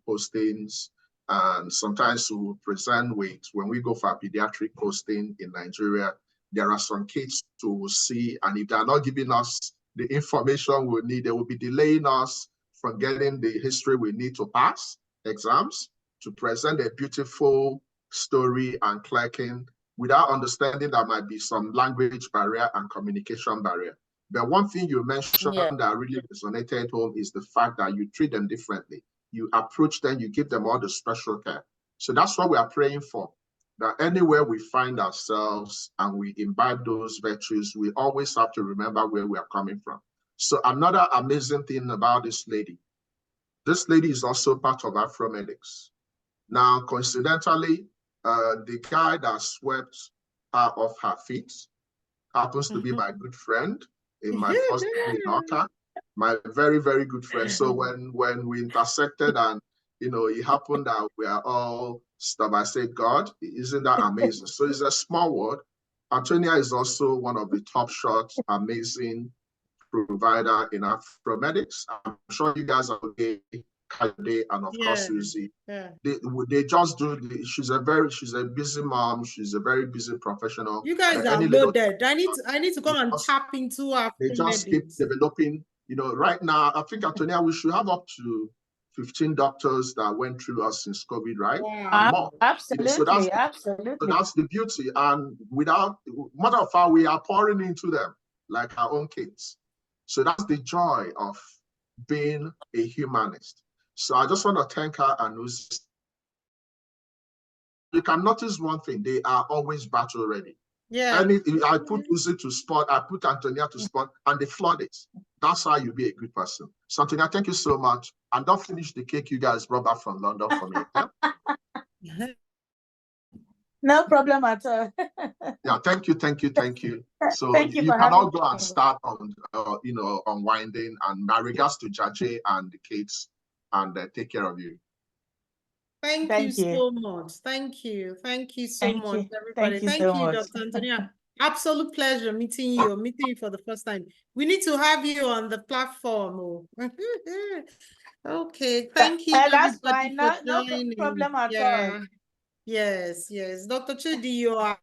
postings, and sometimes we will present with, when we go for a pediatric posting in Nigeria, there are some kids to see, and if they are not giving us the information we need, they will be delaying us from getting the history we need to pass exams, to present a beautiful story and clerking, without understanding there might be some language barrier and communication barrier. But one thing you mentioned that really resonated home is the fact that you treat them differently. You approach them, you give them all the special care. So that's what we are praying for, that anywhere we find ourselves and we imbibe those virtues, we always have to remember where we are coming from. So another amazing thing about this lady is also part of Afro Medics. Now, coincidentally, the guy that swept her off her feet happens to be my good friend in my first degree in Oka, my very, very good friend. So when we intersected and, it happened that we are all stuff, I said, God, isn't that amazing? So it's a small word. Antonia is also one of the top shots, amazing provider in Afro Medics. I'm sure you guys are okay. And of course Susie. They just do she's a busy mom, she's a very busy professional. You guys are loaded. I need to come and tap into our they just keep developing. Right now I think, Antonia, we should have up to 15 doctors that went through us since COVID, right? And more. Absolutely, So that's the beauty. And without matter of fact, we are pouring into them like our own kids. So that's the joy of being a humanist. So I just want to thank her and Uzi. You can notice one thing, they are always battle ready. Yeah. I put Uzi to spot, I put Antonia to spot, and they flood it. That's how you be a good person. So Antonia, thank you so much. And don't finish the cake you guys brought back from London for me. Yeah? No problem at all. Yeah, thank you. So you can all go and start on, unwinding. And my regards to Jaje and the kids, and take care of you. Thank you so much. Thank you so much, everybody. Thank you, Dr. Antonia. Absolute pleasure meeting you for the first time. We need to have you on the platform. Okay, thank you everybody for joining. No problem at all. Yes. Dr. Chidi, you are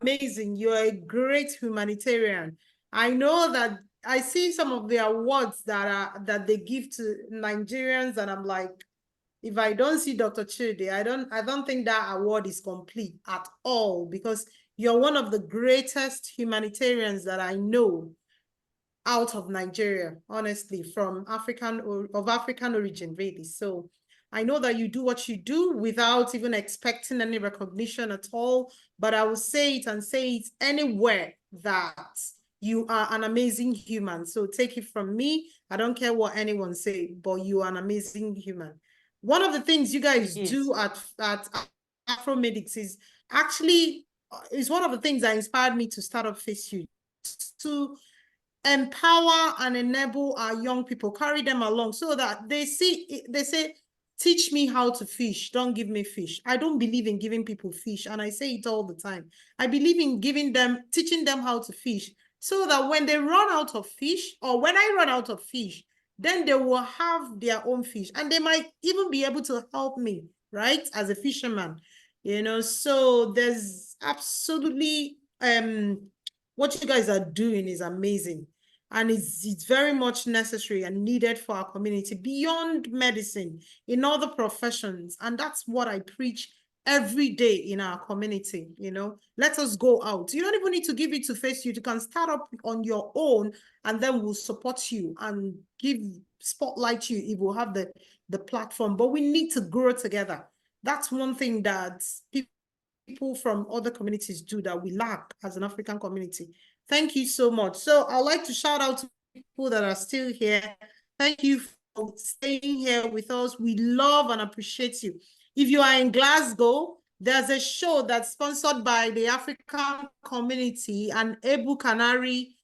amazing. You're a great humanitarian. I know that I see some of the awards that they give to Nigerians, and I'm like, if I don't see Dr. Chidi, I don't think that award is complete at all, because you're one of the greatest humanitarians that I know out of Nigeria, honestly, from African origin, really. So I know that you do what you do without even expecting any recognition at all, but I will say it anywhere that you are an amazing human. So take it from me. I don't care what anyone say, but you are an amazing human. One of the things you guys do at Afro Medics is one of the things that inspired me to start up FACEYOUTH, to empower and enable our young people, carry them along so that they say, teach me how to fish, don't give me fish. I don't believe in giving people fish, and I say it all the time. I believe in teaching them how to fish, so that when they run out of fish, or when I run out of fish, then they will have their own fish, and they might even be able to help me, right, as a fisherman. So there's absolutely what you guys are doing is amazing, and it's very much necessary and needed for our community, beyond medicine, in other professions. And that's what I preach every day in our community. Let us go out. You don't even need to give it to FACEYOUTH. You can start up on your own, and then we'll support you and spotlight you if we'll have the platform. But we need to grow together. That's one thing that people from other communities do that we lack as an African community. Thank you so much. So I'd like to shout out to people that are still here. Thank you for staying here with us. We love and appreciate you. If you are in Glasgow, There's a show that's sponsored by the African community, and Ebu Canary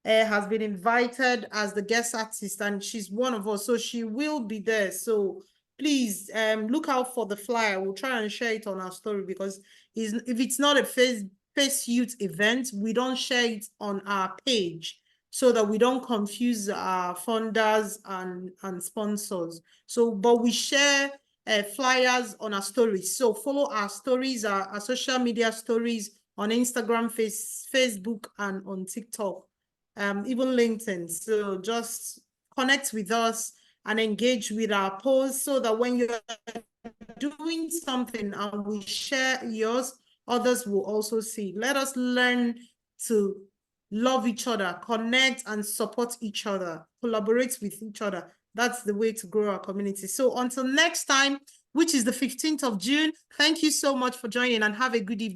has been invited as the guest artist, and she's one of us, so she will be there. So please look out for the flyer. We'll try and share it on our story, because if it's not a Face Youth event, we don't share it on our page so that we don't confuse our funders and sponsors. So, but we share flyers on our stories. So follow our stories, our social media stories on Instagram, Facebook, and on TikTok, even LinkedIn. So just connect with us and engage with our posts, so that when you're doing something and we share yours, others will also see. Let us learn to love each other, connect and support each other, collaborate with each other. That's the way to grow our community. So until next time, which is the 15th of June, thank you so much for joining, and have a good evening.